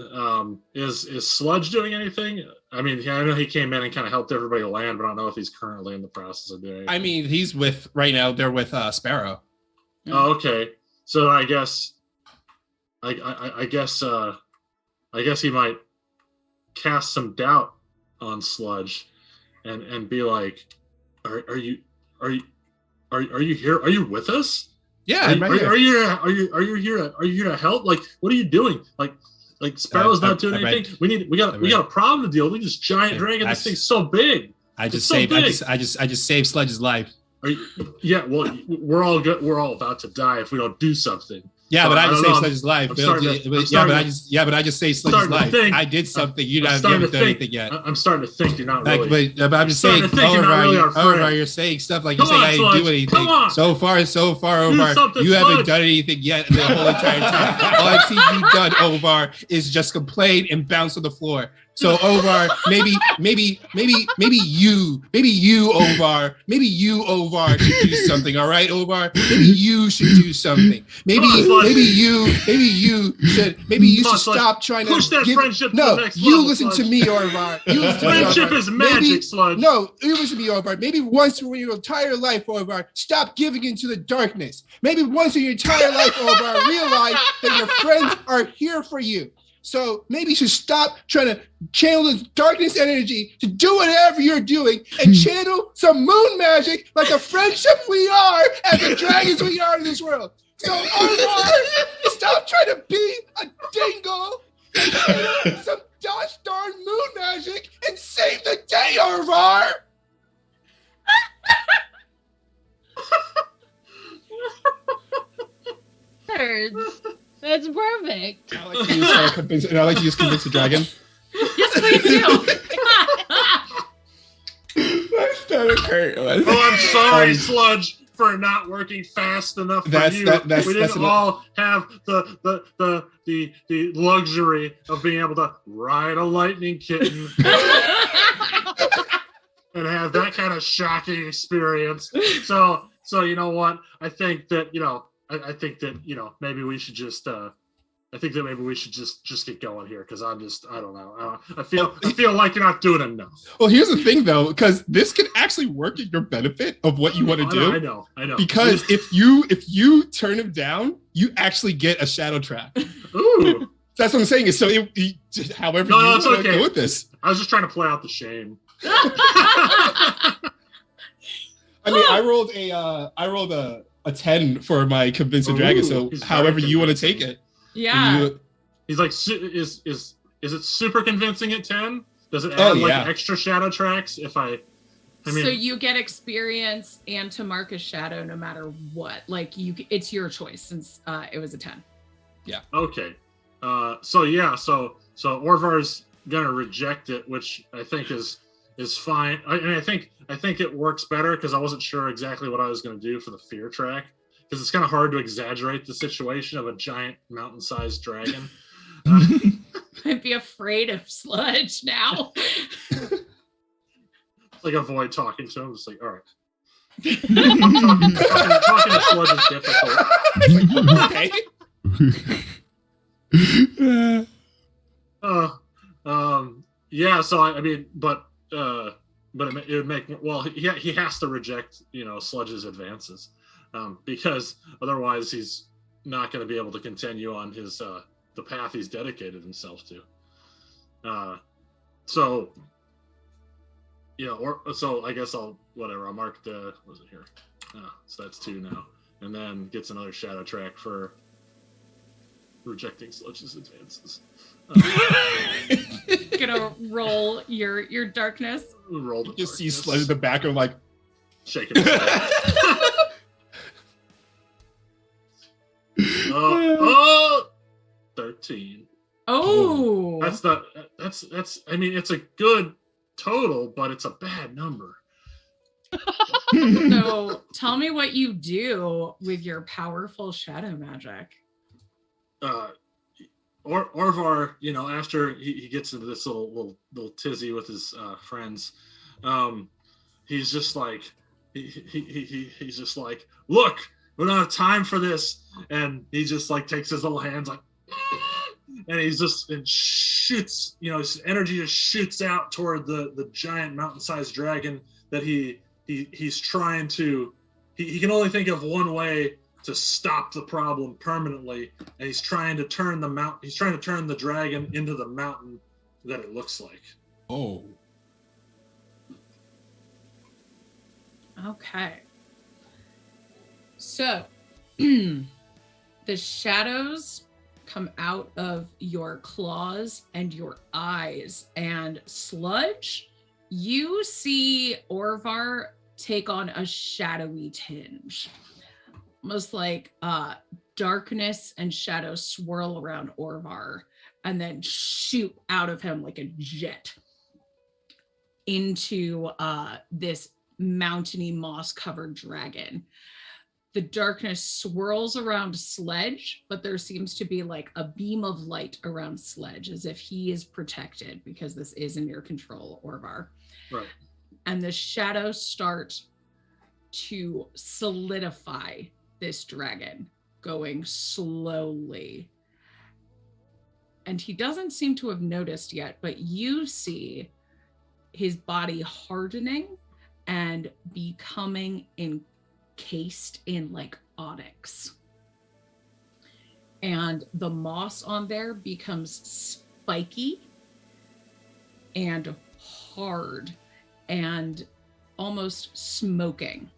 is Sludge doing anything? I mean, I know he came in and kind of helped everybody land, but I don't know if he's currently in the process of doing anything. I mean, he's right now they're with Sparrow. Oh, okay. So I guess I guess he might cast some doubt on Sludge and be like, are you here? Are you with us? Yeah, are you here to help? Like, what are you doing? Like Sparrow's not doing anything. We got a problem to deal with. This giant dragon. This thing's so big. I just saved Sledge's life. Well, we're all good. We're all about to die if we don't do something. Yeah, but I just saved Sledge's life. But I just saved Sledge's life. I did something. You haven't done anything yet. I'm starting to think you're not really. But I'm just saying, Orvar, you're saying stuff like you're saying I didn't do anything. So far, Orvar, you haven't done anything yet the whole entire time. All I've seen you done, Orvar, is just complain and bounce on the floor. So Orvar, maybe you, Orvar, should do something. All right, Orvar, maybe you should do something. Maybe you should stop trying to push that friendship to the next level. You listen to me, Orvar. Friendship is magic, Sludge. No, you listen to me, Orvar. Maybe once in your entire life, Orvar, stop giving into the darkness. Maybe once in your entire life, Orvar, realize that your friends are here for you. So maybe you should stop trying to channel this darkness energy to do whatever you're doing and channel some moon magic like a friendship we are as the dragons we are in this world. So Orvar, stop trying to be a dingo and channel some gosh darn moon magic and save the day, Orvar. Nerds. That's perfect. I like to use convince the dragon. Yes, please do. I'm sorry, Sludge, for not working fast enough for you. We didn't all have the luxury of being able to ride a lightning kitten. and have that kind of shocking experience. So you know what? I think that I think that maybe we should just just get going here because I don't know. I feel like you're not doing enough. Well, here's the thing though, because this can actually work in your benefit of what you want to do. I know. Because if you turn him down, you actually get a shadow trap. Ooh. That's what I'm saying. Is so however you want to go with this. I was just trying to play out the shame. I mean, I rolled a 10 for my convince a dragon. So however you want to take it. Yeah. He's like, is it super convincing at 10? Does it add extra shadow tracks if I mean, so you get experience and to mark a shadow no matter what. Like it's your choice since it was a 10. Yeah. Okay. So Orvar's gonna reject it, which I think is fine. I think it works better because I wasn't sure exactly what I was gonna do for the fear track because it's kind of hard to exaggerate the situation of a giant mountain-sized dragon. I'd be afraid of Sludge now. It's like avoid talking to him. It's like, all right. talking to Sludge is difficult. Okay. Yeah. So I mean, but it would make he has to reject Sludge's advances, because otherwise he's not going to be able to continue on his the path he's dedicated himself to. So I guess I'll mark the what was it here? So that's 2 now, and then gets another shadow track for rejecting Sludge's advances. Gonna roll your darkness. Roll the You just see darkness. Sludge in the back of like Shaking his head. 13. Oh. That's I mean it's a good total, but it's a bad number. So tell me what you do with your powerful shadow magic. Orvar, after he gets into this little tizzy with his friends, he's just like he's just like, look, we don't have time for this, and he just like takes his little hands like, and and shoots, his energy just shoots out toward the giant mountain-sized dragon that he's trying to. He can only think of one way to stop the problem permanently, and he's trying to turn the dragon into the mountain that it looks like. oh. Okay. So the shadows come out of your claws and your eyes, and Sludge, you see Orvar take on a shadowy tinge. Almost like darkness and shadow swirl around Orvar and then shoot out of him like a jet into this mountainy moss-covered dragon. The darkness swirls around Sledge, but there seems to be like a beam of light around Sledge as if he is protected because this is in your control, Orvar. Right. And the shadows start to solidify this dragon, going slowly. And he doesn't seem to have noticed yet, but you see his body hardening and becoming encased in like onyx. And the moss on there becomes spiky and hard and almost smoking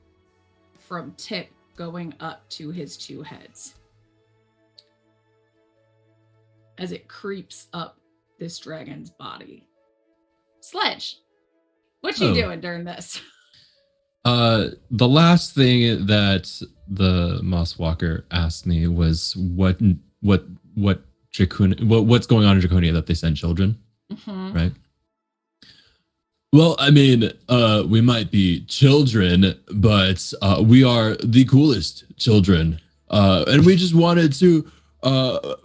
from tip going up to his 2 heads as it creeps up this dragon's body. Sledge, what you doing during this? The last thing that the Moss Walker asked me was what's going on in Draconia that they send children, right? Well, I mean, we might be children, but we are the coolest children. And we just wanted to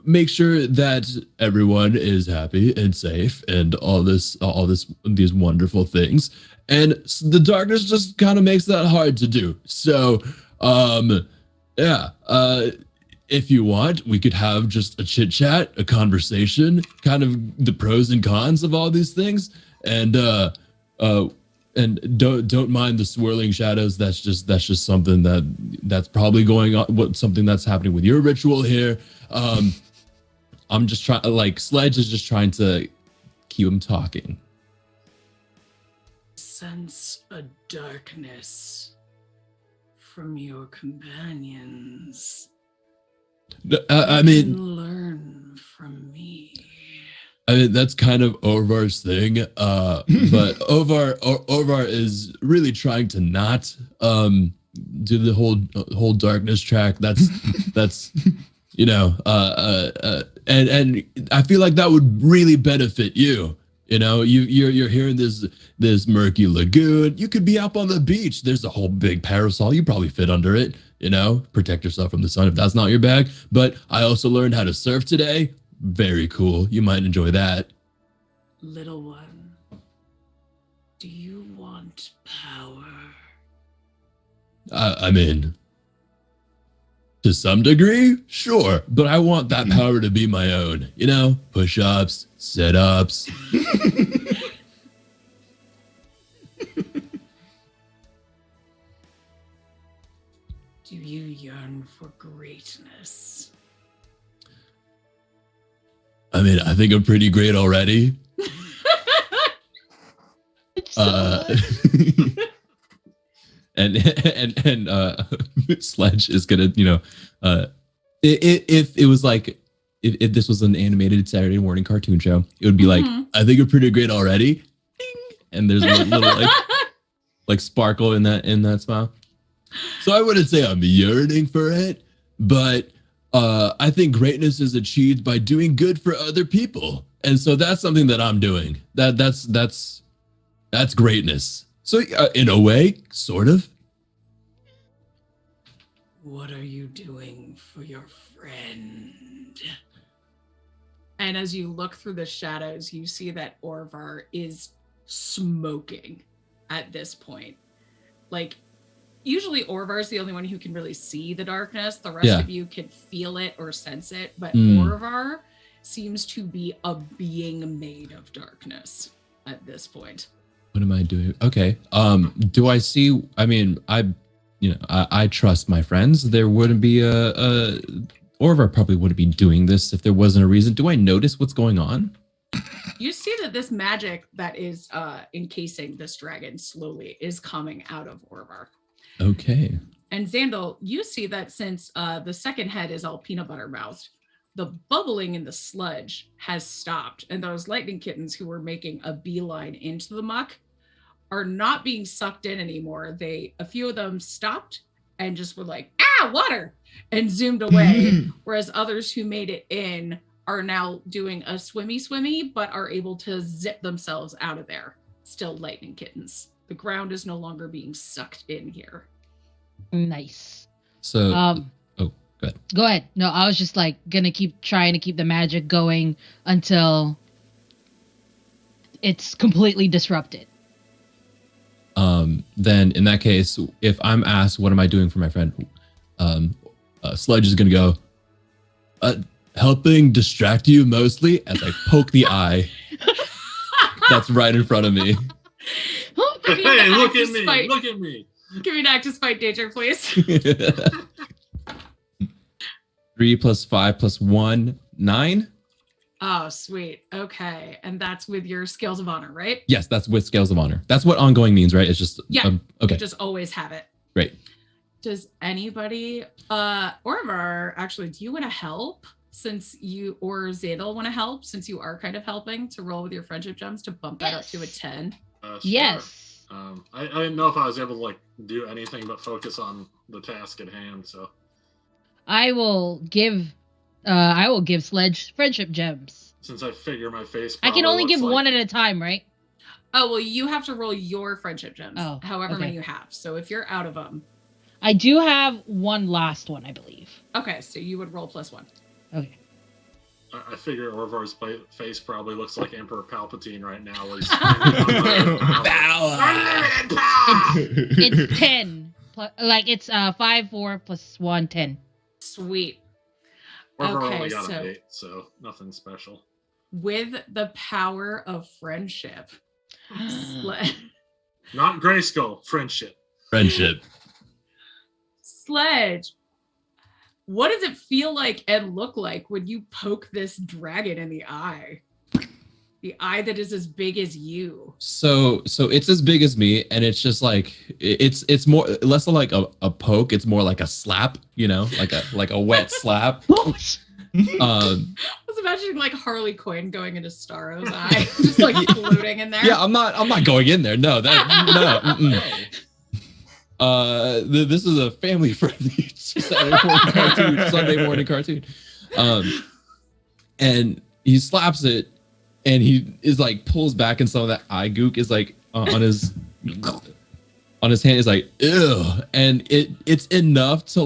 make sure that everyone is happy and safe and these wonderful things. And the darkness just kind of makes that hard to do. So, yeah, if you want, we could have just a chit chat, a conversation, kind of the pros and cons of all these things. And don't mind the swirling shadows. That's just something that's probably going on. Something that's happening with your ritual here. I'm just trying. Like Sledge is just trying to keep him talking. Sense a darkness from your companions. I mean, learn from me. I mean, that's kind of Orvar's thing, but Orvar is really trying to not do the whole darkness track. That's you know, and I feel like that would really benefit you. You know, you're here in this murky lagoon. You could be up on the beach. There's a whole big parasol. You probably fit under it. You know, protect yourself from the sun if that's not your bag. But I also learned how to surf today. Very cool. You might enjoy that. Little one, do you want power? I mean, to some degree, sure. But I want that power to be my own. You know, push-ups, sit-ups. Do you yearn for greatness? I mean, I think I'm pretty great already. And Sledge is gonna, you know, if it was like if this was an animated Saturday morning cartoon show, it would be like, I think I'm pretty great already. Ding! And there's a little like sparkle in that smile. So I wouldn't say I'm yearning for it, but I think greatness is achieved by doing good for other people, and so that's something that I'm doing. That's greatness. So in a way, sort of. What are you doing for your friend? And as you look through the shadows, you see that Orvar is smoking at this point. Like, usually Orvar's the only one who can really see the darkness. The rest of you can feel it or sense it. But Orvar seems to be a being made of darkness at this point. What am I doing? Okay. Do I see? I mean, I trust my friends. There wouldn't be Orvar probably wouldn't be doing this if there wasn't a reason. Do I notice what's going on? You see that this magic that is encasing this dragon slowly is coming out of Orvar. Okay. And Xandal, you see that since the second head is all peanut butter mouthed, the bubbling in the sludge has stopped. And those lightning kittens who were making a beeline into the muck are not being sucked in anymore. A few of them stopped and just were like, water, and zoomed away. Whereas others who made it in are now doing a swimmy, but are able to zip themselves out of there. Still lightning kittens. The ground is no longer being sucked in here. Nice. So, go ahead. Go ahead. No, I was just like gonna keep trying to keep the magic going until it's completely disrupted. Then in that case, if I'm asked, what am I doing for my friend? Sledge is gonna go, helping distract you mostly as I poke the eye that's right in front of me. Hey, look at me! Look at me! Give me an active spite danger, please. 3 + 5 + 1, 9. Oh, sweet. Okay. And that's with your scales of honor, right? Yes, that's with scales of honor. That's what ongoing means, right? It's just okay. You just always have it. Great. Does anybody, Orvar, actually, do you want to help since you, or Zadal want to help since you are kind of helping to roll with your friendship gems to bump that up to a 10? Sure. Yes. I didn't know if I was able to do anything but focus on the task at hand. So I will give Sledge friendship gems. Since I figure my face, I can only give one at a time, right? Oh, well, you have to roll your friendship gems, however okay. many you have. So if you're out of them. I do have one last one, I believe. Okay, so you would roll +1. Okay. I figure Orvar's face probably looks like Emperor Palpatine right now. Where he's It's 10. Like it's 5, 4 plus 1, 10. Sweet. Orvar Okay, only got so- an 8, so nothing special. With the power of friendship. Not Grayskull, friendship. Friendship. Sledge, what does it feel like and look like when you poke this dragon in the eye? The eye that is as big as you. So it's as big as me, and it's just like it's more less like a poke. It's more like a slap, you know, like a wet slap. I was imagining like Harley Quinn going into Starro's eye, just like floating in there. Yeah, I'm not going in there. No, that no. This is a family-friendly Sunday morning cartoon. And he slaps it, and he is like pulls back, and some of that eye gook is like on his hand is like ew, and it's enough to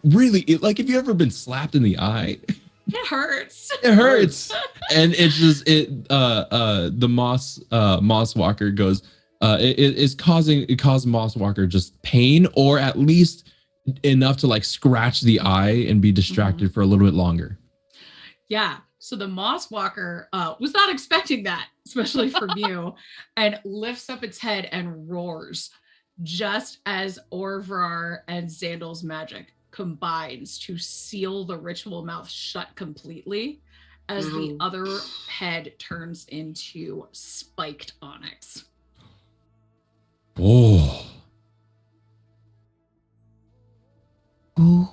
really like if you ever been slapped in the eye. It hurts. It hurts. And it's just the Moss Walker goes it caused Moss Walker just pain, or at least enough to like scratch the eye and be distracted for a little bit longer. Yeah. So the Moss Walker was not expecting that, especially from you, and lifts up its head and roars just as Orvar and Xandal's magic combines to seal the ritual mouth shut completely as the other head turns into spiked onyx. Oh. Who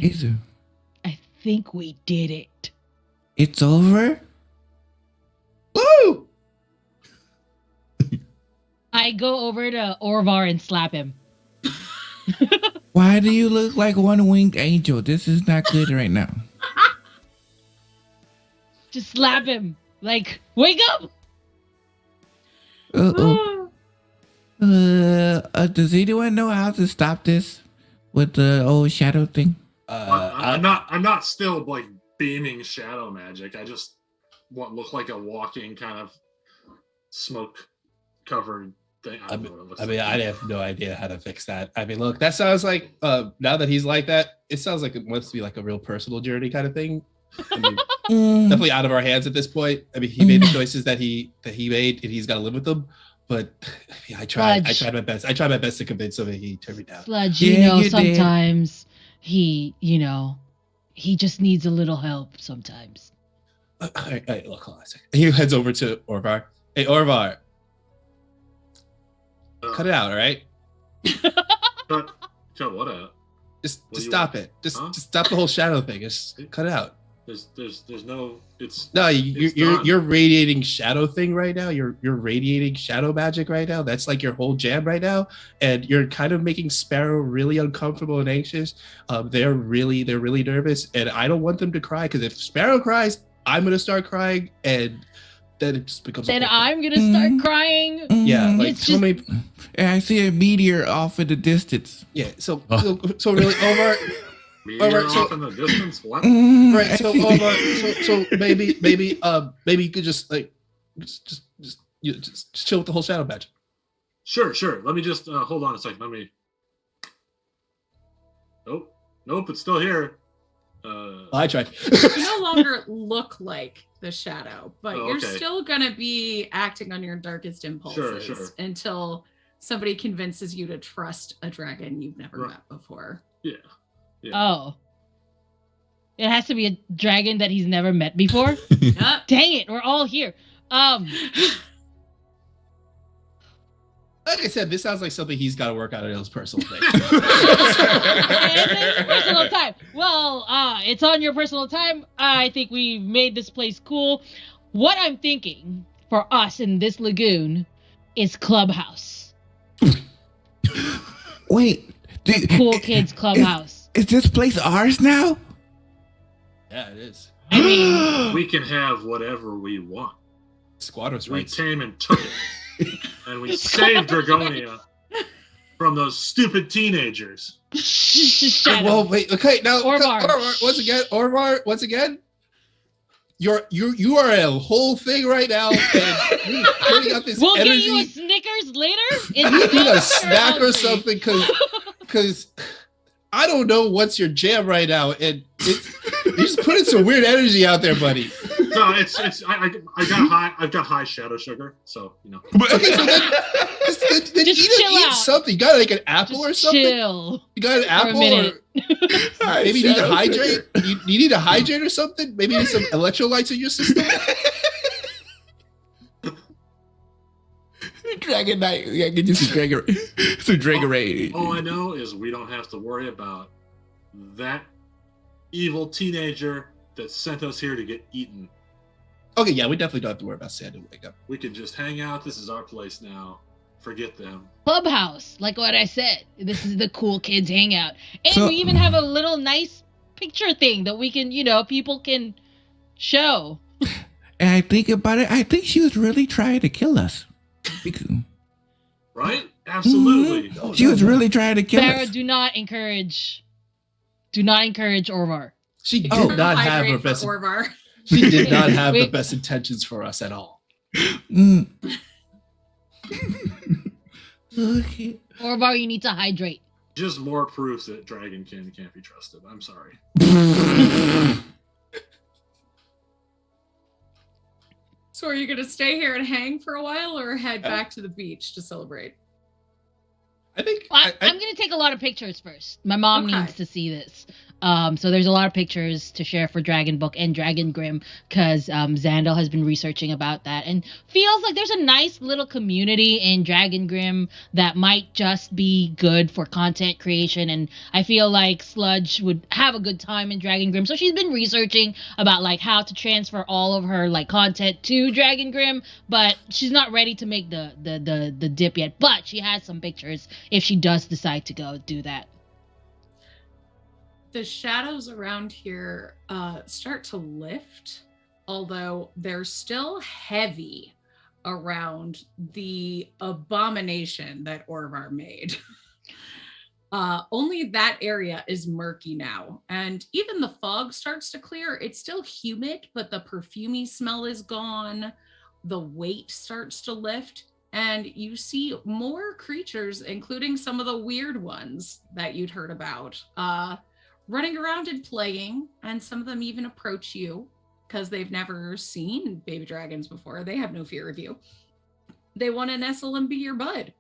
is it? I think we did it. It's over? Woo! I go over to Orvar and slap him. Why do you look like a one-winged angel? This is not good right now. Just slap him. Like, wake up! Uh-oh. Does anyone know how to stop this with the old shadow thing? I'm not still like beaming shadow magic. I just look like a walking kind of smoke covered thing. I have no idea how to fix that. I mean, look, that sounds like now that he's like that, it sounds like it must be like a real personal journey kind of thing. I mean, definitely out of our hands at this point. I mean, he made the choices that he made, and he's got to live with them. But I tried my best. I tried my best to convince him, and he turned me down. Sludge, Yeah, you sometimes he just needs a little help sometimes. All right, look, hold on a second. He heads over to Orvar. Hey, Orvar, cut it out, all right? Cut what out? Just stop it. Just stop the whole shadow thing. Just cut it out. There's no. It's no. It's You're radiating shadow thing right now. You're radiating shadow magic right now. That's like your whole jam right now, and you're kind of making Sparrow really uncomfortable and anxious. They're really nervous, and I don't want them to cry, because if Sparrow cries, I'm gonna start crying, and then it just becomes. Then I'm gonna start crying. Yeah, like It's tell me. And I see a meteor off in the distance. Yeah. So really, Omar. off in the distance. What? Right. So Omar. So maybe you could just chill with the whole shadow magic. Sure. Let me just hold on a second. Let me. Nope. It's still here. I tried. You no longer look like the shadow, but you're okay. still gonna be acting on your darkest impulses Sure. until somebody convinces you to trust a dragon you've never Right. met before. Yeah. Oh. It has to be a dragon that he's never met before? Yep. Dang it, we're all here. Like I said, this sounds like something he's got to work out in his personal thing. It's personal time. Well, it's on your personal time. I think we've made this place cool. What I'm thinking for us in this lagoon is Clubhouse. Wait. Cool Kids Clubhouse. Is this place ours now? Yeah, it is. I mean, We can have whatever we want. Squatters' We rights. came and took it, and we saved Dragonia. from those stupid teenagers. Shadow. Well, wait. Okay, now Orvar. Orvar, once again. You are a whole thing right now, and you're putting out this We'll energy. get you a Snickers later. You need a snack or something, because I don't know what's your jam right now, and you're just putting some weird energy out there, buddy. No, I've got high shadow sugar, so you know. Okay, so then Just chill out. something. You got like an apple or something. Chill. You got an apple, minute. or maybe you need to hydrate. You need to hydrate or something. Maybe you need some electrolytes in your system. Dragon Knight. Yeah, get you some Dragon All I know is we don't have to worry about that evil teenager that sent us here to get eaten. Okay, yeah, we definitely don't have to worry about Santa wake up. We can just hang out. This is our place now. Forget them. Clubhouse, like what I said. This is the cool kids hangout. And So- we even have a little nice picture thing that we can, people can show. And I think about it, I think she was really trying to kill us. Right? Absolutely. She was really trying to kill Sarah, us. do not encourage Orvar. She did Oh. not have Hydrate her for best. Orvar. She did not have the Wait. best intentions for us at all. Mm. Okay. Orvar, you need to hydrate. Just more proof that Dragonkin can't be trusted. I'm sorry. So are you going to stay here and hang for a while or head back to the beach to celebrate? I think I'm going to take a lot of pictures first. My mom Okay. needs to see this. So there's a lot of pictures to share for Dragon Book and Dragon Grim because Xandal has been researching about that and feels like there's a nice little community in Dragon Grim that might just be good for content creation. And I feel like Sludge would have a good time in Dragon Grim. So she's been researching about like how to transfer all of her like content to Dragon Grim, but she's not ready to make the dip yet. But she has some pictures if she does decide to go do that. The shadows around here start to lift, although they're still heavy around the abomination that Orvar made. Only that area is murky now, and even the fog starts to clear. It's still humid, but the perfumey smell is gone. The weight starts to lift, and you see more creatures, including some of the weird ones that you'd heard about, running around and playing, and some of them even approach you because they've never seen baby dragons before. They have no fear of you. They want to nestle and be your bud.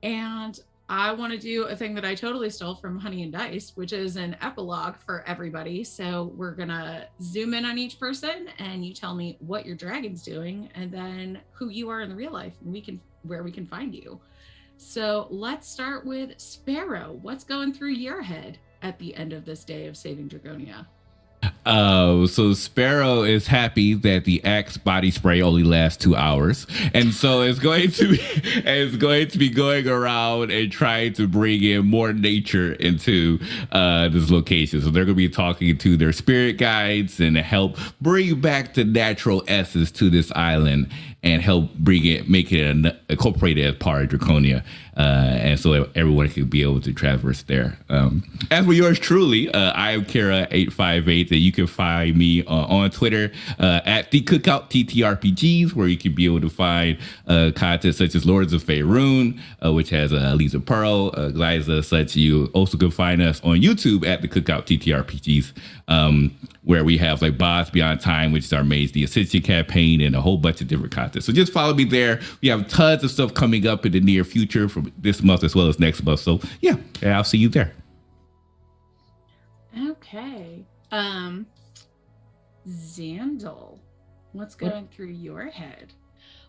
And I want to do a thing that I totally stole from Honey and Dice, which is an epilogue for everybody. So we're going to zoom in on each person and you tell me what your dragon's doing and then who you are in the real life and where we can find you. So let's start with Sparrow. What's going through your head at the end of this day of saving Dragonia? So Sparrow is happy that the Axe body spray only lasts 2 hours, and so it's going to be going around and trying to bring in more nature into this location. So they're going to be talking to their spirit guides and help bring back the natural essence to this island and help make it incorporated as part of Draconia, and so everyone can be able to traverse there. As for yours truly, I am Kara858, and you can find me on Twitter at the Cookout TTRPGs, where you can be able to find content such as Lords of Faerun, which has Lisa Pearl, Glyza, such. You also can find us on YouTube at the Cookout TTRPGs, where we have like Boss Beyond Time, which is our Maze the Ascension campaign, and a whole bunch of different content. So just follow me there. We have tons of stuff coming up in the near future from this month as well as next month. So yeah, I'll see you there. Okay. Xandal, what's going through your head?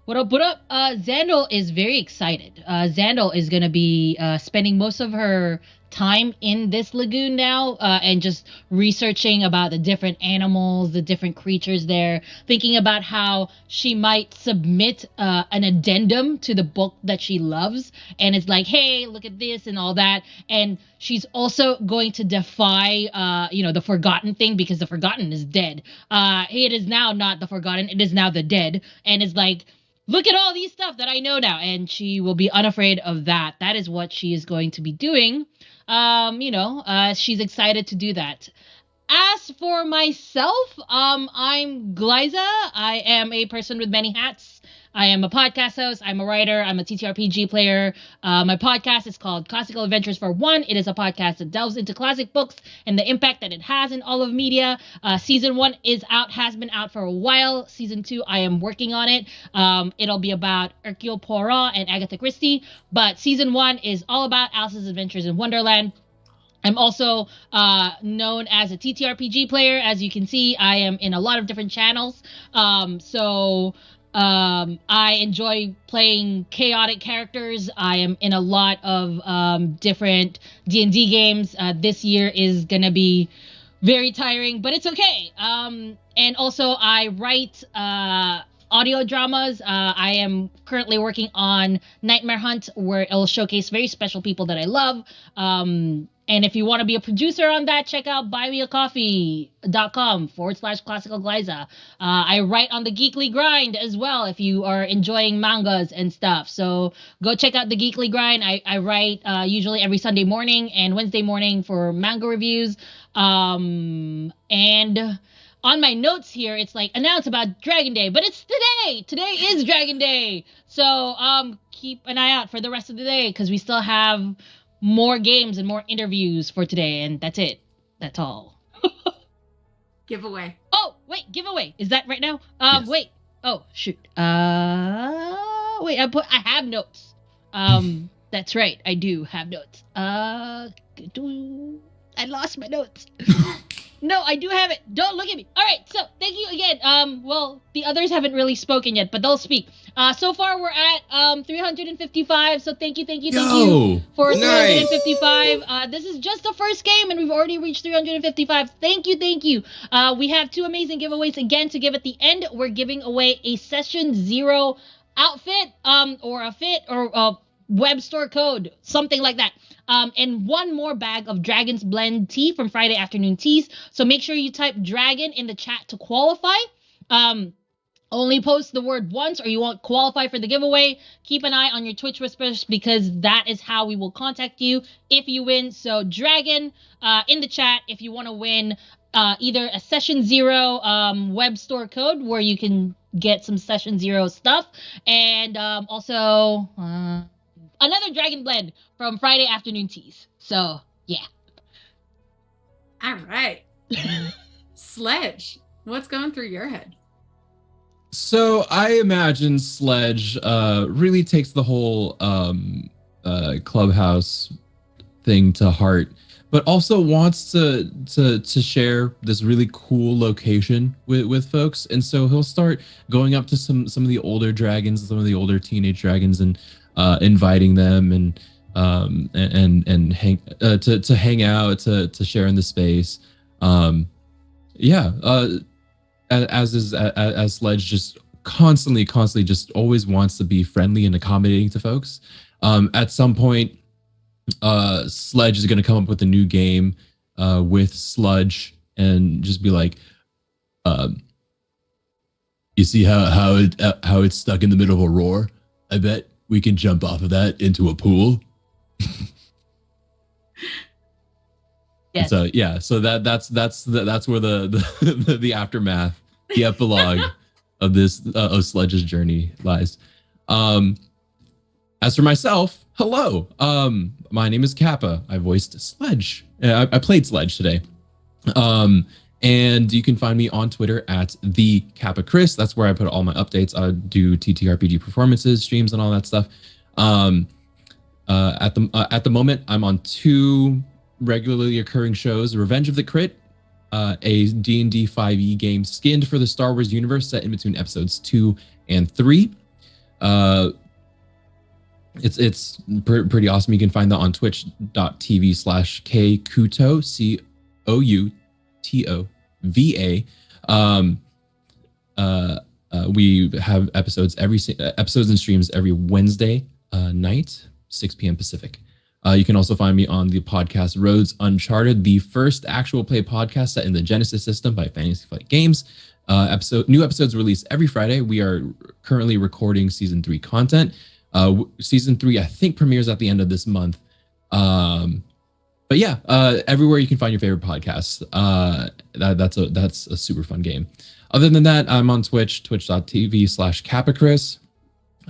What up? Xandal is very excited. Xandal is going to be spending most of her time in this lagoon now and just researching about the different animals, the different creatures there, thinking about how she might submit an addendum to the book that she loves. And it's like, hey, look at this and all that. And she's also going to defy, the Forgotten thing, because the Forgotten is dead. It is now not the Forgotten. It is now the dead. And it's like, look at all these stuff that I know now. And she will be unafraid of that. That is what she is going to be doing. She's excited to do that. As for myself, I'm Glyza. I am a person with many hats. I am a podcast host. I'm a writer. I'm a TTRPG player. My podcast is called Classical Adventures for One. It is a podcast that delves into classic books and the impact that it has in all of media. Season 1 is out, has been out for a while. Season 2, I am working on it. It'll be about Hercule Poirot and Agatha Christie. But Season 1 is all about Alice's Adventures in Wonderland. I'm also known as a TTRPG player. As you can see, I am in a lot of different channels. I enjoy playing chaotic characters. I am in a lot of different D&D games. This year is going to be very tiring, but it's okay. And also, I write audio dramas. I am currently working on Nightmare Hunt, where it'll showcase very special people that I love. And if you want to be a producer on that, check out buymeacoffee.com/classical Glyza. I write on the Geekly Grind as well if you are enjoying mangas and stuff. So go check out the Geekly Grind. I write usually every Sunday morning and Wednesday morning for manga reviews. And on my notes here, it's like announced about Dragon Day, but it's today. Today is Dragon Day. So keep an eye out for the rest of the day because we still have more games and more interviews for today, and that's it. That's all. Giveaway. Oh, wait, giveaway. Is that right now? Yes. Wait. Oh, shoot. Wait, I have notes. That's right. I do have notes. I lost my notes. No, I do have it. Don't look at me. All right, so thank you again. Well, the others haven't really spoken yet, but they'll speak. So far we're at 355. So thank you for 355. This is just the first game, and we've already reached 355. Thank you. We have 2 amazing giveaways again to give at the end. We're giving away a Session 0 outfit, or a fit, or a web store code, something like that. And 1 more bag of Dragon's Blend tea from Friday Afternoon Teas. So make sure you type Dragon in the chat to qualify. Only post the word once or you won't qualify for the giveaway. Keep an eye on your Twitch whispers because that is how we will contact you if you win. So Dragon in the chat if you want to win either a Session 0 web store code where you can get some Session 0 stuff. And also another Dragon Blend from Friday Afternoon Teas. So, yeah. All right. Sledge, what's going through your head? So I imagine Sledge really takes the whole clubhouse thing to heart, but also wants to share this really cool location with folks. And so he'll start going up to some of the older dragons, some of the older teenage dragons, and inviting them and hang to hang out, to share in the space. As Sledge just constantly just always wants to be friendly and accommodating to folks. At some point, Sledge is going to come up with a new game with Sludge and just be like, you see how it's stuck in the middle of a roar? I bet we can jump off of that into a pool. Yes. So yeah, so that's where the aftermath, the epilogue of this of Sledge's journey lies. As for myself, hello. My name is Kappa. I voiced Sledge. I played Sledge today. And you can find me on Twitter at the Kappa Chris. That's where I put all my updates. I do TTRPG performances, streams, and all that stuff. At the moment, I'm on 2 regularly occurring shows: Revenge of the Crit, a D&D 5e game skinned for the Star Wars universe, set in between episodes 2 and 3. It's pretty awesome. You can find that on twitch.tv/KUTOVA. We have episodes and streams every Wednesday night, 6 p.m. Pacific. You can also find me on the podcast Roads Uncharted, the first actual play podcast set in the Genesis system by Fantasy Flight Games. New episodes released every Friday. We are currently recording season 3 content. Season 3, I think, premieres at the end of this month. But yeah, everywhere you can find your favorite podcasts. That's a super fun game. Other than that, I'm on Twitch, twitch.tv/Capachris.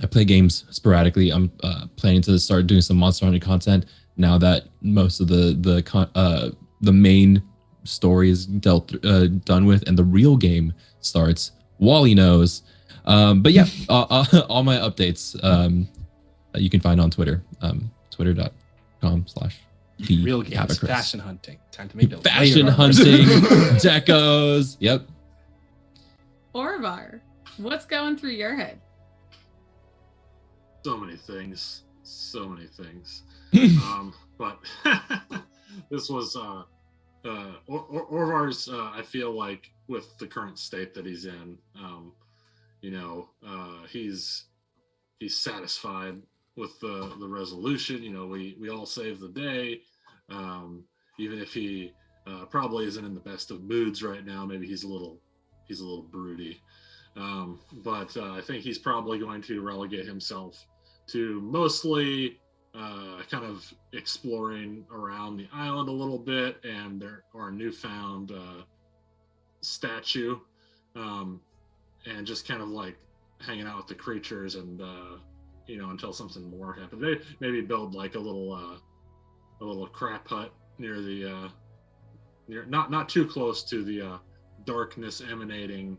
I play games sporadically. I'm planning to start doing some Monster Hunter content now that most of the main story is done with and the real game starts. Wally knows. But yeah, all my updates you can find on Twitter. Twitter.com/ Real games, fashion hunting. Time to make those fashion hunting, decos. Yep. Orvar, what's going through your head? So many things. But this was Orvar's. I feel like with the current state that he's in, he's satisfied with the resolution. We all save the day. Even if he probably isn't in the best of moods right now, maybe he's a little broody. But I think he's probably going to relegate himself to mostly kind of exploring around the island a little bit, and there are newfound statue, and just kind of like hanging out with the creatures and until something more happens. Maybe build like a little crap hut near the not too close to the darkness emanating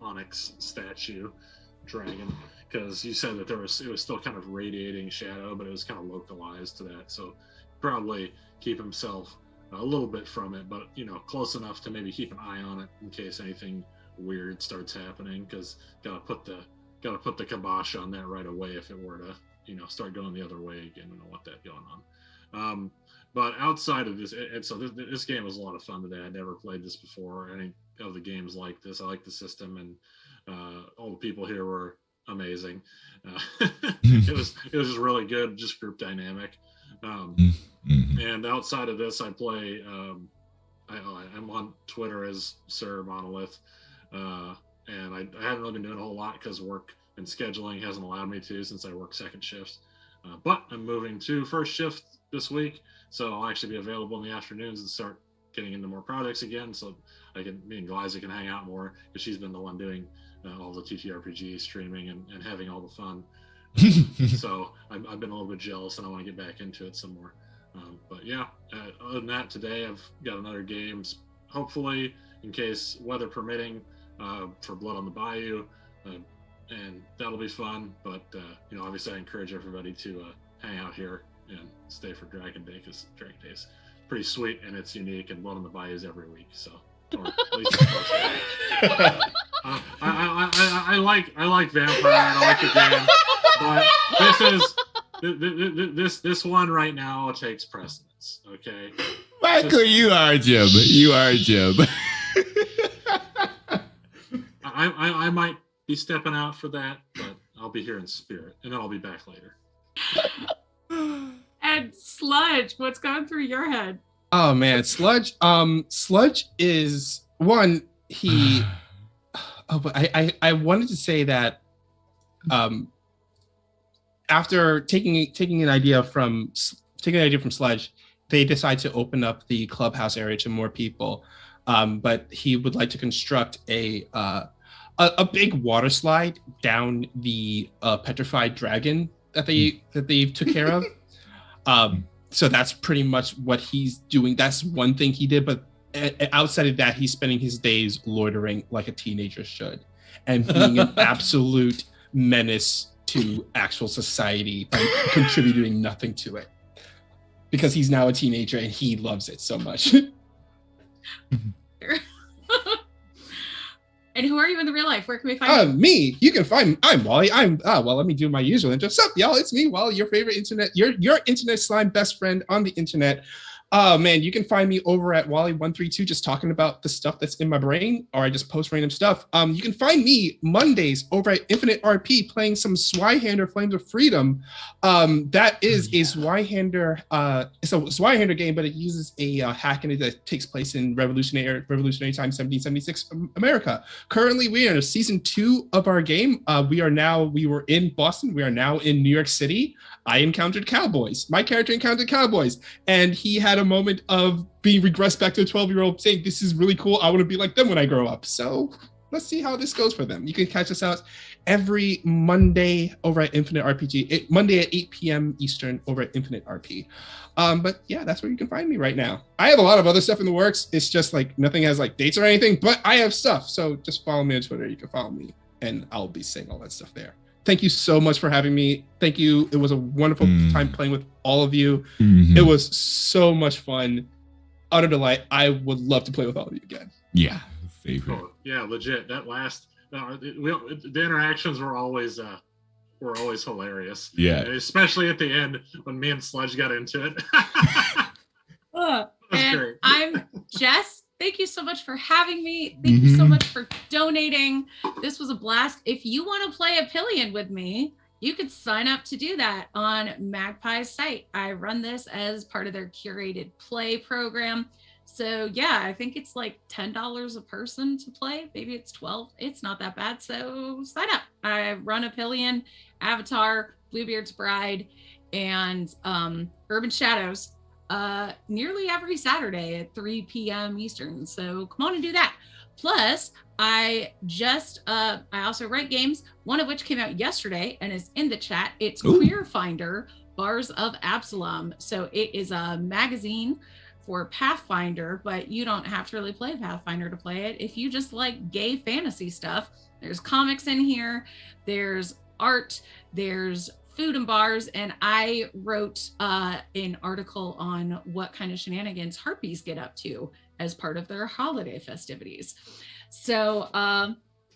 onyx statue dragon, because you said that it was still kind of radiating shadow, but it was kind of localized to that, so probably keep himself a little bit from it, but close enough to maybe keep an eye on it in case anything weird starts happening, because gotta put the kibosh on that right away if it were to start going the other way again. We don't want that going on. But outside of this, and so this game was a lot of fun today. I never played this before. Any of the games like this, I like the system, and all the people here were amazing. It was just really good, just group dynamic. And outside of this, I play. I'm on Twitter as Sir Monolith, and I haven't really been doing a whole lot because work and scheduling hasn't allowed me to, since I work second shift. But I'm moving to first shift this week, so I'll actually be available in the afternoons and start getting into more projects again, so me and Glyza can hang out more, because she's been the one doing all the TTRPG streaming and having all the fun. So I've been a little bit jealous, and I want to get back into it some more. But yeah, other than that, today I've got another game, hopefully, in case weather permitting, for Blood on the Bayou, and that'll be fun. But obviously, I encourage everybody to hang out here and stay for Dragon Day, because Dragon Day is pretty sweet and it's unique, and Blood on the Bayou is every week, so or at least it's supposed to be. I like Vampire, and I like the game, but this one right now takes precedence. Okay, Michael, you are Jim. You are Jim. I might be stepping out for that, but I'll be here in spirit, and then I'll be back later. And Sludge, what's going through your head? Oh man, Sludge. Sludge is one. He. But I wanted to say that, after taking an idea from Sludge, they decided to open up the clubhouse area to more people. But he would like to construct a big water slide down the petrified dragon that they took care of. So that's pretty much what he's doing. That's one thing he did, but outside of that, he's spending his days loitering like a teenager should, and being an absolute menace to actual society by contributing nothing to it, because he's now a teenager and he loves it so much. And who are you in the real life? Where can we find you? Me. You can find. I'm Wally. Let me do my usual intro. What's up, y'all? It's me, Wally, your favorite internet, your internet slime best friend on the internet. Oh man, you can find me over at Wally132 just talking about the stuff that's in my brain, or I just post random stuff. You can find me Mondays over at Infinite RP playing some Zweihander Flames of Freedom. That is a Zweihander, it's a Zweihander game, but it uses a hack in it that takes place in revolutionary time 1776 America. Currently, we are in season 2 of our game. We were in Boston. We are now in New York City. I encountered cowboys. My character encountered cowboys, and he had a moment of being regressed back to a 12-year-old saying, this is really cool. I want to be like them when I grow up. So let's see how this goes for them. You can catch us out every Monday over at Infinite RPG, Monday at 8 p.m. Eastern over at Infinite RP. But yeah, that's where you can find me right now. I have a lot of other stuff in the works. It's just like nothing has like dates or anything, but I have stuff. So just follow me on Twitter. You can follow me and I'll be saying all that stuff there. Thank you so much for having me. Thank you. It was a wonderful time playing with all of you. It was so much fun. Utter delight. I would love to play with all of you again. Yeah. Favorite. Oh, yeah, legit. That last, the interactions were always hilarious. Yeah. Especially at the end when me and Sludge got into it. And great. I'm Jess. Thank you so much for having me. Thank you so much for donating. This was a blast. If you want to play Epyllion with me, you could sign up to do that on Magpie's site. I run this as part of their curated play program. So yeah, I think it's like $10 a person to play. Maybe it's 12. It's not that bad. So sign up. I run Epyllion, Avatar, Bluebeard's Bride, and Urban Shadows nearly every Saturday at 3 p.m. Eastern. So come on and do that. Plus, I also write games, one of which came out yesterday and is in the chat. It's Queer Finder, Bars of Absalom. So it is a magazine for Pathfinder, but you don't have to really play Pathfinder to play it. If you just like gay fantasy stuff, there's comics in here, there's art, there's food and bars, and I wrote an article on what kind of shenanigans harpies get up to as part of their holiday festivities. So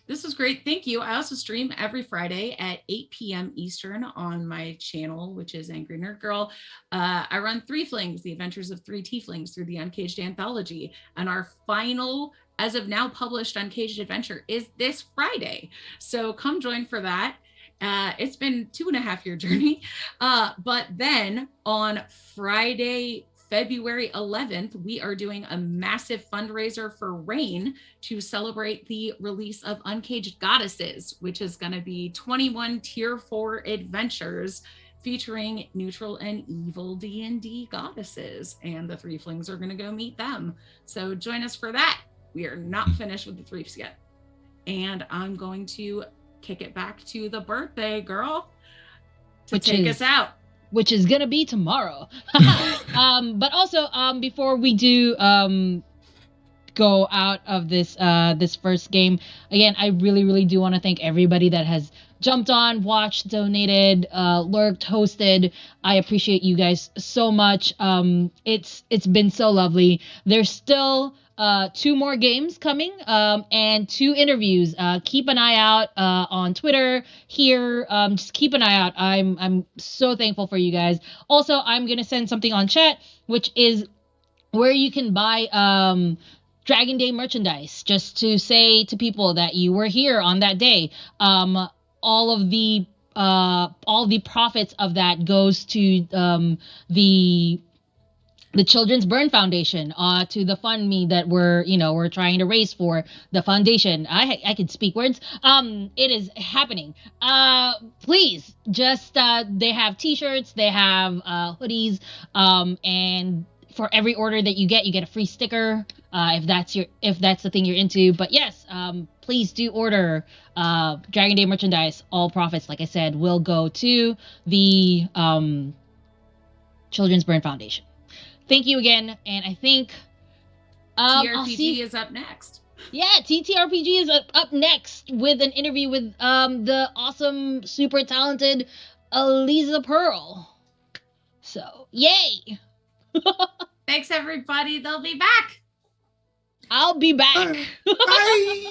this was great. Thank you. I also stream every Friday at 8 p.m. Eastern on my channel, which is Angry Nerd Girl. I run Three Flings, The Adventures of Three Tieflings through the Uncaged Anthology. And our final, as of now, published Uncaged Adventure is this Friday. So come join for that. It's been 2.5-year journey. But then on Friday, February 11th, we are doing a massive fundraiser for Rain to celebrate the release of Uncaged Goddesses, which is going to be 21 tier 4 adventures featuring neutral and evil D&D goddesses. And the Three Flings are going to go meet them. So join us for that. We are not finished with the Threes yet. And I'm going to kick it back to the birthday girl to take us out. Which is gonna be tomorrow. But also, before we do go out of this this first game, again, I really do want to thank everybody that has jumped on, watched, donated, lurked, hosted. I appreciate you guys so much. It's been so lovely. There's still 2 more games coming and 2 interviews. Keep an eye out on Twitter here. Just keep an eye out. I'm so thankful for you guys. Also, I'm gonna send something on chat, which is where you can buy Dragon Day merchandise, just to say to people that you were here on that day. All the profits of that goes to the Children's Burn Foundation, to the fund me that we're trying to raise for the foundation. I can speak words. It is happening. Please, just they have t-shirts, they have hoodies, and for every order that you get a free sticker, if that's the thing you're into. But yes, please do order Dragon Day merchandise. All profits, like I said, will go to the Children's Burn Foundation. Thank you again, and I think TRPG is up next. Yeah, TTRPG is up next with an interview with the awesome, super talented Elisa Pearl. So, yay! Thanks, everybody. They'll be back. I'll be back. Bye.